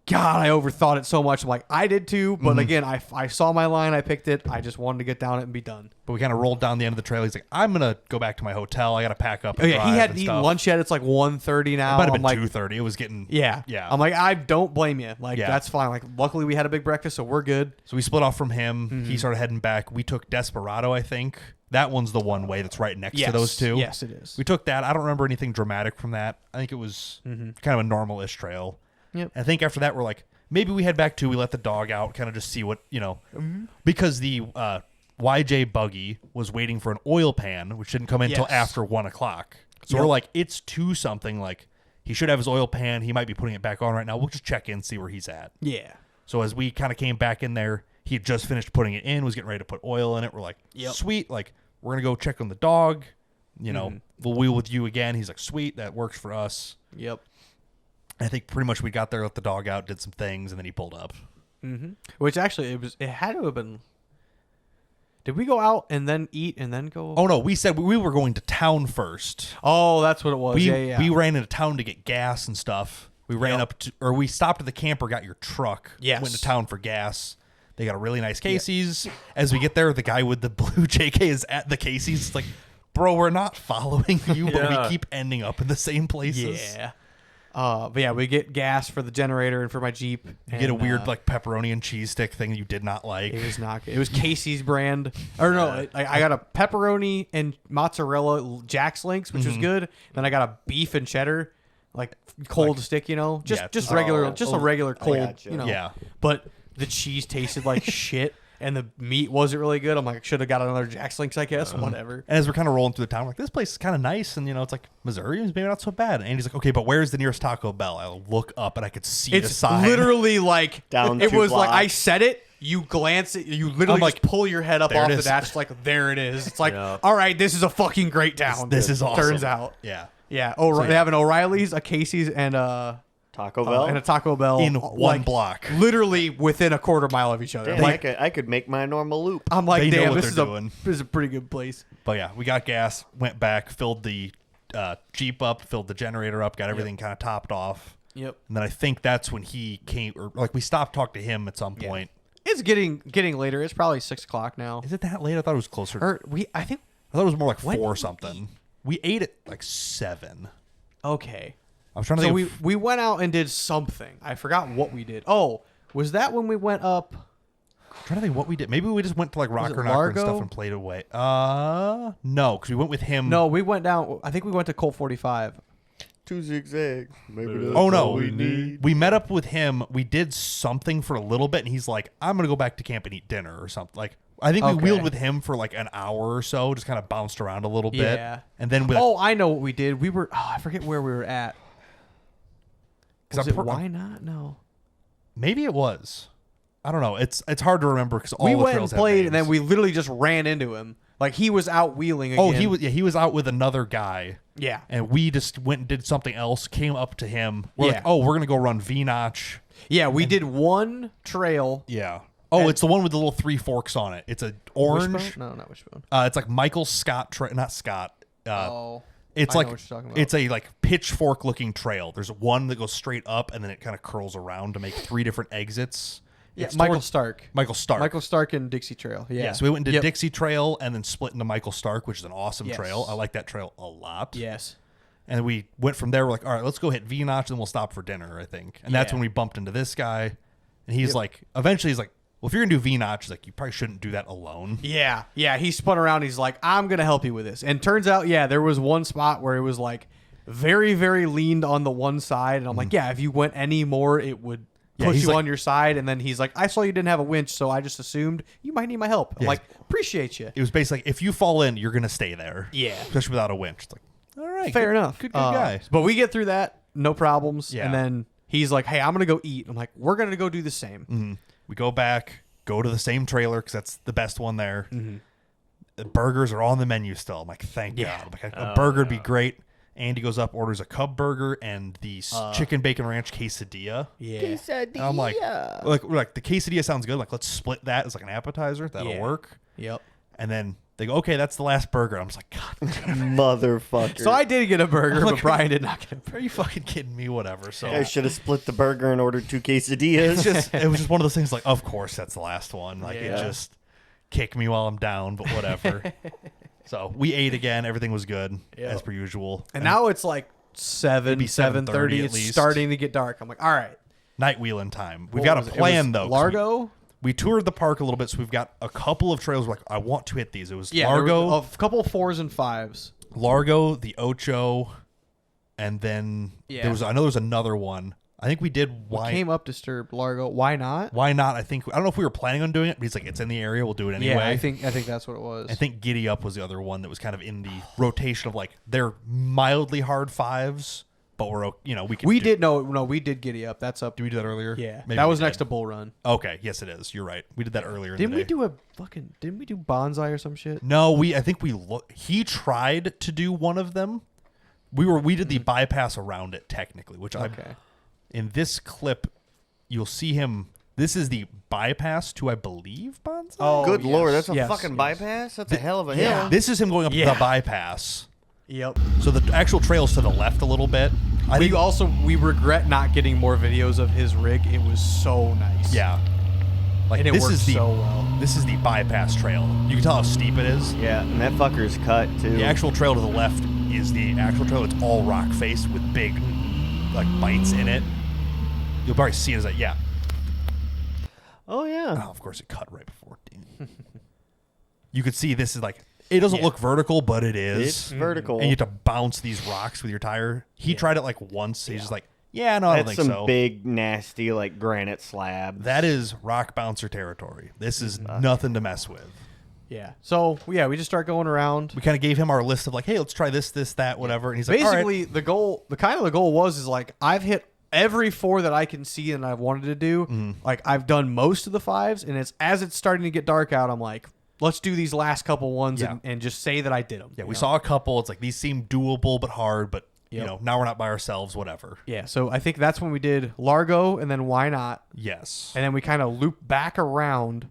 God, I overthought it so much. I'm like, I did too. But again, I saw my line. I picked it. I just wanted to get down it and be done. But we kind of rolled down the end of the trail. He's like, I'm going to go back to my hotel. I got to pack up. Oh, yeah, he hadn't eaten lunch yet. It's like 1:30 now. It might have I'm been like, 2:30. It was getting. Yeah. Yeah. I'm like, I don't blame you. Like, Yeah. that's fine. Like, luckily we had a big breakfast, so we're good. So we split off from him. He started heading back. We took Desperado, I think. That one's the one way that's right next to those two. Yes, it is. We took that. I don't remember anything dramatic from that. I think it was kind of a normal-ish trail. Yep. I think after that, we're like, maybe we head back too. We let the dog out, kind of just see what, because the YJ buggy was waiting for an oil pan, which didn't come in until Yes. after 1 o'clock. So Yep. we're like, it's 2 something. Like, he should have his oil pan. He might be putting it back on right now. We'll just check in, see where he's at. Yeah. So as we kind of came back in there, he had just finished putting it in, was getting ready to put oil in it. We're like, sweet. Like, we're going to go check on the dog. We'll wheel with you again. He's like, sweet. That works for us. Yep. I think pretty much we got there, let the dog out, did some things, and then he pulled up. Which actually, it had to have been. Did we go out and then eat and then go? Oh no, we said we were going to town first. Oh, that's what it was. We ran into town to get gas and stuff. We ran up to, or we stopped at the camper, got your truck. Yes. Went to town for gas. They got a really nice Casey's. As we get there, the guy with the blue JK is at the Casey's. It's like, bro, we're not following you, but we keep ending up in the same places. Yeah. But yeah, we get gas for the generator and for my Jeep. You get a weird like pepperoni and cheese stick thing you did not like. It was not good. It was Casey's brand. Or no, I got a pepperoni and mozzarella Jack's Links, which was good. Then I got a beef and cheddar, like cold stick, you know, just regular, a regular cold, gotcha. you know. Yeah. But the cheese tasted like shit. And the meat wasn't really good. I'm like, should have got another Jack's Links, I guess. Whatever. And as we're kind of rolling through the town, we're like, this place is kind of nice. And, you know, it's like, Missouri is maybe not so bad. And he's like, okay, but where's the nearest Taco Bell? I look up and I could see the It's sign. literally like, Down it 2 was like, I blocks. said it, you glance it, you literally I'm like, just pull your head up there off it the is. dash, like, there it is. It's like, Yeah. all right, this is a fucking great town. This is awesome. Turns out. Yeah. Yeah. yeah. They have an O'Reilly's, a Casey's, and a Taco Bell. and a Taco Bell In one block. literally within a quarter mile of each other. Damn, Like, I could make my normal loop. I'm like, They know damn, what this they're is doing. this is a pretty good place. But yeah, we got gas, went back, filled the Jeep up, filled the generator up, got everything kind of topped off. Yep. And then I think that's when he came, or like we stopped talking to him at some point. It's getting later. It's probably 6:00 now. Is it that late? I thought it was closer. Or I think. I thought it was more like When 4 did we something. We ate at like 7. Okay. I was trying to So think. we went out and did something. I forgot what we did. Oh, was that when we went up? I'm trying to think what we did. Maybe we just went to like Rocker it Knocker and Largo? stuff and played away. No, because we went with him. No, we went down. I think we went to Colt 45. 2 zigzags. Maybe that's Oh no, all we need. we met up with him. We did something for a little bit, and he's like, "I'm gonna go back to camp and eat dinner or something." Like, I think we Okay. wheeled with him for like an hour or so, just kind of bounced around a little bit, Yeah. and then we. Oh, I know what we did. We were. Oh, I forget where we were at. 'Cause Was I'm it per- Why Not? No. maybe it was. I don't know. It's hard to remember because all We the went and trails have played, and then names. we literally just ran into him. Like he was out wheeling again. Oh, he was out with another guy. Yeah. And we just went and did something else. Came up to him. We're Yeah. like, "Oh, we're gonna go run V-Notch." Yeah, we did one trail. Yeah. Oh, it's the one with the little 3 forks on it. It's a orange. Wishbone? No, not Wishbone. It's like Michael Scott, not Scott. It's I like know what you're talking about. it's a like pitchfork looking trail. There's one that goes straight up and then it kind of curls around to make 3 different exits. Yeah, It's Michael towards- Stark. Michael Stark. Michael Stark and Dixie Trail. Yeah. Yeah. So we went into Yep. Dixie Trail and then split into Michael Stark, which is an awesome Yes. trail. I like that trail a lot. Yes. And we went from there. We're like, all right, let's go hit V-Notch and we'll stop for dinner, I think. And that's Yeah. when we bumped into this guy. And he's like, eventually he's like, well, if you're going to do V-Notch, he's like, you probably shouldn't do that alone. Yeah. Yeah. He spun around. He's like, I'm going to help you with this. And turns out, yeah, there was one spot where it was like very, very leaned on the one side. And I'm like, yeah, if you went any more, it would Yeah, push he's you like- on your side. And then he's like, I saw you didn't have a winch, so I just assumed you might need my help. I'm Yeah. like, appreciate you. It was basically like, if you fall in, you're going to stay there. Yeah. Especially without a winch. It's like, all right. Fair good- enough. Good guy. But we get through that, no problems. Yeah. And then he's like, hey, I'm going to go eat. I'm like, we're going to go do the same. We go back, go to the same trailer because that's the best one there. Mm-hmm. The burgers are on the menu still. I'm like, thank Yeah. God. I'm like, a burger would be great. Andy goes up, orders a Cub burger and the chicken bacon ranch quesadilla. Yeah. And I'm like, we're like, the quesadilla sounds good. Like, let's split that as like an appetizer. That'll Yeah. work. Yep. And then they go, okay, that's the last burger. I'm just like, God, Motherfucker. So I did get a burger, Like- but Brian did not get a burger. are you fucking kidding me? Whatever. So I should have split the burger and ordered 2 quesadillas. it was just one of those things like, of course, that's the last one. Like, it Yeah. just kicked me while I'm down, but whatever. So we ate again. Everything was good as per usual. And now it's like 7:30. 7:30 at It's least. starting to get dark. I'm like, all right. night wheeling time. We've What got a was it? It plan was though. 'cause Largo? We toured the park a little bit, so we've got a couple of trails. We're like, I want to hit these. It was Yeah, there Largo, were a couple of 4s and 5s. Largo, the Ocho, and then Yeah. I know there was another one. I think we did Came up Disturbed, Largo. Why not? Why not? I don't know if we were planning on doing it, but he's like, it's in the area. We'll do it anyway. Yeah, I think that's what it was. I think Giddy Up was the other one that was kind of in the rotation of like they're mildly hard 5s, but we did Giddy Up. That's up. Did we do that earlier? Yeah, Maybe that we was did. next to Bull Run. Okay, yes it is. You're right. We did that earlier. Didn't in we the day. Didn't we do Bonsai or some shit? No, I think he tried to do one of them. We did the bypass around it technically, which Okay. in this clip you'll see him This is the bypass to, I believe, Bonsai? Oh, Good lord, that's a yes, fucking yes. bypass? That's a hell of a Yeah. hill. This is him going up Yeah. the bypass. Yep. So the actual trail's to the left a little bit. We regret not getting more videos of his rig. It was so nice. Yeah. Like And it this worked is the so well. this is the bypass trail. You can tell how steep it is. Yeah, and that fucker's cut, too. The actual trail to the left is the actual trail. It's all rock face with big like bites in it. You'll probably see it as that. Yeah. Oh, yeah. Oh, of course it cut right before. You could see this is like it doesn't look vertical, but it is. It's vertical. And you have to bounce these rocks with your tire. He tried it like once. He's just like, yeah, no, I don't That's think some so. big, nasty, like, granite slabs. That is rock bouncer territory. This is nothing to mess with. Yeah. So yeah, we just start going around. We kind of gave him our list of like, hey, let's try this, that, whatever. And he's like, all right. Basically, the goal was like I've hit every 4 that I can see and I've wanted to do. Mm-hmm. Like I've done most of the 5s, and as it's starting to get dark out, I'm like, let's do these last couple ones Yeah. and just say that I did them. Yeah, we saw a couple. It's like these seem doable but hard, but you Yep. know, now we're not by ourselves, whatever. Yeah. So I think that's when we did Largo, and then Why Not, Yes. and then we kind of looped back around.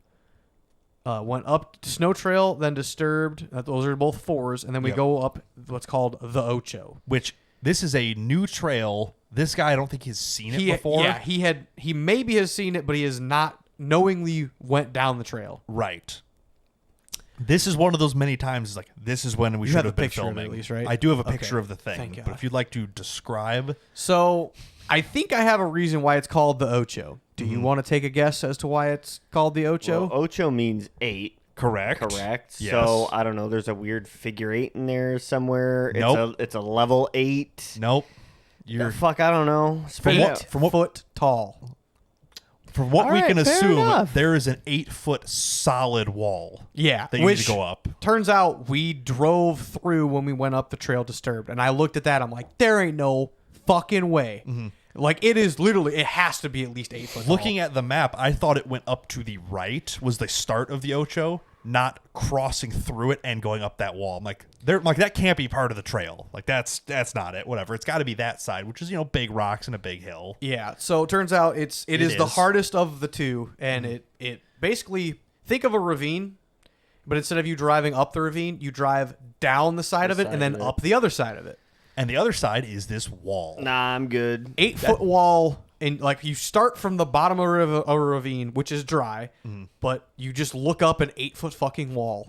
Went up to Snow Trail, then Disturbed. Those are both 4s, and then we Yep. go up what's called the Ocho. Which this is a new trail. This guy, I don't think he's seen it before. Yeah, he maybe has seen it, but he has not knowingly went down the trail. Right. This is one of those many times. It's like this is when we You should have have a been picture of it filming. at least, right? I do have a Okay. picture of the thing, Thank but God. if you'd like to describe, So I think I have a reason why it's called the Ocho. Do Mm-hmm. you want to take a guess as to why it's called the Ocho? Well, Ocho means 8. correct? Correct. Yes. So I don't know. There's a weird figure 8 in there somewhere. Nope. It's a level 8. Nope. You're Fuck, I don't know. From what- from what- foot tall. from what All we right, can fair assume, enough. there is an 8-foot solid wall. Yeah, That you need which to go up. Turns out we drove through when we went up the trail Disturbed, and I looked at that. I'm like, there ain't no fucking way. Mm-hmm. Like it is literally, it has to be at least 8 foot. Looking tall. at the map, I thought it went up to the right was the start of the Ocho, not crossing through it and going up that wall. I'm like, that can't be part of the trail. Like that's not it. Whatever. It's got to be that side, which is big rocks and a big hill. Yeah, so it turns out it is the is. hardest of the two, and it basically, think of a ravine, but instead of you driving up the ravine, you drive down the side of it and then up the other side of it. And the other side is this wall. Nah, I'm good. 8 foot wall, and like you start from the bottom of a ravine, which is dry, but you just look up an 8 foot fucking wall.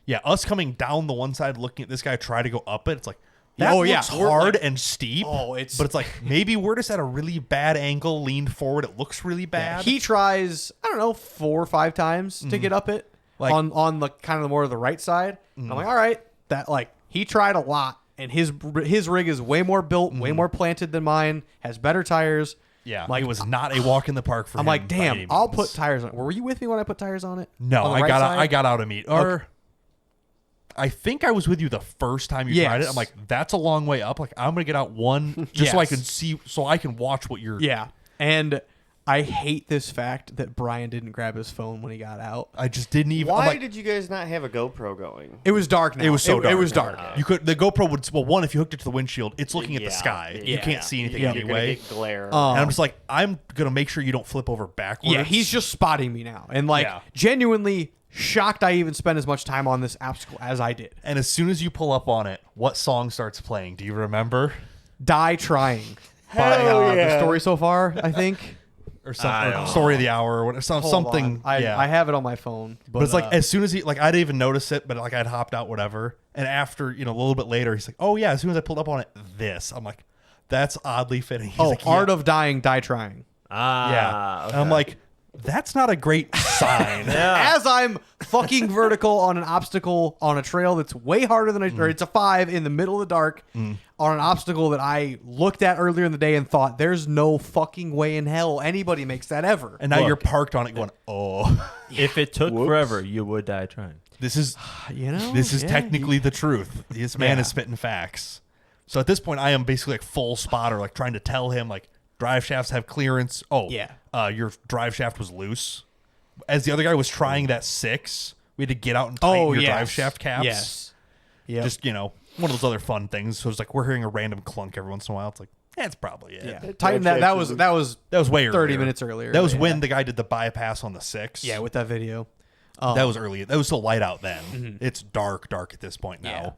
Yeah, us coming down the one side, looking at this guy try to go up it. It's like that Oh, yeah. looks We're hard like- and steep. Oh, it's- but it's like maybe we're just at a really bad angle, leaned forward. It looks really bad. He tries, I don't know, 4 or 5 times to get up it, Like- on the kind of the more of the right side. I'm like, all right, that like he tried a lot, and his rig is way more built, way more planted than mine, has better tires. yeah, like, it was not a walk in the park for I'm him. like, by damn, any I'll means. put tires on it. Were you with me when I put tires on it? No, On the I right got side? I got out of meet. Or I think I was with you the first time you tried it. Yes. I'm like, that's a long way up. Like I'm gonna get out one just so I Yes. can see, so I can watch what you're. Yeah, and I hate this fact that Brian didn't grab his phone when he got out. I just didn't even. I'm Why like, did you guys not have a GoPro going? It was dark now. It was so dark. It was dark. You could the GoPro would one if you hooked it to the windshield, it's looking at the Yeah, sky. You yeah. can't see anything You're gonna anyway. get glare. And I'm just like, I'm gonna make sure you don't flip over backwards. Yeah, he's just spotting me now, and like Yeah. genuinely shocked I even spent as much time on this obstacle as I did. And as soon as you pull up on it, what song starts playing? Do you remember? Die Trying by Hell the yeah. Story So Far, I think. Or something? Or Story of the Hour? Or Hold something. on. Yeah. I have it on my phone, But it's like as soon as he like I didn't even notice it, but like I'd hopped out, whatever. And after, a little bit later, he's like, oh yeah, as soon as I pulled up on it, this. I'm like, that's oddly fitting. He's like, Art yeah. of Dying, Die Trying. Yeah. Okay. And I'm like, that's not a great sign. As I'm fucking vertical on an obstacle on a trail that's way harder than or it's a 5 in the middle of the dark on an obstacle that I looked at earlier in the day and thought there's no fucking way in hell anybody makes that ever. And now Look. you're parked on it going, oh, If it took forever, you would die trying. this is Yeah, technically the truth. This man Yeah. is spitting facts. So at this point, I am basically like full spotter, like trying to tell him like drive shafts have clearance. Oh, Yeah. Your drive shaft was loose. As the other guy was trying that 6, we had to get out and tighten your drive shaft caps. Yes. Yeah. Just, one of those other fun things. So it's like we're hearing a random clunk every once in a while. It's like, That's probably it. Yeah. Tighten that. That was That was way earlier. 30 minutes earlier. That was Yeah. when the guy did the bypass on the 6. Yeah, with that video. That was early. That was still light out then. It's dark at this point now. Yeah.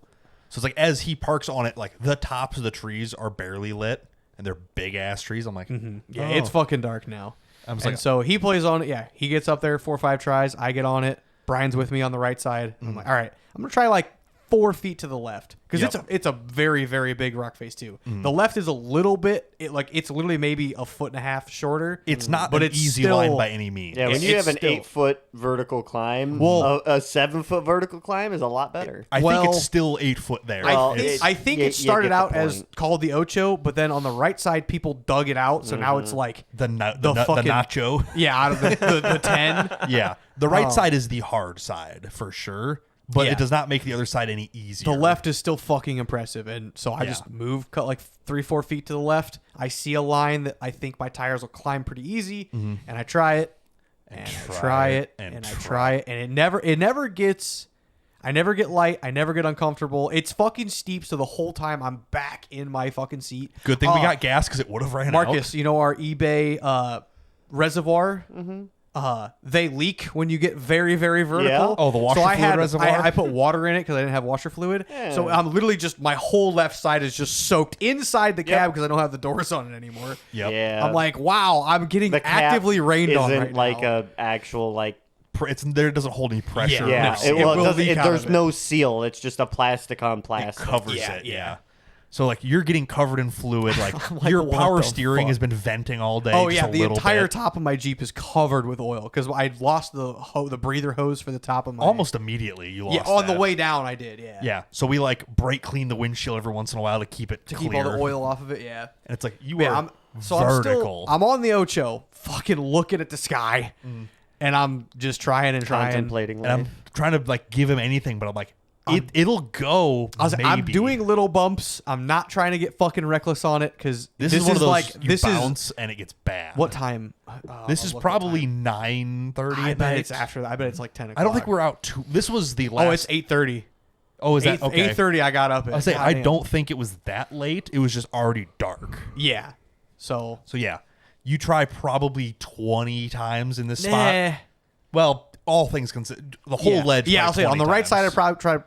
So it's like as he parks on it, like the tops of the trees are barely lit, and they're big ass trees. I'm like, Yeah, it's fucking dark now. I was And like, so he plays on it. Yeah, he gets up there 4 or 5 tries. I get on it. Brian's with me on the right side. I'm like, all right, I'm gonna try like 4 feet to the left because Yep. it's a very, very big rock face too. The left is a little bit it's literally maybe a foot and a half shorter. it's not but an it's easy still- line by any means. Yeah, when It's you have an still- 8-foot vertical climb, Well- a 7-foot vertical climb is a lot better. I think Well, it's still 8 foot there. Well, I think you it started get the out as point. called the Ocho, but then on the right side people dug it out, so now it's like the the fucking- nacho. out of the 10. Yeah, the right side is the hard side for sure, but Yeah. it does not make the other side any easier. The left is still fucking impressive, and so I just cut like 3-4 feet to the left. I see a line that I think my tires will climb pretty easy, and I try it, and I try it, and I try it, and it never gets. I never get light. I never get uncomfortable. It's fucking steep, so the whole time I'm back in my fucking seat. Good thing we got gas because it would have ran out. Marcus, you know our eBay reservoir. They leak when you get very, very vertical. Yeah. Oh, the washer so I fluid had, reservoir? I put water in it because I didn't have washer fluid. So I'm literally just my whole left side is just soaked inside the cab because I don't have the doors on it anymore. Yep. Yeah, I'm like, wow, I'm getting the cap actively rained on isn't right like now. a actual like. It's there. It doesn't hold any pressure. Yeah, No, it will leak out there's of it. no seal. It's just a plastic on It plastic. covers Yeah, it. yeah. Yeah. So like you're getting covered in fluid. Like, like, your what power the steering fuck? has been venting all day. Oh just yeah, a the little entire bit. top of my Jeep is covered with oil because I lost the breather hose for the top of my. Almost immediately you lost. Yeah, on the that. way down I did. Yeah. Yeah. So we like brake clean the windshield every once in a while to keep it To clear. keep all the oil off of it. Yeah. And it's like you Yeah, are I'm vertical. I'm on the Ocho, fucking looking at the sky, and I'm just trying and trying. Contemplating and I'm life. trying to like give him anything, but I'm like, it'll go. I was like, I'm maybe. doing little bumps. I'm not trying to get fucking reckless on it because This is one of those like you this bounce is and it gets bad. what time? This I'll is look what probably time. 9:30. I at bet night. it's after that. I bet it's like 10 o'clock. I don't think we're out too. This was the last. Oh, it's 8:30. Oh, is that okay? 8:30. I got up. I say I Goddamn. don't think it was that late. It was just already dark. Yeah. So So yeah, you try probably 20 times in this spot. nah. Well, all things considered, the whole Yeah. ledge. Yeah, like I'll say on 20 the right side I times.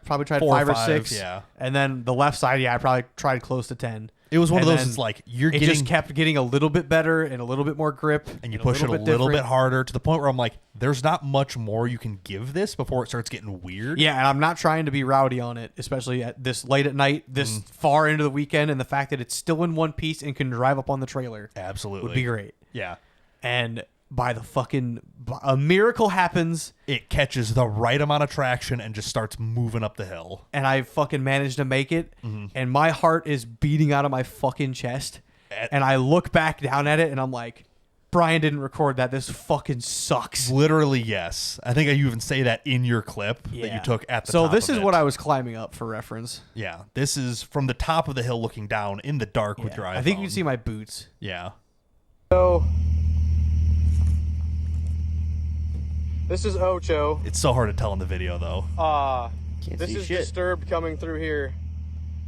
probably tried 4 or 5 or 5, 6. yeah. And then the left side, I probably tried close to 10. It was one of And those. then It's like you're It getting, just kept getting a little bit better and a little bit more grip, and you push it a little bit different. harder to the point where I'm like, there's not much more you can give this before it starts getting weird. Yeah, and I'm not trying to be rowdy on it, especially at this late at night, this far into the weekend, and the fact that it's still in one piece and can drive up on the trailer Absolutely would be great. Yeah, And a miracle happens, it catches the right amount of traction and just starts moving up the hill. and I fucking managed to make it, and my heart is beating out of my fucking chest, and I look back down at it, and I'm like, Brian didn't record that. This fucking sucks. Literally, yes. I think you even say that in your clip that you took at the So top this of is it. what I was climbing up for reference. Yeah, this is from the top of the hill looking down in the dark with your iPhone. I think you can see my boots. Yeah. So, this is Ocho. It's so hard to tell in the video, though. Can't This see is shit. disturbed coming through here.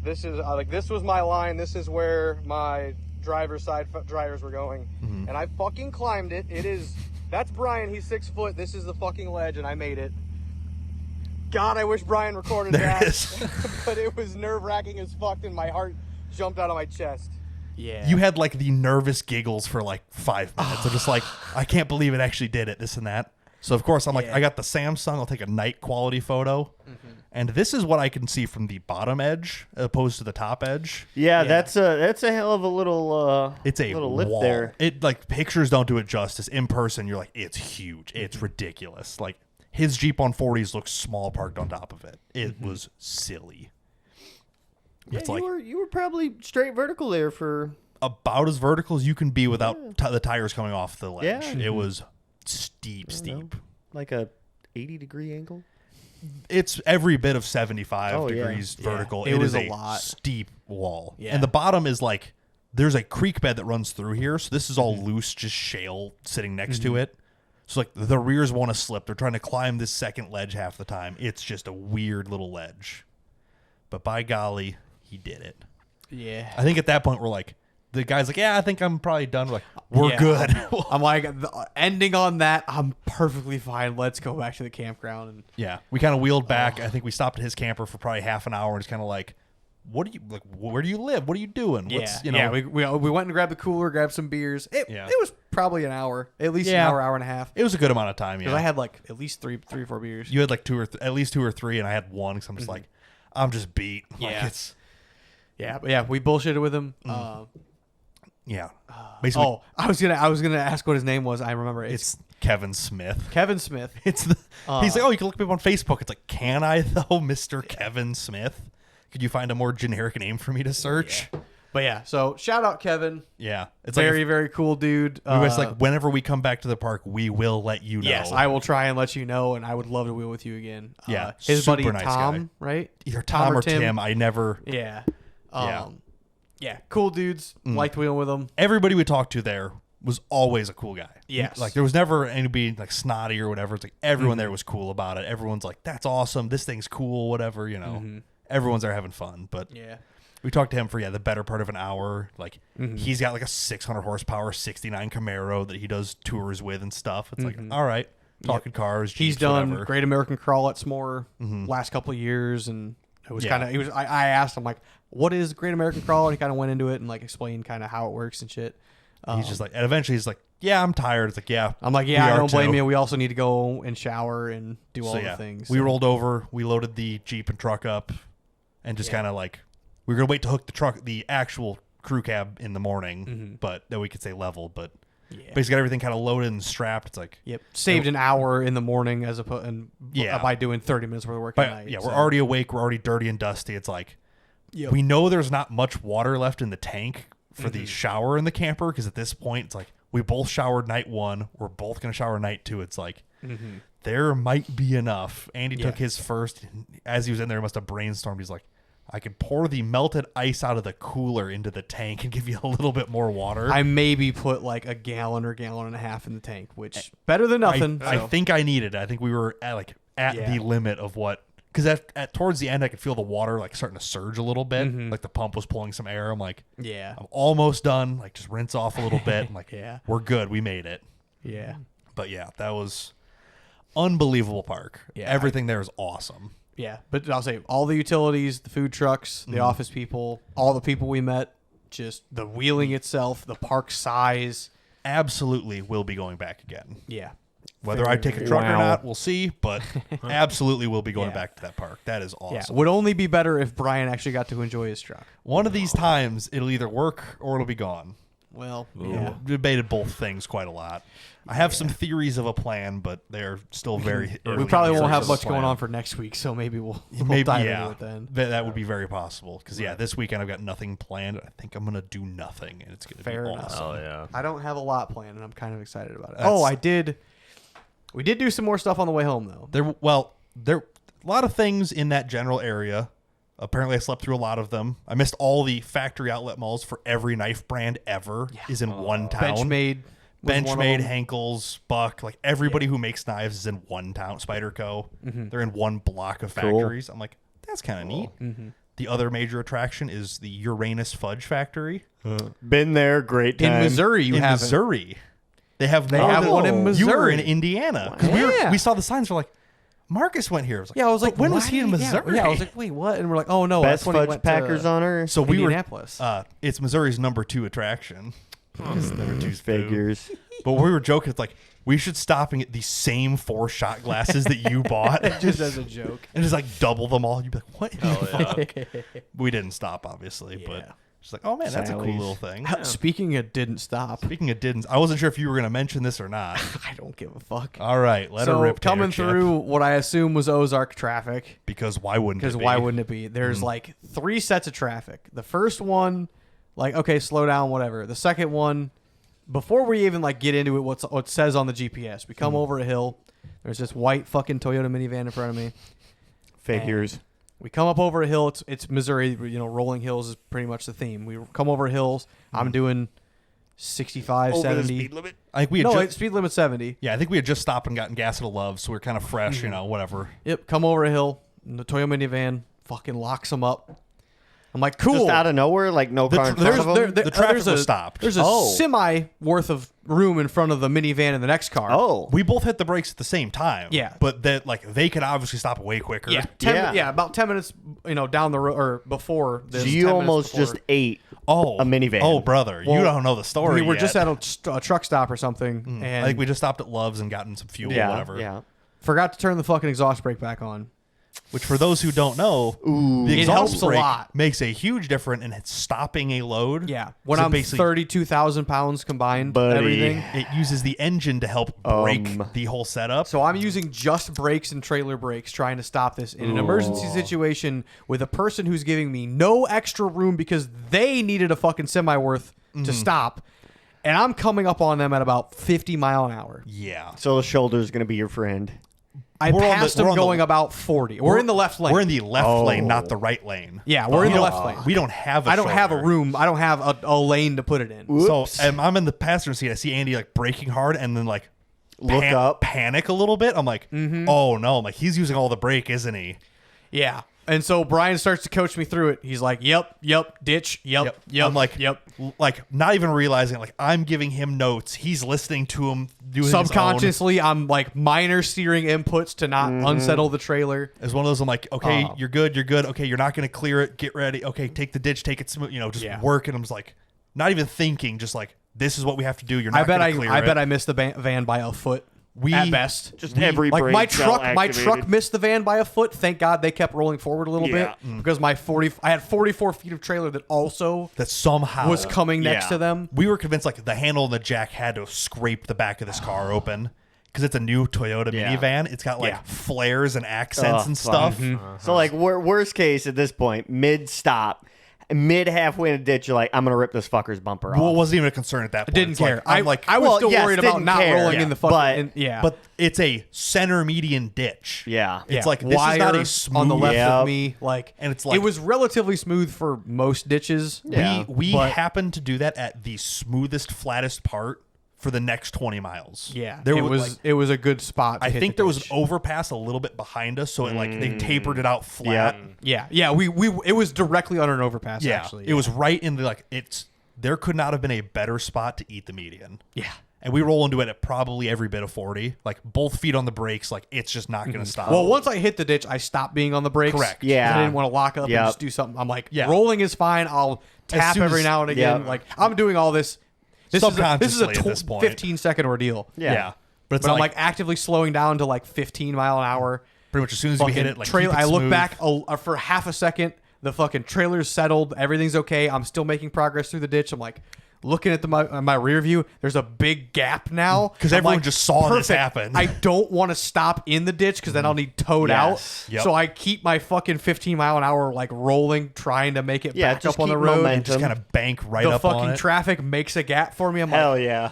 This is like this was my line. This is where my driver's side drivers were going, and I fucking climbed it. That's Brian. He's 6 foot. This is the fucking ledge, and I made it. God, I wish Brian recorded There that. it is. But it was nerve-wracking as fuck, and my heart jumped out of my chest. Yeah. You had like the nervous giggles for like 5 minutes. I'm just like, I can't believe it actually did it, this and that. So, of course, I'm like, I got the Samsung. I'll take a night quality photo. And this is what I can see from the bottom edge as opposed to the top edge. Yeah, that's a hell of a little It's a little lip wall. there. It like pictures don't do it justice. In person, you're like, it's huge. It's ridiculous. Like his Jeep on 40s looks small parked on top of it. It was silly. Yeah, It's like you were probably straight vertical there for about as vertical as you can be without the tires coming off the ledge. Yeah. It was steep. like a 80-degree angle. It's every bit of 75 Oh, yeah. degrees Yeah. vertical. It was is a lot. steep wall. Yeah. And the bottom is like, there's a creek bed that runs through here. So this is all loose, just shale sitting next to it. So like the rears want to slip. They're trying to climb this second ledge half the time. It's just a weird little ledge. But by golly, he did it. Yeah. I think at that point we're like, the guy's like, yeah, I think I'm probably done. We're like, we're Yeah. good. I'm like, ending on that, I'm perfectly fine. Let's go back to the campground. And Yeah, we kind of wheeled back. I think we stopped at his camper for probably half an hour and just kind of like, what do you like? Where do you live? What are you doing? What's, you know, we went and grabbed the cooler, grabbed some beers. It was probably an hour, at least an hour and a half. it was a good amount of time. Because Yeah, I had like at least three or four beers. you had like at least two or three, and I had one because I'm just like, I'm just beat. Like, Yeah. it's But we bullshitted with him. yeah. Basically, Oh, I was gonna ask what his name was. I remember it's Kevin Smith. Kevin Smith. It's the he's like, oh, you can look me up on Facebook. It's like, can I though, Mr. Kevin Smith? Could you find a more generic name for me to search? But yeah, so shout out Kevin. Yeah, it's Very like very cool dude. it's like whenever we come back to the park, we will let you know. Yes, I will try and let you know, and I would love to wheel with you again. Yeah, his super buddy nice Tom, guy. right? Either Tom or Tim. I never. Yeah. Yeah. Yeah, cool dudes. Liked wheeling with them. Everybody we talked to there was always a cool guy. Yes. Like there was never anybody like snotty or whatever. It's like everyone there was cool about it. Everyone's like, that's awesome. This thing's cool, whatever, you know. Everyone's there having fun. But Yeah. we talked to him for the better part of an hour. Like he's got like a 600 horsepower 69 Camaro that he does tours with and stuff. It's like, all right, talking cars, He's Jeeps, done whatever. Great American Crawl at SMORR last couple of years, and it was Yeah. kind of I asked him like, what is Great American Crawl, and he kind of went into it and like explained kind of how it works and shit. He's just like, and eventually he's like, yeah, I'm tired. It's like, yeah, I'm like, we yeah, I are don't blame too. you. We also need to go and shower and do all So, the things. we So- rolled over, we loaded the Jeep and truck up, and just kind of like we were gonna wait to hook the actual crew cab in the morning, but that we could stay level. But basically got everything kind of loaded and strapped. It's like, Yep, saved an hour in the morning as opposed and Yeah. by doing 30 minutes worth of work at but night. yeah, so. we're already awake, we're already dirty and dusty. It's like Yep. we know there's not much water left in the tank for the shower in the camper because at this point it's like we both showered night one, we're both gonna shower night two. It's like there might be enough. Andy took his first. As he was in there, he must have brainstormed. He's like, I could pour the melted ice out of the cooler into the tank and give you a little bit more water. I maybe put like a gallon or gallon and a half in the tank, which better than nothing. I so. think I needed it. I think we were at the limit of what, because at towards the end I could feel the water like starting to surge a little bit, like the pump was pulling some air. I'm like, Yeah. I'm almost done. Like just rinse off a little bit. I'm like, Yeah. we're good. We made it. Yeah. But yeah, that was unbelievable park. Yeah, Everything there is awesome. Yeah. But I'll say all the utilities, the food trucks, the office people, all the people we met, just the wheeling itself, the park size. Absolutely will be going back again. Yeah. Whether I take a truck or Wow. not, we'll see. But absolutely will be going Yeah. back to that park. That is Yeah. awesome. Would only be better if Brian actually got to enjoy his truck. One of these times, it'll either work or it'll be gone. Well, Yeah. Debated both things quite a lot. I have some theories of a plan, but they're still very early. We probably in the won't have search of much the going plan. on for next week, so maybe we'll Maybe, dive yeah. into it then. That would be very possible. Because, this weekend I've got nothing planned. I think I'm going to do nothing, and it's going to be Fair enough. awesome. Oh yeah. I don't have a lot planned, and I'm kind of excited about it. That's- Oh, I did. We did do some more stuff on the way home, though. There a lot of things in that general area. Apparently, I slept through a lot of them. I missed all the factory outlet malls for every knife brand ever is in one town. Benchmade. was one of Benchmade, them. Hankels, Buck, like everybody who makes knives is in one town. Spyderco, they're in one block of factories. I'm like, that's kind of neat. The other major attraction is the Uranus Fudge Factory Been there, great time. In Missouri, you in have Missouri. They have one in You were Missouri. in Indiana. 'Cause Yeah. we saw the signs. We're like, Marcus went here. I was like, Yeah, I was like, "But when was why he in did- yeah, Missouri? Yeah, I was like, wait, what? And we're like, oh no, Best that's when he fudge went packers to on Earth. so we Indianapolis. were. It's Missouri's number 2 attraction. It's number 2 Figures. But we were joking. It's like we should stop and get the same 4 shot glasses that you bought, just as a joke. and just like double them all. You'd be like, what? in the Oh, yeah. fuck? We didn't stop, obviously, Yeah. but just like, oh man, that's a cool Sally's. little thing. Speaking of didn't stop, Speaking of didn't, I wasn't sure if you were going to mention this or not. I don't give a fuck. All right, let her So rip. coming Tater Chip. through what I assume was Ozark traffic. because why wouldn't? Because it why be? wouldn't it be? There's like 3 sets of traffic. The first one, like, okay, slow down, whatever. The second one, before we even like get into it, what says on the GPS, we come over a hill. There's this white fucking Toyota minivan in front of me. Figures. We come up over a hill. It's Missouri. You know, rolling hills is pretty much the theme. We come over hills. I'm doing 65, 70. limit. I think we had No, just, speed limit 70. yeah, I think we had just stopped and gotten gas at a Love, so we're kind of fresh, you know, whatever. Yep, come over a hill. And the Toyota minivan fucking locks them up. I'm like, cool. Just out of nowhere, like no car in front of them? The traffic there's was stopped. There's a semi worth of room in front of the minivan and the next car. Oh. We both hit the brakes at the same time. Yeah. But that like they could obviously stop way quicker. Yeah, about 10 minutes, down the road or before this. So you 10 minutes almost before. just ate Oh, a minivan. Oh, brother, you Well, don't know the story. We were yet. just at a truck stop or something, and I think we just stopped at Love's and gotten some fuel or whatever. Yeah. forgot to turn the fucking exhaust brake back on. Which, for those who don't know, the It exhaust helps a brake lot. makes a huge difference in stopping a load. Yeah, when So I'm basically, 32,000 pounds combined, Buddy. everything. it uses the engine to help break the whole setup. So I'm using just brakes and trailer brakes trying to stop this in an emergency situation with a person who's giving me no extra room because they needed a fucking semi worth to stop. And I'm coming up on them at about 50 mile an hour. Yeah. So the shoulder's going to be your friend. I We're on the- passed we're them on the- going about 40. We're in the left lane. We're in the left lane, not the right lane. Yeah, we're in the left lane. We don't have a I don't have a shoulder. room. I don't have a lane to put it in. So I'm in the passenger seat. I see Andy like braking hard and then like Look up. panic a little bit. I'm like, oh no, I'm like he's using all the brake, isn't he? Yeah. And so Brian starts to coach me through it. He's like, yep, ditch, yep. I'm like, yep. like not even realizing like I'm giving him notes. He's listening to him doing Subconsciously, I'm like minor steering inputs to not unsettle the trailer. It's one of those. I'm like, okay, you're good. Okay, you're not going to clear it. Get ready. Okay, take the ditch. Take it smooth. Just work. And I'm just like, not even thinking. Just like, this is what we have to do. You're not going to clear it. I bet I missed the van by a foot. At best. Just every Like brake my cell truck activated. missed the van by a foot. Thank God they kept rolling forward a little bit because I had 44 feet of trailer that also that somehow was coming next to them. We were convinced like the handle and the jack had to scrape the back of this car open because it's a new Toyota minivan. It's got like flares and accents and stuff. So like worst case at this point, mid stop, mid halfway in a ditch, you're like, I'm gonna rip this fucker's bumper off. Well, it wasn't even a concern at that point. Didn't It's care. Like, I'm like, I was well, still yes, worried about didn't not care. rolling Yeah, in the fucking. but- but it's a center median ditch. Yeah. It's like this is not a smooth on the left Yep. of me, And it's like- it was relatively smooth for most ditches. We but- happened to do that at the smoothest, flattest part for the next 20 miles. Yeah, there it was a good spot. To I hit think the there was an ditch. overpass a little bit behind us, so it like they tapered it out flat. Yeah. We it was directly under an overpass. Yeah, actually, it was right in the like it's. There could not have been a better spot to eat the median. Yeah. And we roll into it at probably every bit of 40, like both feet on the brakes, like it's just not going to stop. Well, once I hit the ditch, I stopped being on the brakes. Correct. Yeah. I didn't want to lock up Yep. and just do something. I'm like, Yeah. rolling is fine. I'll tap soon every as- now and again. Yep. Like I'm doing all this. This is a Subconsciously at this point. 15-second ordeal. yeah. But it's But not I'm like actively slowing down to like 15 mile an hour. pretty much as soon as we hit it, like trailer. keep it I look smooth. back for half a second. The fucking trailer's settled. Everything's okay. I'm still making progress through the ditch. I'm like looking at my rear view. There's a big gap now 'Cause I'm everyone like, just saw this perfect. happen. I don't want to stop in the ditch because then I'll need towed Yes. out. Yep. So I keep my fucking 15 mile an hour like rolling, trying to make it back just up on the keep road. momentum. just kind of bank right The up on fucking it. traffic makes a gap for me. I'm Hell like, yeah.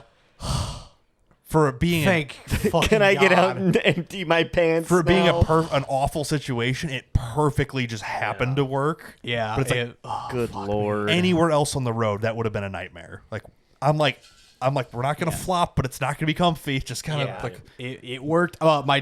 For it being thank fucking Can I get out God. and empty my pants? for it being now? an awful situation, it perfectly just happened to work. Yeah, but it's like it- oh, Good lord. anywhere else on the road that would have been a nightmare. Like I'm like we're not gonna flop, but it's not gonna be comfy. It's just kind of like it worked. My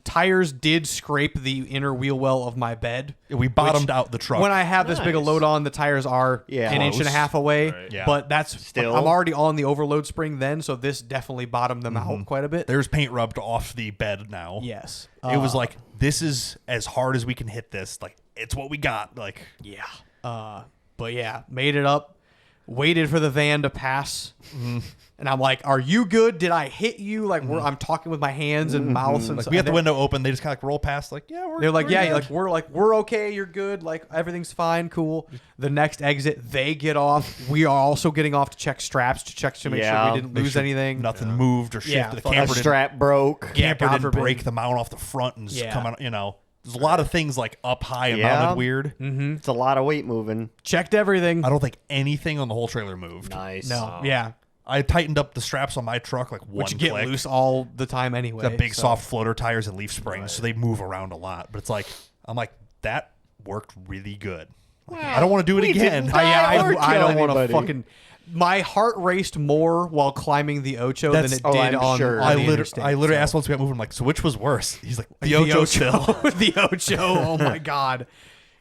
tires did scrape the inner wheel well of my bed. we bottomed which, out the truck. When I have this big a load on, the tires are Yeah. an inch and a half away. Right. Yeah. But that's Still. I'm already on the overload spring then, so this definitely bottomed them out quite a bit. There's paint rubbed off the bed now. Yes, It was like this is as hard as we can hit this. Like it's what we got. Like yeah. But yeah, made it up. Waited for the van to pass, and I'm like, "Are you good? Did I hit you?" Like I'm talking with my hands and mouth, and like so- we had and the they're- window open. They just kind of like roll past. Like yeah, They're like, we're yeah, good." we're okay. You're good. Like everything's fine, cool. The next exit, they get off. We are also getting off to check straps to make Yeah. sure we didn't Make lose sure anything. Nothing moved or Yeah, shifted. The fuck. a camper didn't, strap broke. Yeah, camper God didn't forbid. break the mount off the front and just Yeah. come out. You know, there's a lot of things like up high and Yeah. mounted weird. It's a lot of weight moving. Checked everything. I don't think anything on the whole trailer moved. Nice. No, yeah, I tightened up the straps on my truck like one which you get click. loose all the time anyway. Got big so- soft floater tires and leaf springs, so they move around a lot. But it's like I'm like that worked really good. I don't want to do it we again. didn't I kill don't want to anybody. fucking. My heart raced more while climbing the Ocho than That's- it oh, did I'm on, sure. on I the literally interstate, asked once we got moving. I'm like, so which was worse? He's like, the The Ocho still. the Ocho. Oh my god.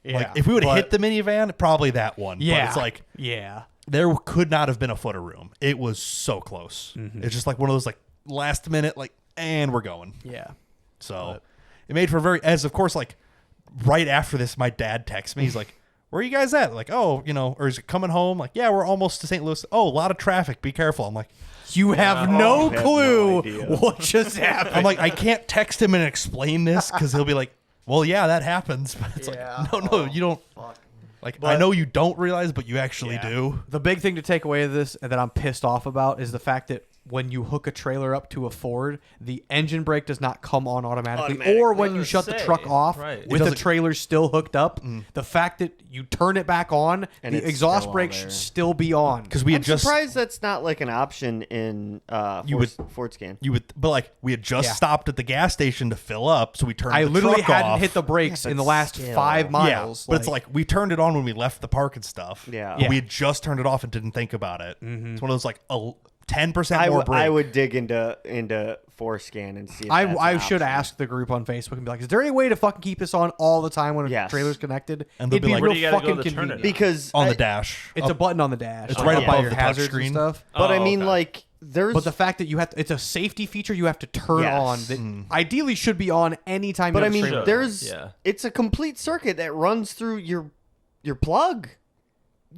Yeah, Like if we would have but- hit the minivan, probably that one. Yeah. But it's like yeah. there could not have been a foot of room. It was so close. It's just like one of those like last minute like, and we're going. Yeah. So it made for as of course, like right after this, my dad texts me. He's like, where are you guys at? Like, oh, or is it coming home? Like, yeah, we're almost to St. Louis. Oh, a lot of traffic. Be careful. I'm like, You have no I have clue no idea. what just happened. I'm like, I can't text him and explain this because he'll be like, well, yeah, that happens. But it's Yeah. like, no, you don't. Like, I know you don't realize, but you actually do. The big thing to take away of this and that I'm pissed off about is the fact that when you hook a trailer up to a Ford, the engine brake does not come on automatically. Or when you shut the truck off right. with the doesn't- trailer still hooked up, the fact that you turn it back on, And the it's exhaust still on brake there. should still be on. Because we I'm had just surprised that's not like an option in Ford Scan. but like we had just Yeah. stopped at the gas station to fill up, so we turned. I the literally truck hadn't off. hit the brakes Yeah, in the but last still. 5 miles. Yeah, but it's like we turned it on when we left the park and stuff. Yeah. But we had just turned it off and didn't think about it. It's one of those like 10% I more would- brake. I would dig into Forescan and see. If that's I an should option. ask the group on Facebook and be like, is there any way to fucking keep this on all the time when a Yes. trailer's connected? And they'll It'd be be like, Where real do you gotta go fucking to turn it convenient. on? because on I- the dash. It's a button on the dash. It's right by above your the hazards touchscreen. and stuff. But I Oh, mean, okay. like there's. But the fact that you have to, it's a safety feature you have to turn Yes. on that ideally should be on anytime. but you I have a mean, trailer. there's. Yeah. It's a complete circuit that runs through your plug.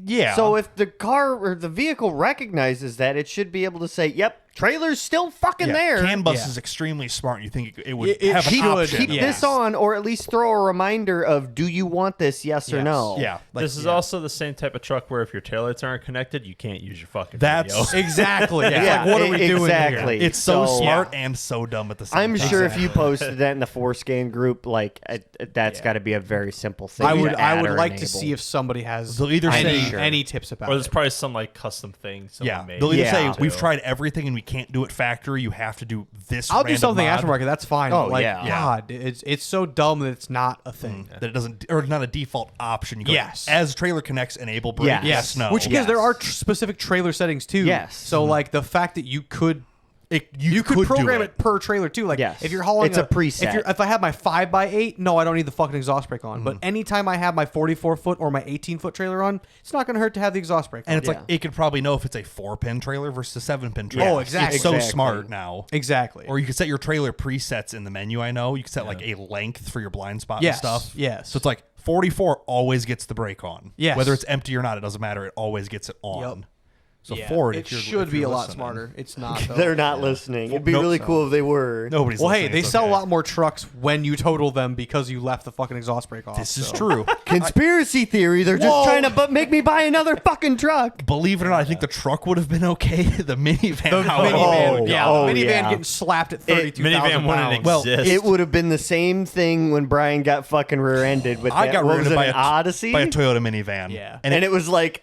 Yeah. So if the car or the vehicle recognizes that, it should be able to say, "Yep, trailer's still fucking there." CAN bus Yeah. is extremely smart. You think it would It have an should, option. Keep yeah. this on, or at least throw a reminder of, "Do you want this? Yes or Yes. no?" Yeah. Like, This is also the same type of truck where if your taillights aren't connected, you can't use your fucking That's- video. exactly. It's Yeah, like, what are we doing exactly. here? it's so So- smart and so dumb at the same I'm time. sure if you posted that in the Forescan group, like that's got to be a very simple thing. I would to add or like to enable. see if somebody has They'll either any, say- any tips about Or there's it. probably some like custom thing someone Yeah, made. they'll either Yeah. say too. we've tried everything and we can't do it factory. You have to do this. I'll do random something mod aftermarket. That's fine. Oh, but like, yeah. God, it's so dumb that it's not a thing. that it doesn't, or not a default option. You go, Yes. as trailer connects, enable brake. Yes. Yes, no. Which because there are specific trailer settings too. Yes. So like the fact that you could. you could do program it per trailer too. Like Yes. if you're hauling, It's a preset. If I have my 5x8, no, I don't need the fucking exhaust brake on. But anytime I have my 44-foot or my 18-foot trailer on, it's not going to hurt to have the exhaust brake on. And it's Yeah. like it could probably know if it's a 4-pin trailer versus a 7-pin trailer. Oh, exactly. It's so Exactly. smart now. exactly. Or you could set your trailer presets in the menu. I know you can set like a length for your blind spot Yes, and stuff. yes. So it's like 44 always gets the brake on. Yes. Whether it's empty or not, it doesn't matter. It always gets it on. Yep. So Yeah, Ford, it if you're, should if be you're a lot listening- smarter. It's not. Though. They're not listening. It'd be Nope. really cool if they were. Nobody's. Well, hey, listening. they It's sell a okay. lot more trucks when you total them because you left the fucking exhaust brake off. This is so. true. Conspiracy theory. They're just Whoa. trying to make me buy another fucking truck. Believe it or not, I think the truck would have been okay. The minivan, The however, minivan, would yeah, go. the minivan yeah. getting slapped at 32,000 Minivan wouldn't pounds. Well, exist. It would have been the same thing when Brian got fucking rear-ended with I that. got what was rear-ended it, by an a Odyssey, by a Toyota minivan. Yeah. and, and it was like,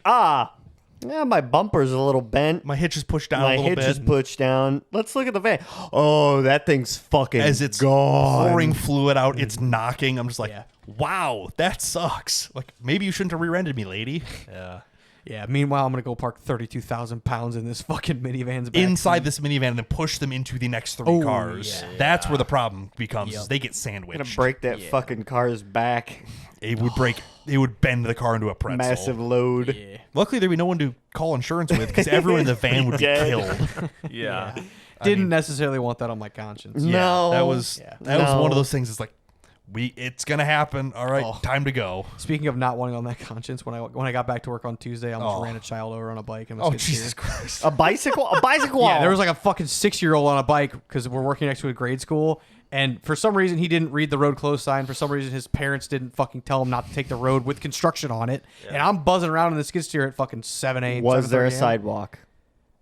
yeah, my bumper's a little bent. my hitch is pushed down My a little hitch bit. is pushed down. Let's look at the van. Oh, that thing's fucking as it's gone. pouring fluid out, it's knocking. I'm just like, Yeah. wow, that sucks. Like maybe you shouldn't have rear-ended me, lady. Yeah. Yeah. Meanwhile, I'm gonna go park 32,000 pounds in this fucking minivan's back Inside this minivan and then push them into the next 3 Oh, cars. yeah. That's where the problem becomes. Yep. Is they get Gonna sandwiched. break that fucking car's back. It would break. It would bend the car into a pretzel. Massive load. Yeah. Luckily, there'd be no one to call insurance with because everyone in the van would be Dead. killed. Yeah. Didn't necessarily want that on my conscience. Yeah, No. that was Yeah. that was No. one of those things. It's like it's gonna happen. All right, Oh. time to go. Speaking of not wanting on that conscience, when I got back to work on Tuesday, I almost Oh. ran a child over on a bike. And Oh Jesus Christ! A bicycle? A bicycle? Yeah, there was like a fucking 6-year-old on a bike because we're working next to a grade school, and for some reason he didn't read the road closed sign. For some reason his parents didn't fucking tell him not to take the road with construction on it. And I'm buzzing around in the skid steer at fucking 7 a.m. Was there a 7:30 a.m. sidewalk?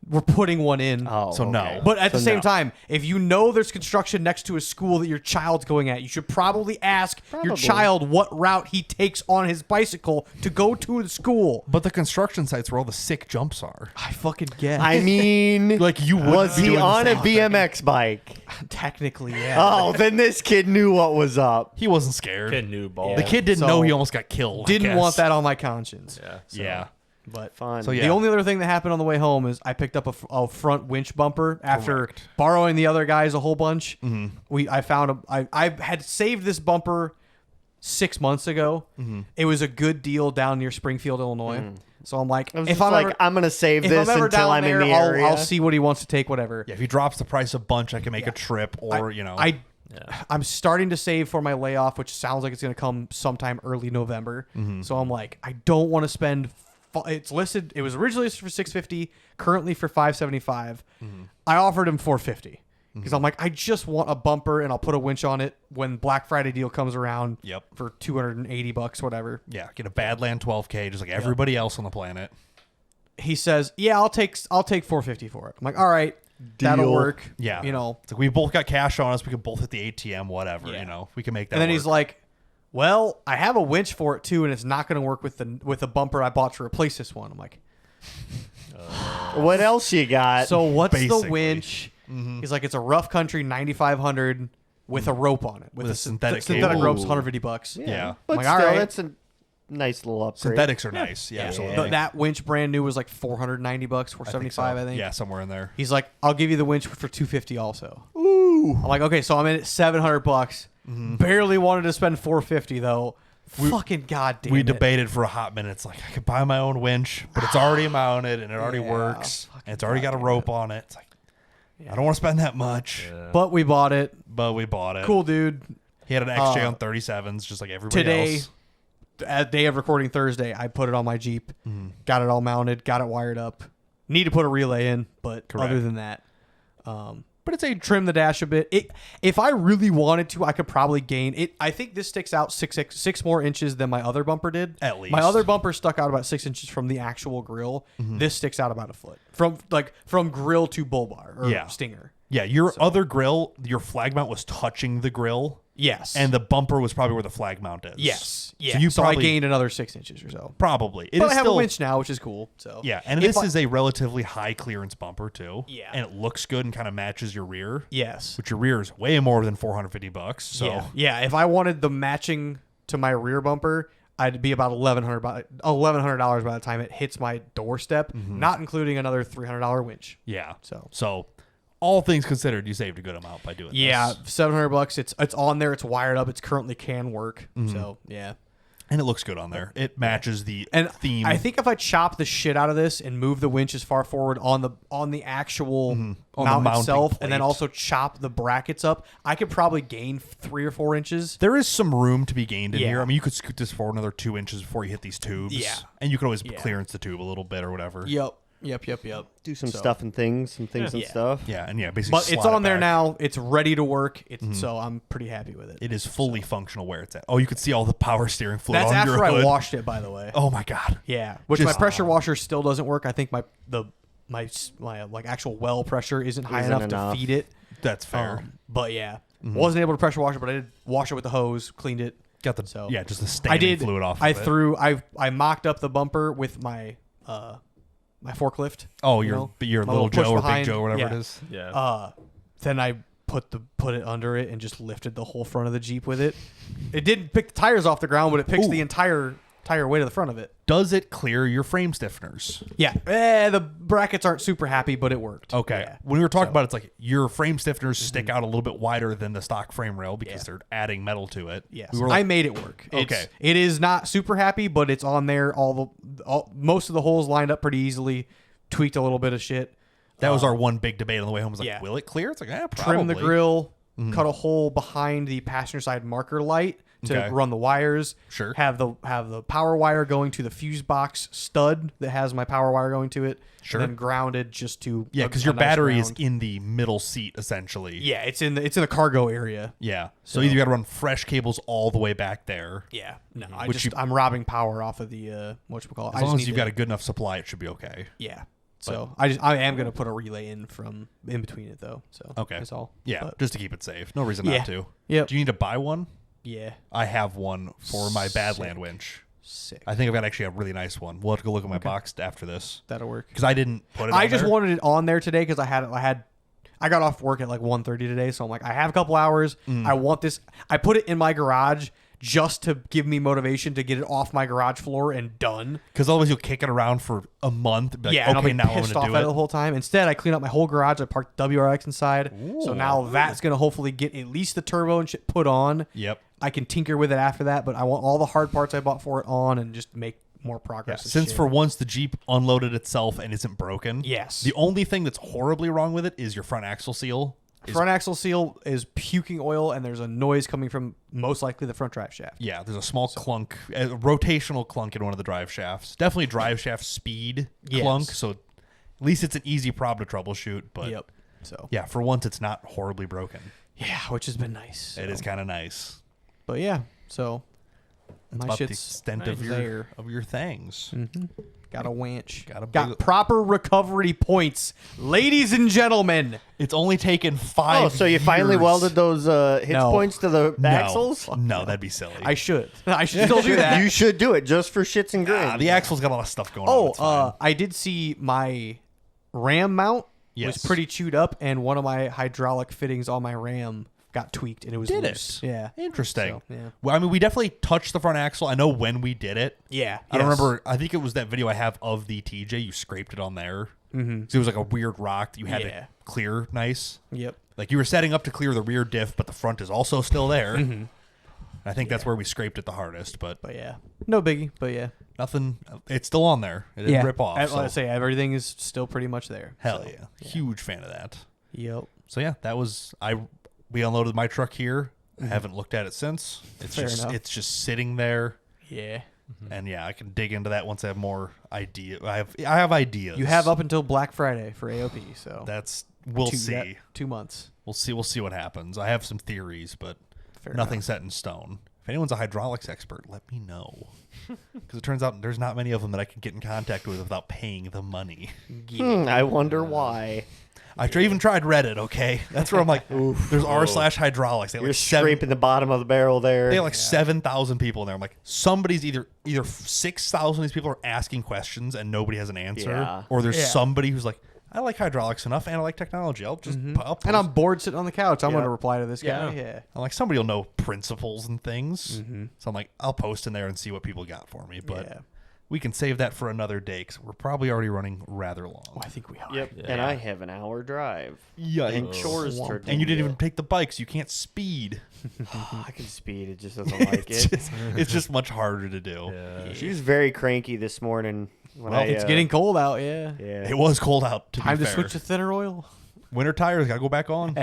We're putting one in. Oh, So no. okay. But at the So same no. time, if you know there's construction next to a school that your child's going at, you should probably ask your Probably. child what route he takes on his bicycle to go to the school. But the construction sites where all the sick jumps are. I fucking guess. I mean, Like you would was be he doing the on a same thing. BMX bike? Technically, yeah. Oh, then this kid knew what was up. He wasn't scared. Kid new ball. The kid didn't So- know he almost got killed. I Didn't guess. want that on my conscience. Yeah. Yeah. But Fun. So yeah. the only other thing that happened on the way home is I picked up a front winch bumper after Correct. borrowing the other guys a whole bunch. I had saved this bumper 6 months ago. It was a good deal down near Springfield, Illinois. So I'm like, if I'm gonna save if this I'm ever until down I'm there, in the area. I'll see what he wants to take, whatever. Yeah, if he drops the price a bunch, I can make a trip, or I'm starting to save for my layoff, which sounds like it's going to come sometime early November. So I'm like, I don't want to spend. It's listed. It was originally listed for $650, currently for $575. I offered him $450 because I'm like, I just want a bumper, and I'll put a winch on it when Black Friday deal comes around. Yep. For $280, whatever. Yeah, get a Badland 12K, just like everybody else on the planet. He says, "Yeah, I'll take $450 for it." I'm like, "All right, that'll Deal. work." Yeah, you know. it's like we both got cash on us. We can both hit the ATM, whatever. You know, we can make that. And then work. he's like, "Well, I have a winch for it too, and it's not going to work with the bumper I bought to replace this one." I'm like, What else you got? "So what's basically. the winch?" He's like, "It's a Rough Country 9500 with a rope on it, with a synthetic synthetic cable. rope's $150." yeah. but like, still, all right. that's a nice little upgrade. Synthetics are nice. Yeah, absolutely. That winch brand new was like $490, $475, I think. Yeah, somewhere in there. He's like, "I'll give you the winch for $250 also." Ooh. I'm like, "Okay, so I'm in at $700. Barely wanted to spend $450 though." Fucking goddamn. We debated for a hot minute. It's like I could buy my own winch, but it's already mounted and it already works, and it's already got a rope on it. It's like I don't want to spend that much, But we bought it. but we bought it. Cool, dude. He had an XJ on 37s, just like everybody Today, else. day of recording Thursday, I put it on my Jeep, got it all mounted, got it wired up. Need to put a relay in, but Correct. other than that, But it's a trim the dash a bit. If I really wanted to, I could probably gain it. I think this sticks out six more inches than my other bumper did. At least. My other bumper stuck out about 6 inches from the actual grill. This sticks out about a foot from grill to bull bar or Yeah. stinger. yeah. Your other grill, your flag mount was touching the grill, Yes. and the bumper was probably where the flag mount is. yes. Yeah. So you I probably gained another 6 inches or so. probably. It But is I have still, a winch now, which is cool. So Yeah, and If this I- is a relatively high clearance bumper too. Yeah. and it looks good and kind of matches your rear. yes. Which your rear is way more than $450. So yeah. If I wanted the matching to my rear bumper, I'd be about $1,100 by the time it hits my doorstep, not including another $300 winch. yeah. So all things considered, you saved a good amount by doing yeah, this. $700. It's on there. It's wired up. It's currently can work. So yeah. And it looks good on there. It matches the And theme. I think if I chop the shit out of this and move the winch as far forward on the actual On the mount mounting itself, and then plate. also chop the brackets up, I could probably gain 3 or 4 inches. there is some room to be gained in Yeah. here. I mean, you could scoot this forward another 2 inches before you hit these tubes. Yeah. And you could always clearance the tube a little bit or whatever. Yep. Do some So- stuff and things, some things and Yeah. stuff. Yeah, and basically But it's slot it on there back. now. It's ready to work. So I'm pretty happy with it. It is fully functional where it's at. Oh, you could see all the power steering fluid That's on after your hood. I washed it, by the way. Oh my god. Yeah, which my Just- pressure washer still doesn't work. I think my like actual well pressure isn't high Isn't enough enough. to feed it. That's fair. But yeah, wasn't able to pressure wash it, but I did wash it with the hose, cleaned it. Got the So just the I standing did. fluid off. I of it. threw. I mocked up the bumper with my my forklift. Oh, you your know, your my little push Joe or behind. Big Joe, whatever it Yeah. is. Yeah. Then I put it under it and just lifted the whole front of the Jeep with it. It didn't pick the tires off the ground, but it picks Ooh. the entire weight of the front of it. Does it clear your frame stiffeners? Yeah, the brackets aren't super happy, but it worked. Okay. Yeah. When we were talking about it, it's like your frame stiffeners stick out a little bit wider than the stock frame rail because they're adding metal to it. Yes, We were I like, made it work. Okay. It is not super happy, but it's on there. Most of the holes lined up pretty easily. Tweaked a little bit of shit. that was our one big debate on the way home. Was like, yeah. will it clear? It's like, probably. Trim the grill. Cut a hole behind the passenger side marker light to Okay. run the wires. Sure. Have the power wire going to the fuse box stud that has my power wire going to it. Sure. And then grounded just to Yeah, because your nice battery is ground. in the middle seat essentially. Yeah, it's in the cargo area. Yeah. So either you got to run fresh cables all the way back there. Yeah. No, Which I'm robbing power off of the whatchamacallit. As long as you've got a good enough supply, it should be okay. Yeah. So I am gonna put a relay in between it though. So Okay. that's all. Yeah, But, just to keep it safe. No reason Yeah. not to. Yep. Do you need to buy one? yeah. I have one for my Badland winch. Sick. I think I've got actually a really nice one. We'll have to go look at my box after this That'll work. because I didn't put it. I on just there. wanted it on there today because I got off work at like 1:30 today, so I'm like I have a couple hours. I want this. I put it in my garage just to give me motivation to get it off my garage floor and done. Because otherwise you'll kick it around for a month. Be like, Yeah, and I'll okay, be now I'm pissed going off to at do it the it. whole time. Instead, I clean up my whole garage. I parked WRX inside. So now that's going to hopefully get at least the turbo and shit put on. Yep. I can tinker with it after that, but I want all the hard parts I bought for it on and just make more Yeah, progress. and since shit. for once the Jeep unloaded itself and isn't broken. Yes. The only thing that's horribly wrong with it is your front axle seal. front axle seal is puking oil, and there's a noise coming from most likely the front drive shaft. Yeah, there's a small clunk, a rotational clunk in one of the drive shafts. Definitely drive shaft speed clunk. So at least it's an easy problem to troubleshoot. But Yep. So yeah, for once it's not horribly broken. yeah, which has been nice. It is kind of nice. But yeah, so That's my about the shit's extent nice of there. your things. Got a winch. Got a Got big- proper recovery points, ladies and gentlemen. It's only taken 5 Oh, so you finally years. welded those hit No. points to the No. axles? No, that'd be silly. I should. I should still do that. You should do it just for shits and grins. The axle's got a lot of stuff going on. It's fine. I did see my ram mount Yes. was pretty chewed up, and one of my hydraulic fittings on my ram got tweaked, and it was Did loose. it? Yeah. Interesting. So, yeah. Well, I mean, we definitely touched the front axle. I know when we did it. Yeah. I don't remember. I think it was that video I have of the TJ. You scraped it on there. Mm-hmm. So it was like a weird rock that you had Yeah. to clear nice. Yep. Like you were setting up to clear the rear diff, but the front is also still there. I think that's where we scraped it the hardest, but But yeah, no biggie. But yeah, nothing. It's still on there. It didn't rip off. I So say everything is still pretty much there. hell So, yeah. Huge fan of that. Yep. So yeah, that was we unloaded my truck here. I haven't looked at it since. It's Fair just enough. it's just sitting there. Yeah. And yeah, I can dig into that once I have more idea. I have ideas. You have up until Black Friday for AOP, so That's we'll see. 2 months. We'll see what happens. I have some theories, but Fair nothing set in stone. If anyone's a hydraulics expert, let me know. Because it turns out there's not many of them that I can get in contact with without paying the money. I wonder why. I even tried Reddit. Okay, that's where I'm like, there's r/hydraulics. They have You're like scraping the bottom of the barrel there. They have like 7,000 people in there. I'm like, somebody's either 6,000 of these people are asking questions and nobody has an answer, Yeah. or there's Yeah. somebody who's like, I like hydraulics enough and I like technology. I'll just I'll And I'm bored sitting on the couch. I'm Yeah. going to reply to this guy. Yeah. Yeah. I'm like, somebody will know principles and things. So I'm like, I'll post in there and see what people got for me. But Yeah. we can save that for another day because we're probably already running rather long. Oh, I think we are. Yep. And I have an hour drive. Yikes. And chores to And you didn't do. even take the bikes. You can't speed. I can speed. It just doesn't like it. It's just much harder to do. She was very cranky this morning. When Well, I, It's getting cold out. Yeah. Yeah. It was cold out, to Time be to fair. switch to thinner oil. Winter tires, got to go back on?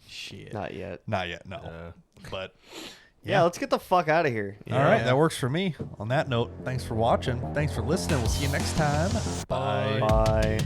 Shit. Not yet. Not yet, no. But Yeah, let's get the fuck out of here. all right, that works for me. On that note, thanks for watching. Thanks for listening. We'll see you next time. Bye. Bye.